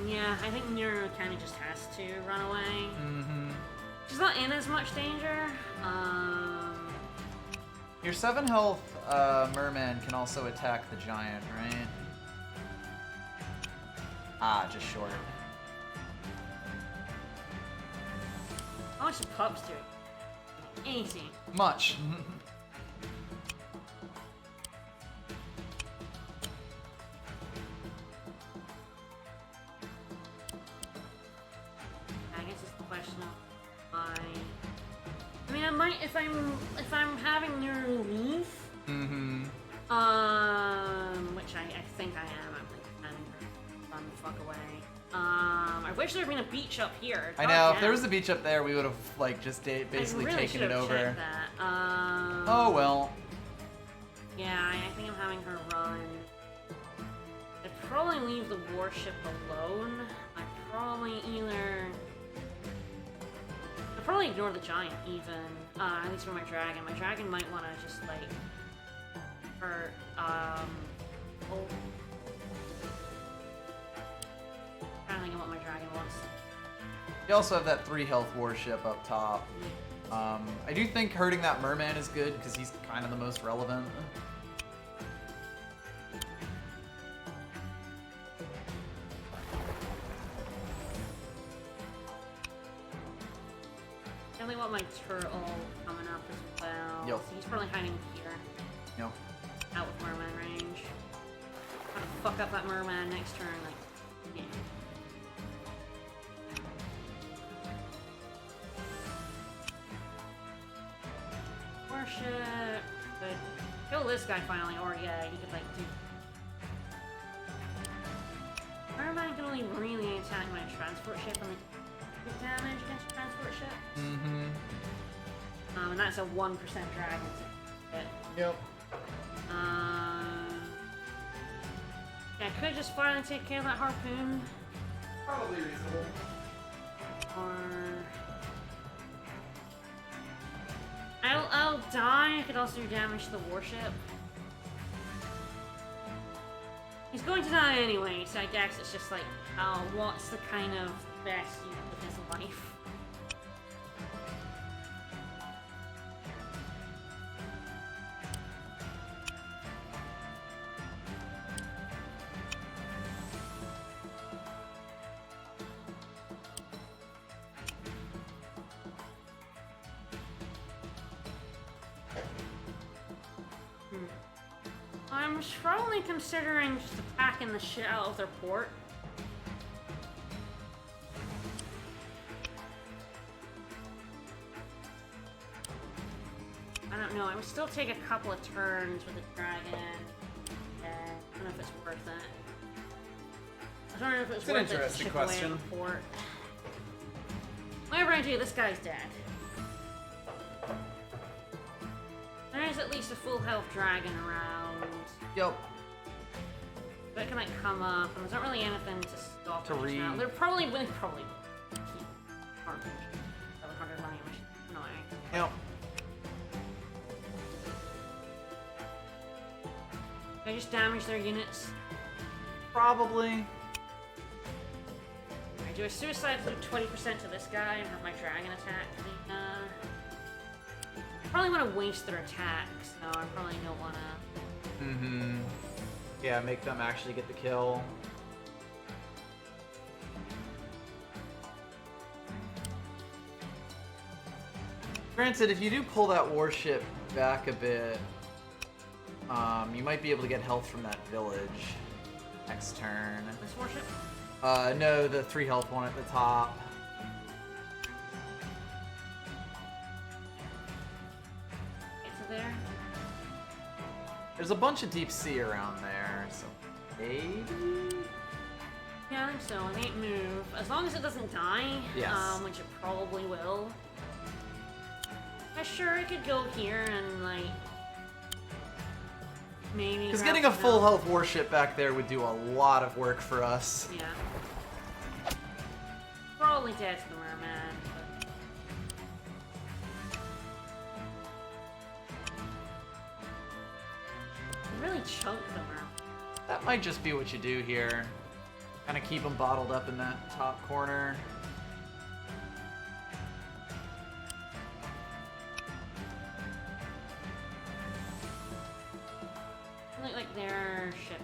Yeah, I think Nero kind of just has to run away. Mm-hmm. She's not in as much danger. Your 7 health merman can also attack the giant, right? Ah, just short. How much do pups do? Easy. Much. I guess it's the question of why. I mean, I might if I'm having Nero leave. Mm-hmm. Which I think I am. I'm like having her run the fuck away. I wish there had been a beach up here. I know, if there was a beach up there, we would have, like, just basically really taken it over. Checked that. Oh, well. Yeah, I think I'm having her run. I'd probably leave the warship alone. I'd probably ignore the giant, even. At least for my dragon. My dragon might want to just, like, hurt, oh. I don't think of what my dragon wants. You also have that 3 health warship up top. I do think hurting that merman is good, because he's kind of the most relevant. I only want my turtle coming up as well. Yep. So he's probably hiding here. Yep. Out with merman range. Trying to fuck up that merman next turn, like, yeah. Warship. Could kill this guy finally, or yeah, he could like do. Merman can only really attack my transport ship and like do damage against the transport ship. Mm-hmm. And that's a 1% dragon. Yep. Yeah, could I just finally take care of that harpoon? Probably reasonable. Or I'll die. I could also do damage to the warship. He's going to die anyway, so I guess it's just like, oh, what's the kind of best use of his life? I'm strongly considering just attacking the shit out of their port. I don't know, I would still take a couple of turns with the dragon. I don't know if it's worth it. I don't know if it's worth it to interesting chip question. away at the port. Whatever I do, this guy's dead. There is at least a full health dragon around. Yep. But it can like come up, and there's not really anything to stop To it read. now. They're probably keep Harpoons. 700 money, which is annoying. Yep. Can I just damage their units? Probably. I do a suicide flute 20% to this guy and have my dragon attack the, I probably want to waste their attacks, so I probably don't want to. Mm-hmm. Yeah, make them actually get the kill. Granted, if you do pull that warship back a bit, you might be able to get health from that village next turn. This warship? No, the 3 health one at the top. It's there. There's a bunch of deep sea around there, so Maybe? Yeah, I think so. It ain't move. As long as it doesn't die, Yes. Which it probably will. Sure, it could go here and, like, maybe... Because getting a full health warship back there would do a lot of work for us. Yeah. Probably dead to the merman, but... really chunk the merman. That might just be what you do here. Kind of keep them bottled up in that top corner. Look like their ship.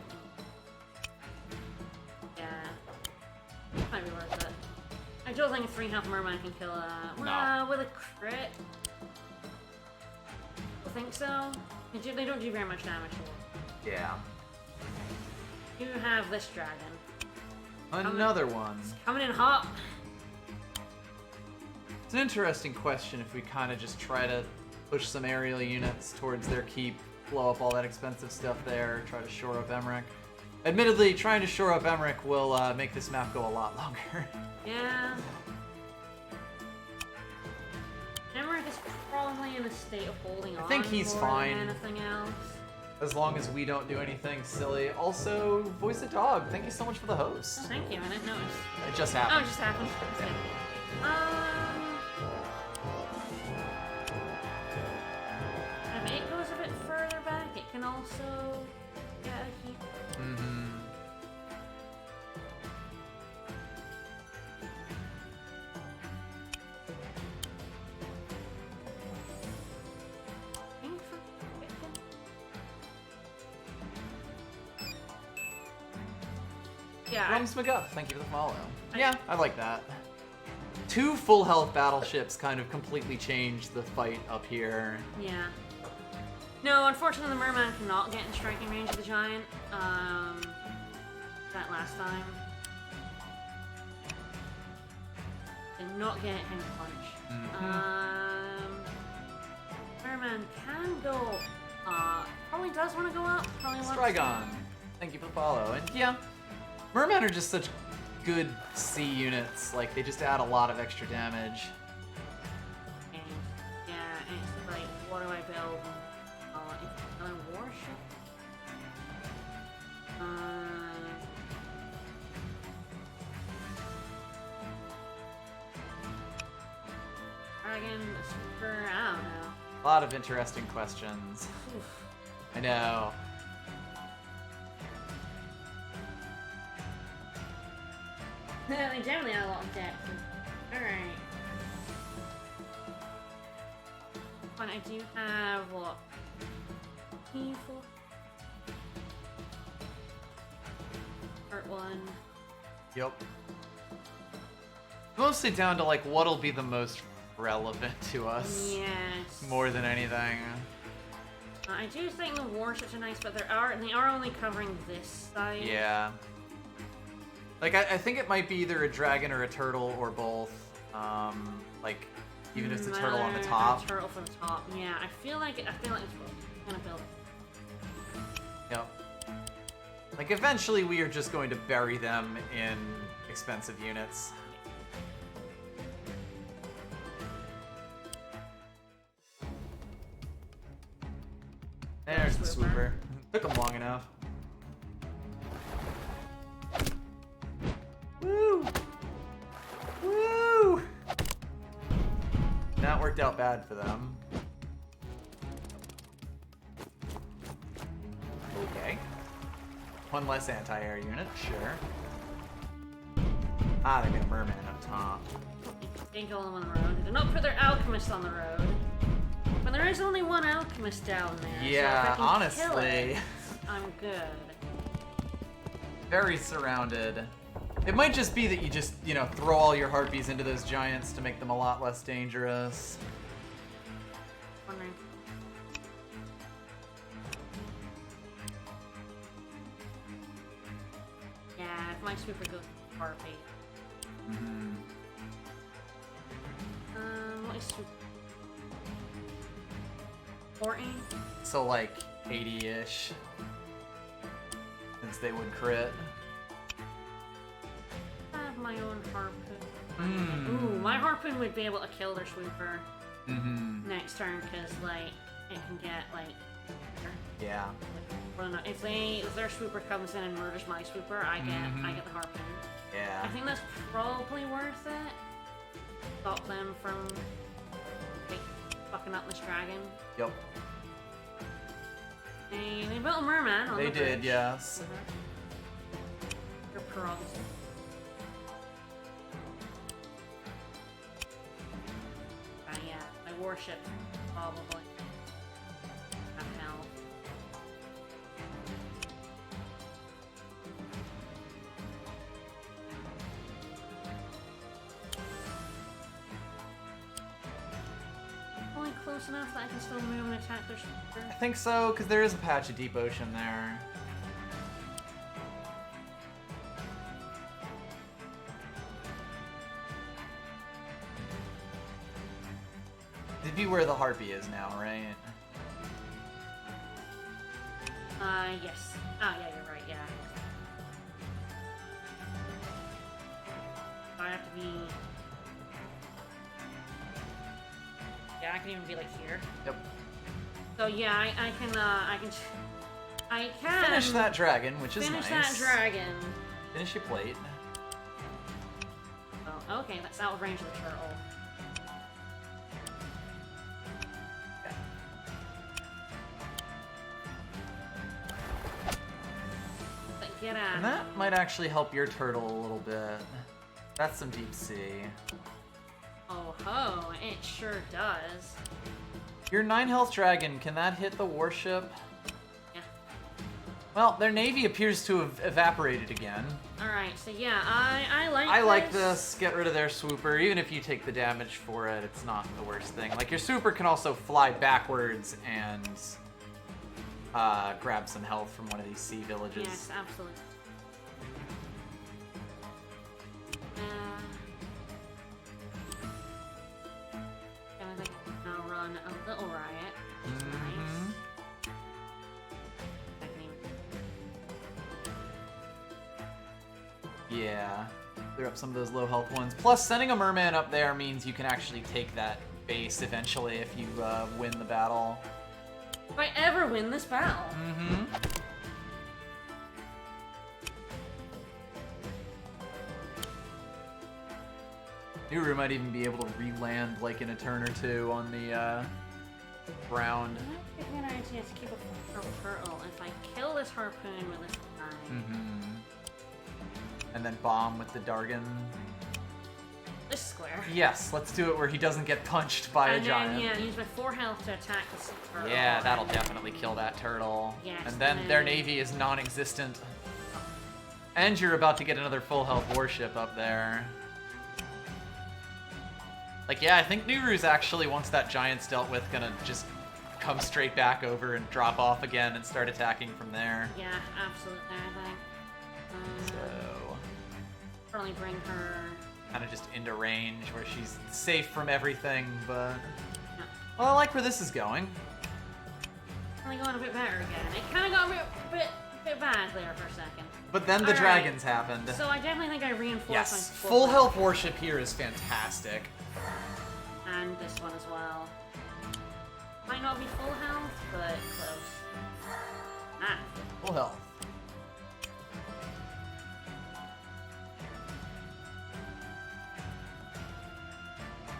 Yeah. Might be worth it. I don't think a 3.5 merman can kill a... No. With a crit? I think so. They don't do very much damage to it. Yeah. You have this dragon. Another one. Coming in hot. It's an interesting question if we kind of just try to push some aerial units towards their keep, blow up all that expensive stuff there, try to shore up Emmerich. Admittedly, trying to shore up Emmerich will make this map go a lot longer. Yeah. Emmerich is probably in a state of holding on. I think he's more fine. than anything else. As long as we don't do anything silly. Also, Voice of Dog, thank you so much for the host. Oh, thank you, I didn't notice. It just happened. Oh, it just happened. Okay. If it goes a bit further back, it can also get a heat. Mm-hmm. Yeah. Rums McGuff, thank you for the follow. Yeah, I like that. 2 full health battleships kind of completely changed the fight up here. Yeah. No, unfortunately the merman cannot get in striking range of the giant. That last time. Did not get him punch. Mm-hmm. Merman can go up. Probably does want to go up. Probably wants Strigon, thank you for the follow. And yeah, Mermen are just such good C units. Like, they just add a lot of extra damage. And, yeah, and it's like, what do I build? Another warship? Dragon, super, I don't know. A lot of interesting questions. Oof. I know. They definitely have a lot of depth. Alright. But I do have, what? Painful. Part 1. Yep. Mostly down to, like, what'll be the most relevant to us. Yes. More than anything. I do think the warships are nice, but they are only covering this side. Yeah. Like, I think it might be either a dragon or a turtle or both. Like, even if it's a turtle on the top. A turtle from the top. Yeah, I feel like it's gonna build it. Yep. Like, eventually we are just going to bury them in expensive units. There's the swooper. Took him long enough. Woo! Woo! That worked out bad for them. Okay. One less anti-air unit, sure. Ah, they got a merman up top. Didn't go on the road. They did not put their alchemist on the road. But there is only one alchemist down there. Yeah, so if I can honestly. kill it, I'm good. Very surrounded. It might just be that you just, you know, throw all your harpies into those giants to make them a lot less dangerous. Wondering. Yeah, if my super goes harpy. Mm-hmm. What is super? 40? So like 80-ish. since they would crit. I have my own harpoon. Ooh, my harpoon would be able to kill their swooper next turn because like it can get like. Yeah. If their swooper comes in and murders my swooper, I get the harpoon. Yeah. I think that's probably worth it. Stop them from like, fucking up this dragon. Yep. They built a merman on the bridge. They did, yes. Your prerogative. Yeah, my warship probably. Close enough that I can still move and attack their swooper? I think so, because there is a patch of deep ocean there. It'd be where the harpy is now, right? Yes. Oh, yeah, you're right, yeah. I have to be... Yeah, I can even be like here. Yep. So yeah, I can finish that dragon, which is nice. Finish that dragon. Finish your plate. Oh, okay, that's out of range of the turtle. But get out. And that might actually help your turtle a little bit. That's some deep sea. Oh ho, it sure does. Your 9 health dragon, can that hit the warship? Yeah. Well, their navy appears to have evaporated again. Alright, so yeah, I like I like this. Get rid of their swooper. Even if you take the damage for it, it's not the worst thing. Like, your swooper can also fly backwards and grab some health from one of these sea villages. Yes, absolutely. A little riot. Nice. Yeah, clear up some of those low health ones. Plus, sending a merman up there means you can actually take that base eventually if you win the battle. If I ever win this battle. Nuru might even be able to re-land like in a turn or two on the ground. It might be a good idea to keep a turtle if I kill this harpoon with this guy. And then bomb with the Dargon. This square. Yes, let's do it where he doesn't get punched by a giant. Yeah, use my 4 health to attack the turtle. Yeah, that'll definitely kill that turtle. Yes, and then their navy is non-existent. And you're about to get another full health warship up there. Like, yeah, I think Nuru's actually, once that giant's dealt with, gonna just come straight back over and drop off again and start attacking from there. Yeah, absolutely, I think. So... Probably bring her... kind of just into range where she's safe from everything, but... No. Well, I like where this is going. Only going a bit better again. It kind of got a bit bad there for a second. But then the dragons happened. So I definitely think I reinforced my yes, full health warship here is fantastic. And this one as well. Might not be full health, but close. Ah. Full health.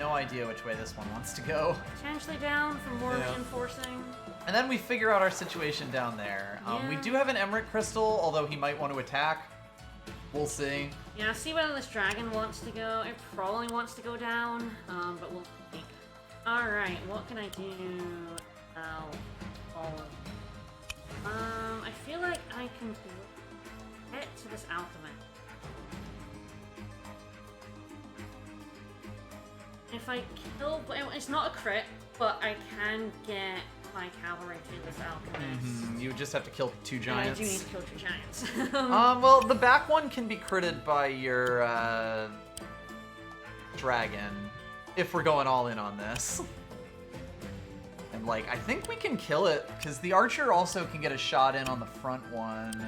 No idea which way this one wants to go. Potentially down for more reinforcing. And then we figure out our situation down there. We do have an Emerald Crystal, although he might want to attack. We'll see. Yeah, see whether this dragon wants to go. It probably wants to go down, but we'll see. Alright, what can I do now? I feel like I can get to this alchemist. If I kill... It's not a crit, but I can get my cavalry to this alchemist. You would just have to kill 2 giants. And I do need to kill 2 giants. Well, the back one can be critted by your dragon, if we're going all in on this. And, like, I think we can kill it, because the archer also can get a shot in on the front one.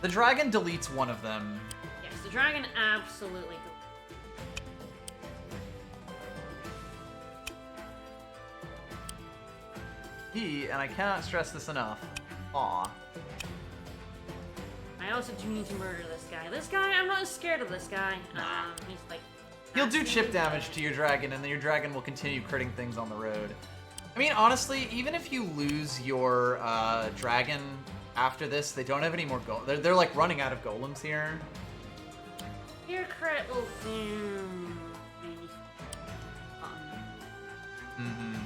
The dragon deletes one of them. Yes, the dragon absolutely He, and I cannot stress this enough, aw. I also do need to murder this guy. This guy, I'm not as scared of this guy. He's like... He'll do chip damage to your dragon, and then your dragon will continue critting things on the road. I mean, honestly, even if you lose your dragon after this, they don't have any more golems. They're like running out of golems here. Your crit will do... maybe... Mm-hmm.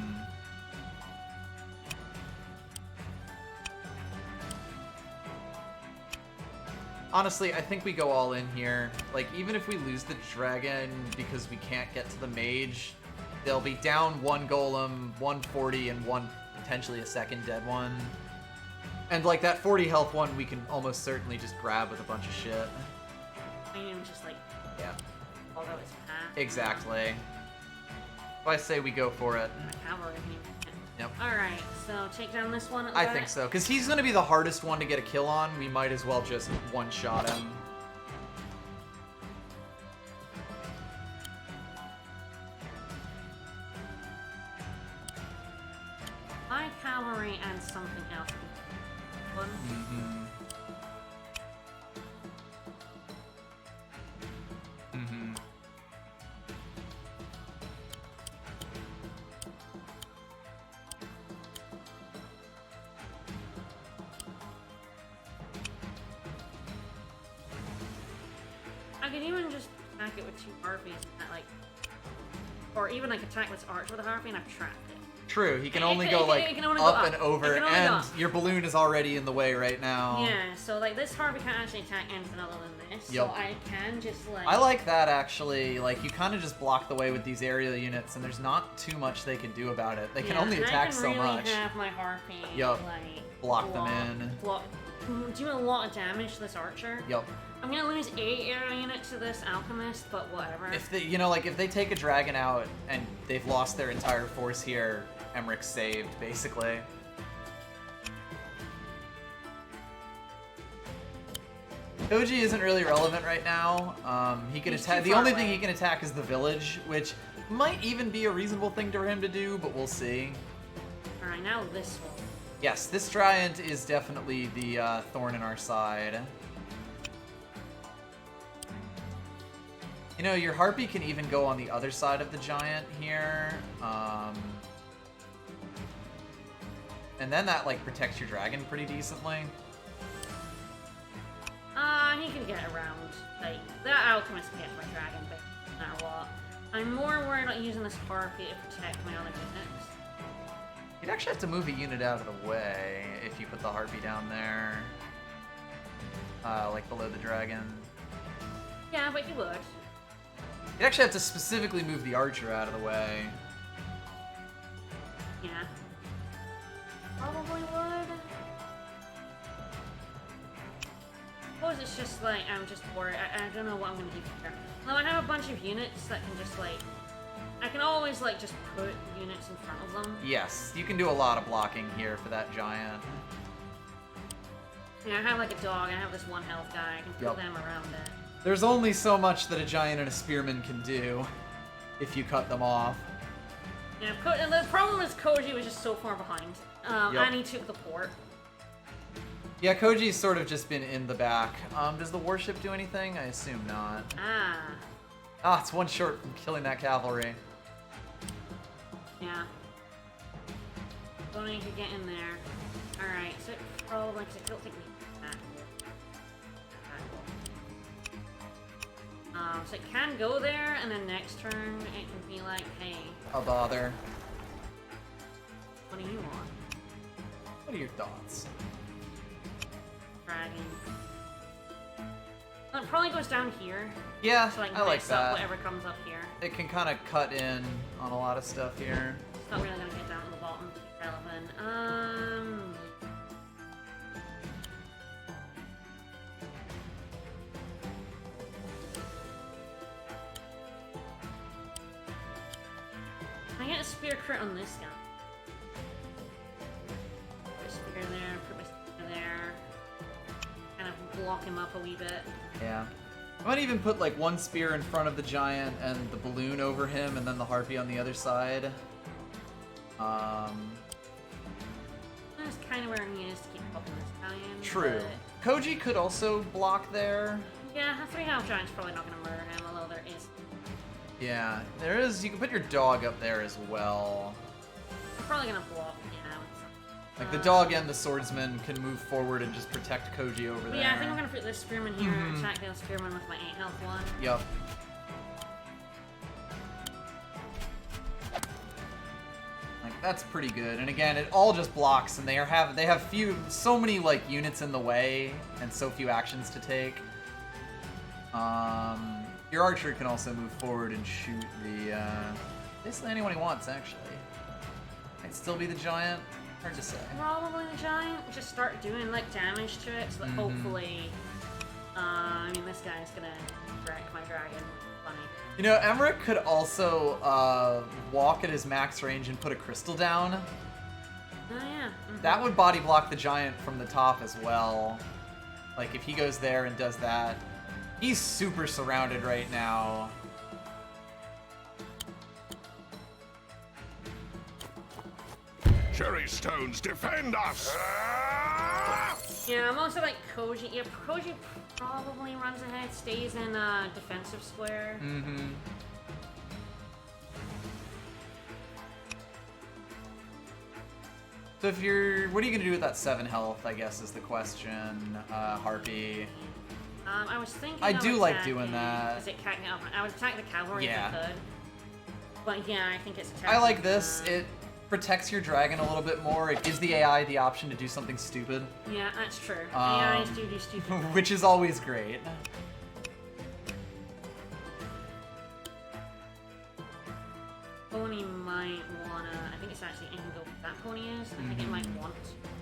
Honestly, I think we go all in here. Like, even if we lose the dragon because we can't get to the mage, they'll be down one golem, 140, and one potentially a second dead one. And like that 40 health one, we can almost certainly just grab with a bunch of shit. I mean, just like... yeah. Although it's path. Exactly. If I say we go for it. Cavalry. Yep. Alright, so take down this one. I think so, because he's going to be the hardest one to get a kill on. We might as well just one-shot him. My cavalry and something else. One. Mm-hmm. Mm-hmm. I could even just attack it with 2 harpies and like, or even like attack with arch with a harpy and I've trapped it. True, he can only go like up and over, and your balloon is already in the way right now. Yeah, so like this harpy can't actually attack anything other than this, yep. so I can just like... I like that actually, like you kind of just block the way with these aerial units and there's not too much they can do about it. They can only attack so much. I can really have my harpy, yep. like... block them in. Do a lot of damage to this archer. Yep. I'm gonna lose 8 area units to this alchemist, but whatever. If they, you know, like if they take a dragon out and they've lost their entire force here, Emmerich's saved, basically. Koji isn't really relevant right now. He can attack. The only thing he can attack is the village, which might even be a reasonable thing for him to do, but we'll see. All right, now this one. Yes, this giant is definitely the thorn in our side. You know, your harpy can even go on the other side of the giant here. And then that, like, protects your dragon pretty decently. He can get around. Like, that alchemist can get my dragon, but no matter what. I'm more worried about using this harpy to protect my other units. You'd actually have to move a unit out of the way if you put the harpy down there. Like, below the dragon. Yeah, but you would. You'd actually have to specifically move the archer out of the way. Yeah. Probably would. Suppose it's just like, I'm just worried. I don't know what I'm gonna do here. No, I have a bunch of units that can just like, I can always like just put units in front of them. Yes, you can do a lot of blocking here for that giant. Yeah, I have like a dog, I have this 1 health guy, I can put them around it. There's only so much that a giant and a spearman can do if you cut them off. Yeah, and the problem is Koji was just so far behind. And he took the port. Yeah, Koji's sort of just been in the back. Does the warship do anything? I assume not. Ah, it's 1 short from killing that cavalry. Yeah. Bonnie could get in there. Alright, so it probably, because it'll take me back. So it can go there, and then next turn it can be like, hey. A bother. What do you want? What are your thoughts? Dragon. Well, it probably goes down here. Yeah, so I can I like mix that. up whatever comes up here. It can kind of cut in on a lot of stuff here. It's not really gonna get down to the bottom to be relevant. I get a spear crit on this guy. Put a spear there, put my spear there. Kind of block him up a wee bit. Yeah. I might even put like one spear in front of the giant and the balloon over him, and then the harpy on the other side. That's kind of where he is to keep up with this Italian. True. But... Koji could also block there. Yeah, a 3-health giant's probably not going to murder him, although there is. Yeah, there is. You can put your dog up there as well. I'm probably going to block, Like the dog and the swordsman can move forward and just protect Koji over there. Yeah, I think I'm going to put this spearman here and attack the spearman with my 8-health one. Yup. Like that's pretty good. And again, it all just blocks, and they have so many like units in the way and so few actions to take. Your archer can also move forward and shoot the basically anyone he wants actually. Might still be the giant. Hard to say. Probably the giant. Just start doing like damage to it, so that hopefully, I mean, this guy's gonna wreck my dragon. Funny. You know, Emmerich could also walk at his max range and put a crystal down. Oh yeah. That would body block the giant from the top as well. Like if he goes there and does that, he's super surrounded right now. Cherry stones, defend us! Yeah, I'm also like Koji. Yeah, Koji probably runs ahead, stays in defensive square. So what are you gonna do with that 7 health, I guess is the question, Harpy? I was thinking I do like attacking, doing that. Is it I would attack the cavalry if I could. But yeah, I think it's attacking. I like this. It protects your dragon a little bit more. It gives the AI the option to do something stupid. Yeah, that's true. AIs do stupid things. Which is always great. Pony might wanna... I think it's actually Ingo that pony is. I think it might want...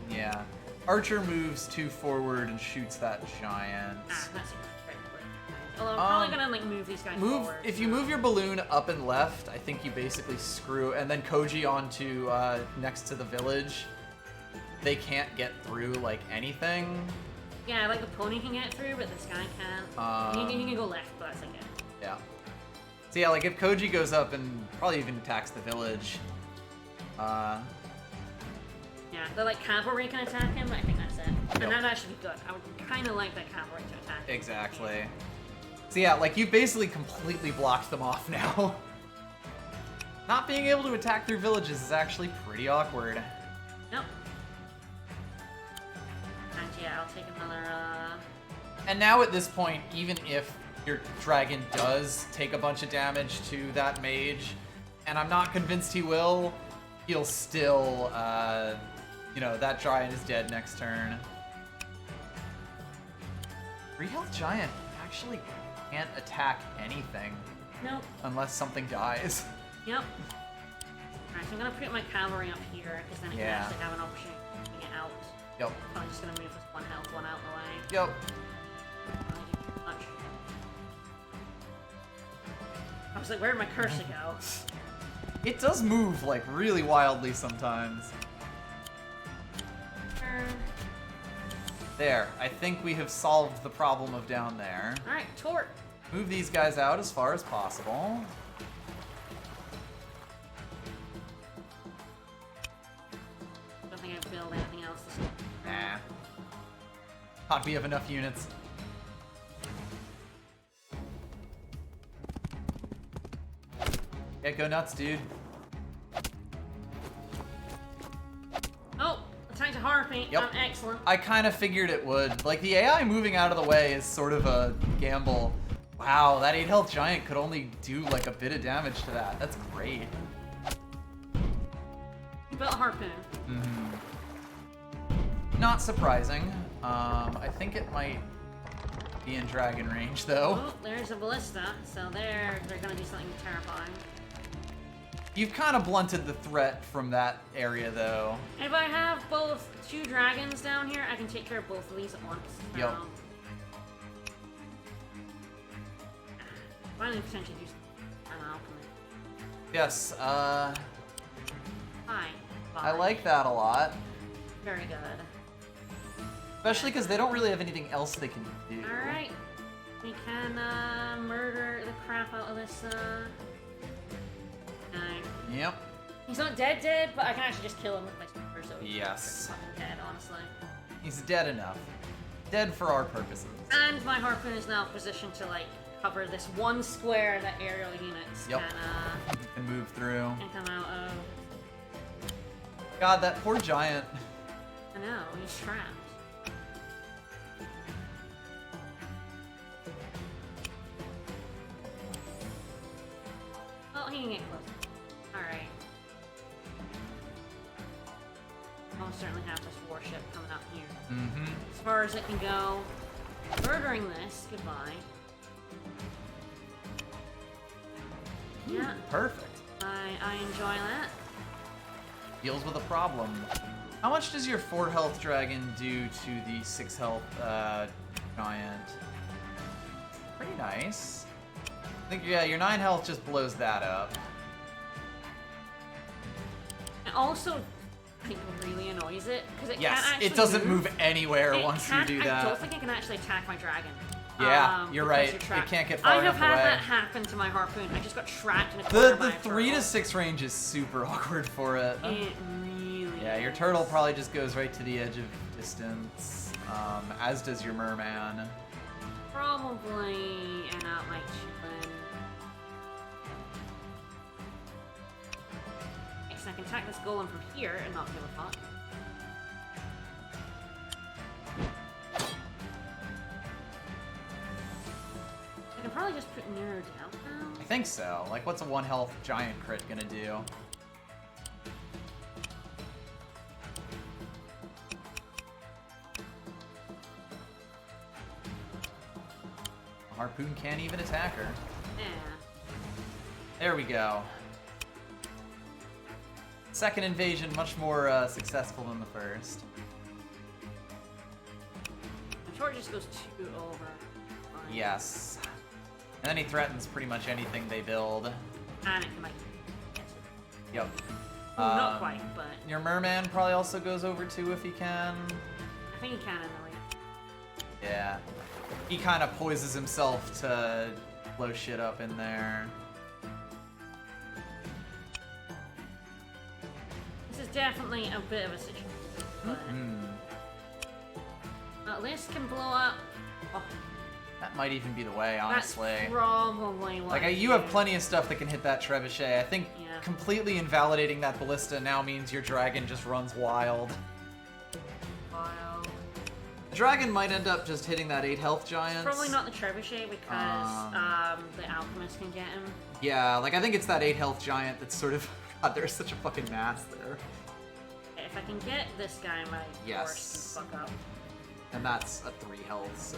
Yeah. Archer moves 2 forward and shoots that giant. Ah, that's a great. Although I'm probably gonna like move these guys forward. If you move your balloon up and left, I think you basically screw, and then Koji onto next to the village. They can't get through like anything. Yeah, like the pony can get through, but this guy can't. He can go left, but that's okay. Yeah. So yeah, like if Koji goes up and probably even attacks the village. Yeah, the like cavalry can attack him, but I think that's it. And that'd actually be good. I would kind of like that cavalry to attack him. Exactly. So yeah, like you basically completely blocked them off now. Not being able to attack through villages is actually pretty awkward. Yep. And yeah, I'll take another, And now at this point, even if your dragon does take a bunch of damage to that mage, and I'm not convinced he will, he'll still, you know, that giant is dead next turn. 3 health giant actually can't attack anything. Nope. Unless something dies. Yep. Alright, so I'm gonna put my cavalry up here, because then I can actually have an opportunity to get out. Yep. I'm just gonna move this 1 health one out of the way. Yep. I was like, where'd my cursor go? It does move, like, really wildly sometimes. There. I think we have solved the problem of down there. Alright, Tort. Move these guys out as far as possible. Don't think I've built anything else this Nah. Thought we have enough units. Yeah, go nuts, dude. Oh, attacked a harpy. Yep. Excellent. I kind of figured it would. Like, the AI moving out of the way is sort of a gamble. Wow, that 8 health giant could only do, like, a bit of damage to that. That's great. You built a harpoon. Not surprising. I think it might be in dragon range, though. Oh, there's a ballista, so they're gonna do something terrifying. You've kind of blunted the threat from that area, though. If I have both 2 dragons down here, I can take care of both of these at once. So. Yep. Finally, potentially do an alchemy. Yes, Hi. I like that a lot. Very good. Especially because they don't really have anything else they can do. Alright. We can murder the crap out of this guy. Yep. He's not dead, but I can actually just kill him with my super, so he's Yes. fucking dead, honestly. He's dead enough. Dead for our purposes. And my harpoon is now positioned to like cover this one square that aerial units can move through. can come out of. God, that poor giant. I know, he's trapped. Oh, he can get close. Alright. I'll certainly have this warship coming up here. Mm-hmm. As far as it can go. Murdering this, goodbye. Yeah, Perfect. I enjoy that. Deals with a problem. How much does your 4 health dragon do to the 6 health giant? Pretty nice. I think, yeah, your 9 health just blows that up. And also, I think really annoys it because it Yes, can't actually it doesn't move anywhere It once you can't- do I that. don't think it can actually attack my dragon. Yeah, you're because right. you're It trapped. can't get far I enough have had away. that happen to my harpoon. I just got trapped in a corner The by a 3 to turtle. 6 range is super awkward for it. It really Yeah, your is. turtle probably just goes right to the edge of distance, as does your merman. Probably, and out my chicken. Next, I can attack this golem from here and not give a fuck. I can probably just put Nero down now. I think so. Like, what's a 1 health giant crit gonna do? A harpoon can't even attack her. Yeah. There we go. Second invasion, much more successful than the first. The short just goes 2 over. Fine. Yes. And then he threatens pretty much anything they build. And it can, like, get to Yep. well, not quite, but Your merman probably also goes over 2 if he can. I think he can in the way. Yeah. He kind of poises himself to blow shit up in there. This is definitely a bit of a situation, but this can blow up. Oh, That might even be the way, honestly. that's probably what. Like, you have plenty of stuff that can hit that trebuchet. I think Yeah. completely invalidating that ballista now means your dragon just runs wild. Wild. The dragon might end up just hitting that 8 health giant. Probably not the trebuchet because the alchemist can get him. Yeah, like, I think it's that 8 health giant that's sort of... God, there's such a fucking mass there. If I can get this guy, my Yes. horse can fuck up. And that's a 3 health, so...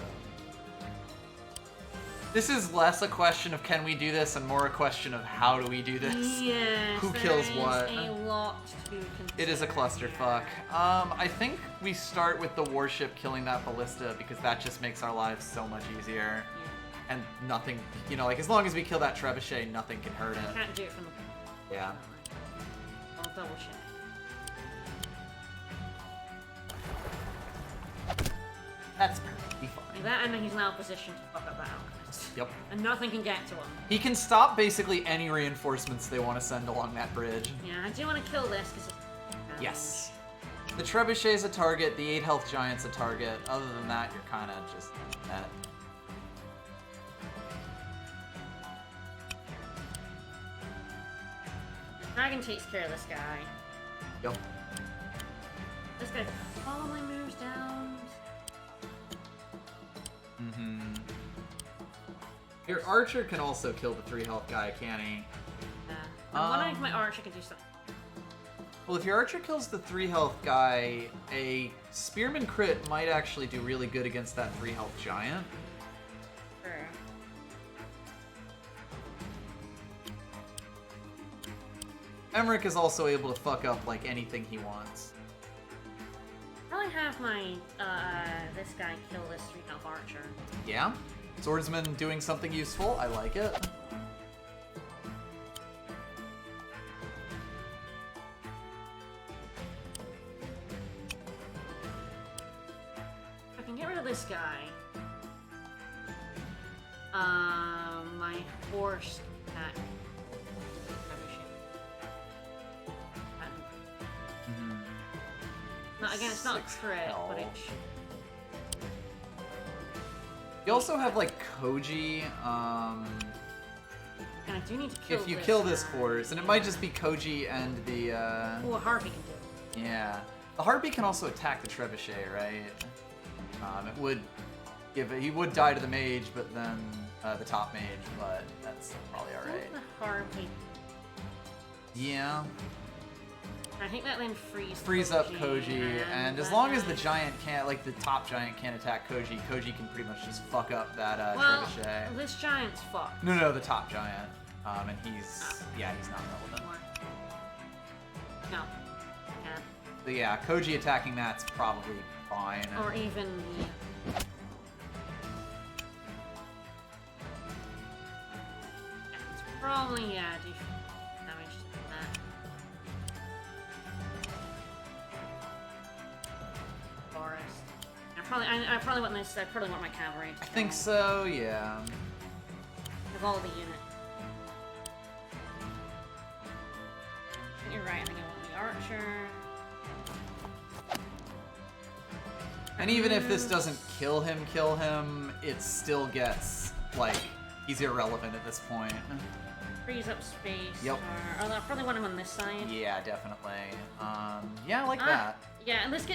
This is less a question of can we do this and more a question of how do we do this. Yes. Who kills there is what? A lot to consider. It is a clusterfuck. I think we start with the warship killing that ballista because that just makes our lives so much easier. Yeah. And nothing, you know, like as long as we kill that trebuchet, nothing can hurt it. Can't do it from the. Yeah. I'll double check. That's perfectly fine. Like that, and then he's now positioned to fuck up that alchemist. Yep. And nothing can get to him. He can stop basically any reinforcements they want to send along that bridge. Yeah, I do want to kill this because. Yes. The trebuchet's a target, the 8 health giant's a target. Other than that, you're kind of just net. Dragon takes care of this guy. Yep. This guy probably moves down. Mm-hmm. Your archer can also kill the 3 health guy, can he? Yeah. I'm wondering if my archer can do something. Well, if your archer kills the 3 health guy, a spearman crit might actually do really good against that 3 health giant. Sure. Emmerich is also able to fuck up like anything he wants. Probably have my this guy kill this 3 health archer. Yeah? Swordsman doing something useful, I like it. get rid of this guy. My horse attack. No, again, it's not a crit, but it should. You also have like Koji. And I do need to kill if you this kill this guy. horse, and it might just be Koji and the. Ooh, a Harpy can do it. Yeah, the Harpy can also attack the trebuchet, right? It would give it. He would die to the mage, but then the top mage. But that's probably all right. The Harpy. Yeah. I think that then frees up Koji, and as long as the giant can't, like the top giant can't attack Koji, Koji can pretty much just fuck up that trebuchet. This giant's fucked. No, the top giant. And he's not relevant. No. Yeah. But yeah, Koji attacking that's probably fine. Or even it's probably do damage to that. Forest. I probably want this. I probably want my cavalry. I think so. Yeah. Of all the units. You're right. I think I want the archer. And even if this doesn't kill him, it still gets like he's irrelevant at this point. Frees up space. Yep. I probably want him on this side. Yeah, definitely. Yeah, I like that. Yeah, and it's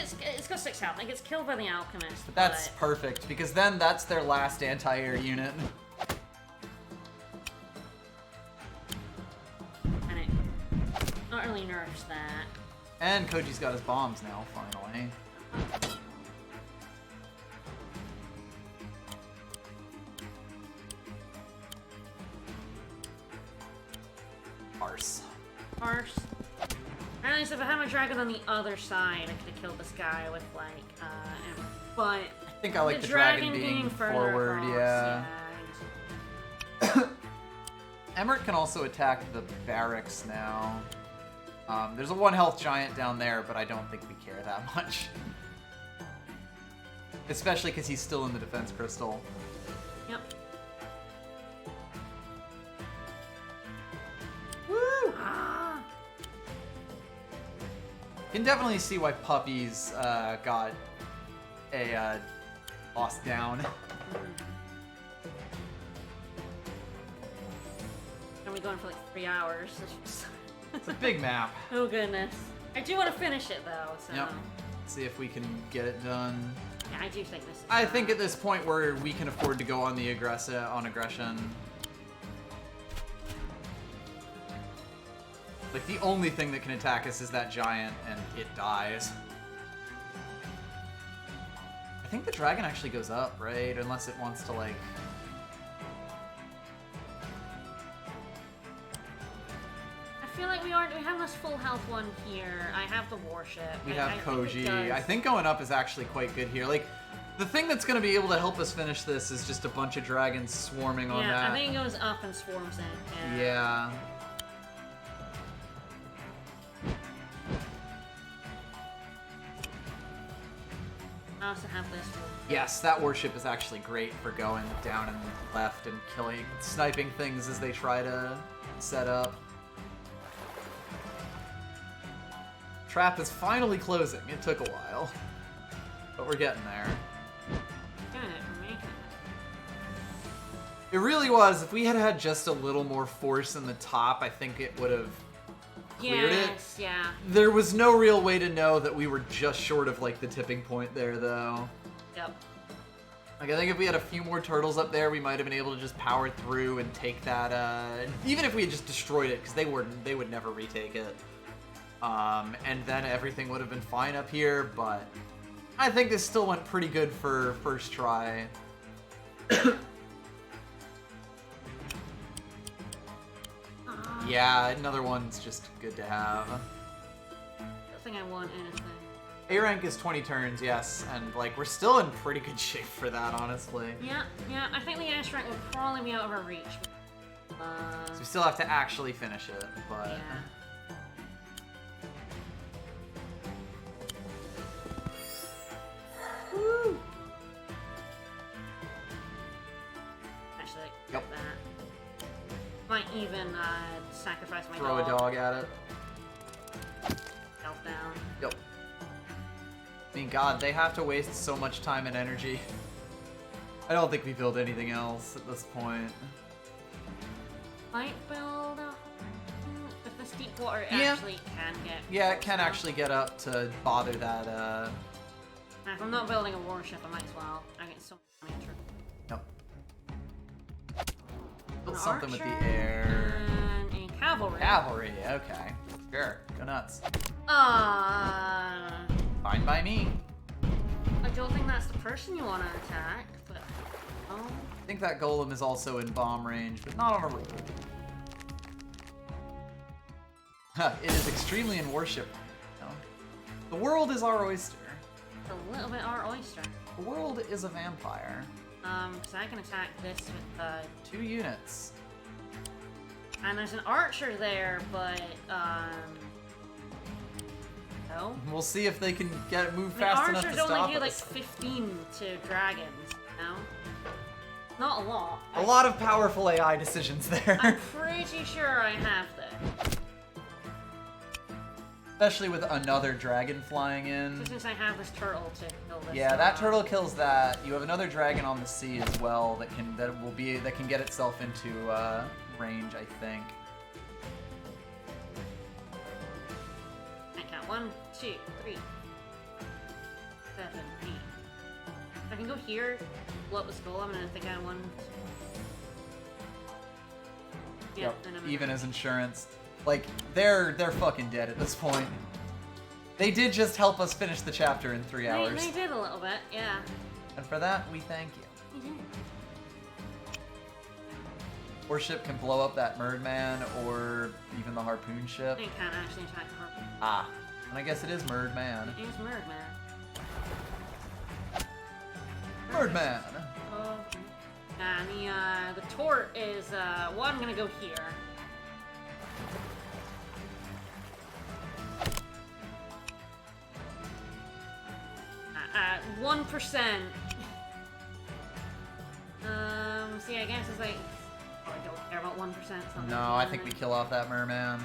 got 6 health. It gets killed by the alchemist. But that's perfect because then that's their last anti-air unit. And it not really nerfs that. And Koji's got his bombs now, finally. Arse. Apparently, so if I had my dragon on the other side, I could have killed this guy with like, but I think I like the dragon being forward, across, yeah. Emmerich can also attack the barracks now. There's a 1 health giant down there, but I don't think we care that much. Especially because he's still in the defense crystal. Yep. Woo! Can definitely see why puppies got a boss down. And we're going for like 3 hours. It's a big map. Oh goodness. I do want to finish it though, so. Yep. See if we can get it done. Yeah, I do think this is I think at this point where we can afford to go on the aggression. Like, the only thing that can attack us is that giant, and it dies. I think the dragon actually goes up, right? Unless it wants to, like... I feel like we have this full health one here. I have the warship. We have Koji. I think going up is actually quite good here. Like, the thing that's going to be able to help us finish this is just a bunch of dragons swarming on that. Yeah, I think it goes up and swarms in. Yeah. I also have this one. Yes, that warship is actually great for going down and left and sniping things as they try to set up. Trap is finally closing. It took a while, but we're getting there. Good, we're making It really was. If we had had just a little more force in the top, I think it would have cleared it. Yeah. There was no real way to know that we were just short of like the tipping point there, though. Yep. Like, I think if we had a few more turtles up there, we might have been able to just power through and take that, even if we had just destroyed it, because they would never retake it. And then everything would have been fine up here, but I think this still went pretty good for first try. Yeah, another one's just good to have. I don't think I want anything. A rank is 20 turns, yes, and like we're still in pretty good shape for that, honestly. Yeah. I think the S rank will probably be out of our reach. So we still have to actually finish it, but... Yeah. Woo! even sacrifice my Throw a dog at it. Health down. Yep. I mean, God, they have to waste so much time and energy. I don't think we build anything else at this point. Might build a... If this deep water Yeah. actually can get... Yeah, it can actually get up to bother that, If I'm not building a warship, I might as well. I get so much money. Nope. Build An something with the archer air. And a cavalry. Cavalry, okay. Sure, go nuts. Fine by me. I don't think that's the person you want to attack, but... Oh. I think that golem is also in bomb range, but not on a roll. Huh, it is extremely in warship. No. The world is our oyster. A little bit our oyster. The world is a vampire. Because I can attack this with, 2 units. And there's an archer there, but, no. We'll see if they can move fast enough to archers stop only do, like, us. 15 to dragons, no? Not a lot. A lot of powerful AI decisions there. I'm pretty sure I have this. Especially with another dragon flying in. So since I have this turtle to kill this. Yeah, that turtle kills that. You have another dragon on the sea as well that can get itself into range, I think. I count 1, 2, 3, 7, 8. I can go here, blow up the skull. I'm gonna think I won. Yeah, Yep. then I'm Even as insurance. Like, they're fucking dead at this point. They did just help us finish the chapter in 3 hours. They did a little bit, yeah. And for that, we thank you. They did. Warship can blow up that Murdman or even the Harpoon ship. They can't actually attack the harpoon. Ah. And I guess it is Murdman. It is Murdman. Murdman! Oh, okay. And the tort is, well, I'm gonna go here. 1%. See, I guess it's like, oh, I don't care about 1%. Something. No, I think we kill off that Merman.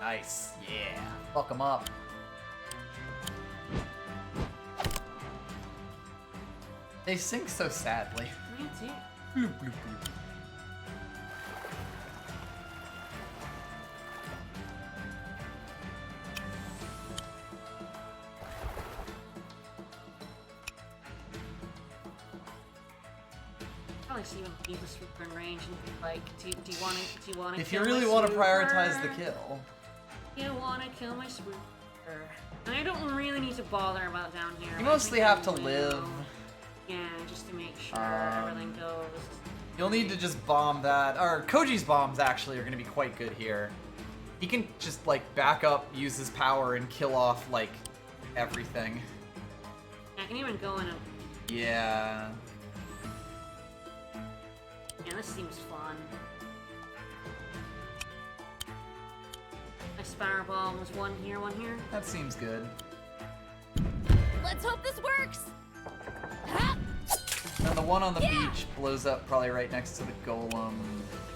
Nice, yeah. Fuck him up. They sink so sadly. Me too. Bloop, bloop, bloop. Probably see when people super in range and be like, do you want to? If you really want to prioritize the kill. You want to kill my swooper. And I don't really need to bother about down here. You mostly have to live. Yeah, just to make sure everything goes. You'll need to just bomb that. Or Koji's bombs actually are going to be quite good here. He can just like back up, use his power, and kill off like everything. I can even go in a... Yeah. Yeah, this seems fun. I spiral bombs, one here, one here. That seems good. Let's hope this works. Ha! And the one on the beach blows up probably right next to the golem.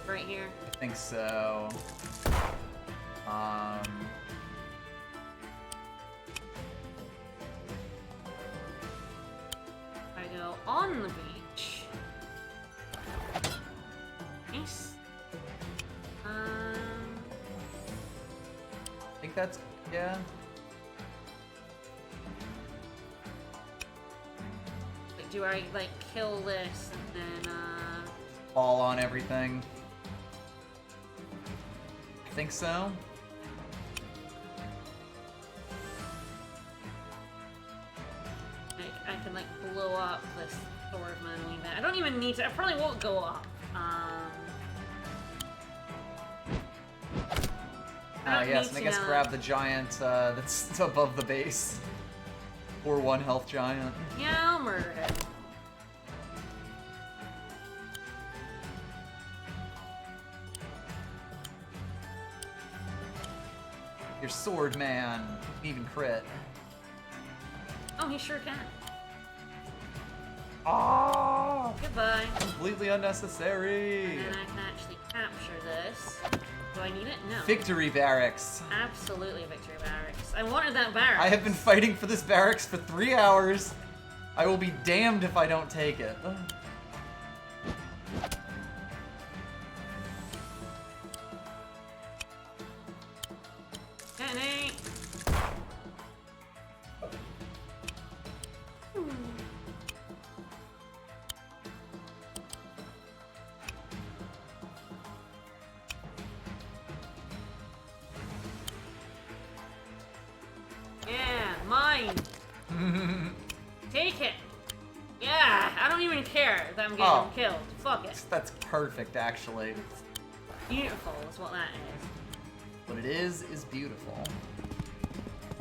Right here. I think so. I go on the beach. Nice. I think that's, yeah. Like, do I, like, kill this and then, Fall on everything. I think so. like, I can, like, blow up this swordman a wee bit. I don't even need to, I probably won't go up. Yes, and I guess grab the giant that's above the base. Or 1 health giant. Yeah, I'll murder him. Your sword man can even crit. Oh, he sure can. Oh! Goodbye. Completely unnecessary. And then I can actually capture this. Do I need it? No. Victory barracks. Absolutely victory barracks. I wanted that barracks. I have been fighting for this barracks for 3 hours. I will be damned if I don't take it. Detonate. Yeah, mine. Take it. Yeah, I don't even care that I'm getting killed. Fuck it. That's perfect, actually. Beautiful is what that is. What it is beautiful.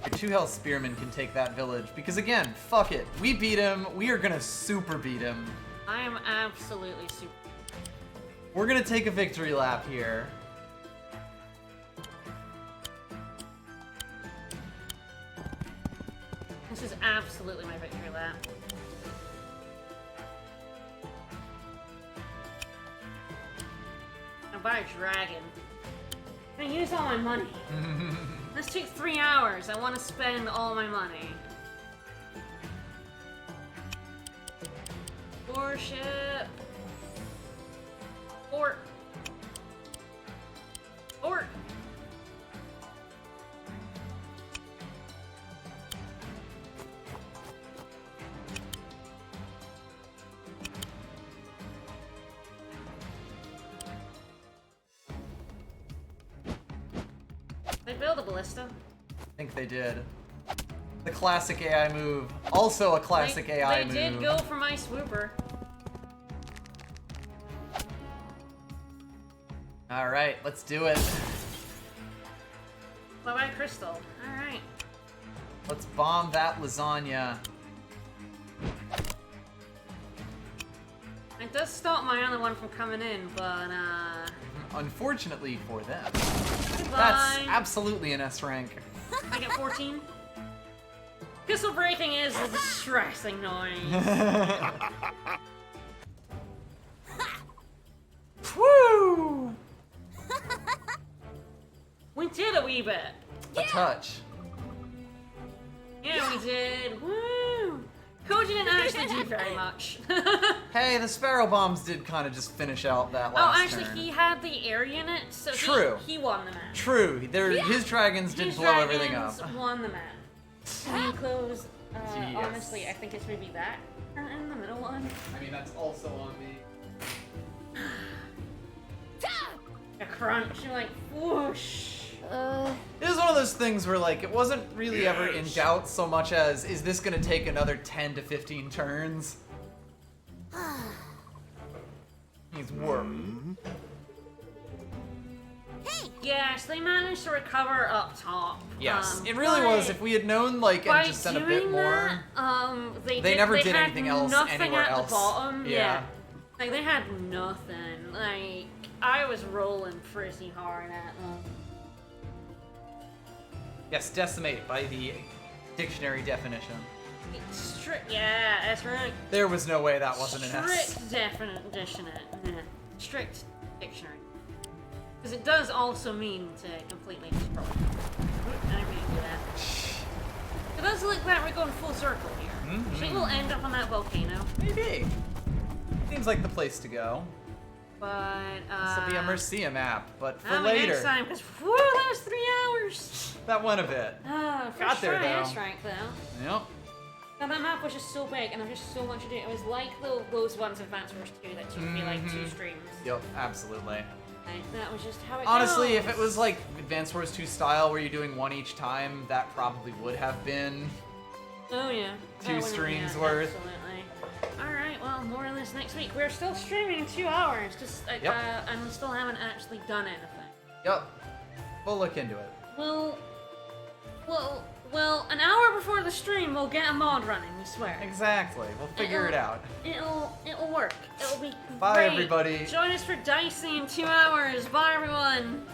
Your 2 health spearmen can take that village because, again, fuck it. We beat him. We are gonna super beat him. I am absolutely super. We're gonna take a victory lap here. This is absolutely my victory lap. I'll buy a dragon. I use all my money. This took 3 hours. I want to spend all my money. Warship. Fort. Fort. They build a ballista. I think they did. The classic AI move. Also a classic AI move. They did go for my swooper. Alright, let's do it. Bye-bye, Crystal. Alright. Let's bomb that lasagna. It does stop my other one from coming in, but, Unfortunately for them. Goodbye. That's absolutely an S rank. I get 14. Pistol breaking is a distressing noise. Woo! We did a wee bit. A touch. Yeah, we did. Woo! Koji didn't actually do very much. Hey, the sparrow bombs did kind of just finish out that Oh, last actually, turn. he had the area in it, so True. He won the match. True. His dragons did His blow everything up. dragons won the match. And close, Yes. honestly, I think it's maybe that in the middle one. I mean, that's also on me. A crunch, you're like, whoosh. It was one of those things where, like, it wasn't really ever in doubt so much as, is this gonna take another 10 to 15 turns? He's worried. Yes, they managed to recover up top. Yes, it really was. If we had known, like, and just done a bit more. They never did had anything else nothing anywhere at else. The bottom. Yeah. Like, they had nothing. Like, I was rolling pretty hard at them. Yes, decimate by the dictionary definition. Yeah, that's right. There was no way that wasn't an S. Strict definition. Strict dictionary. Because it does also mean to completely destroy. I didn't mean to do that. It does look like we're going full circle here. Mm-hmm. You think we'll end up on that volcano? Maybe. Seems like the place to go. But, This will be a Mercia map, but for that'll be later. next time, because, whew, that was 3 hours! That went a bit. First there, try, though. S rank, though. Yep. Now, that map was just so big, and there's just so much to do. It was like those ones in Advance Wars 2 that took me like 2 streams. Yep, absolutely. And that was just how it Honestly, goes. if it was like Advance Wars 2 style where you're doing one each time, that probably would have been Oh yeah. 2 streams worth. Absolutely. Alright, well, more of this next week. We're still streaming in 2 hours, just and we still haven't actually done anything. Yep. We'll look into it. Well, an hour before the stream, we'll get a mod running, we swear. Exactly. We'll figure it out. It'll work. It'll be Bye, great. everybody. Join us for Dicey in 2 hours. Bye, everyone.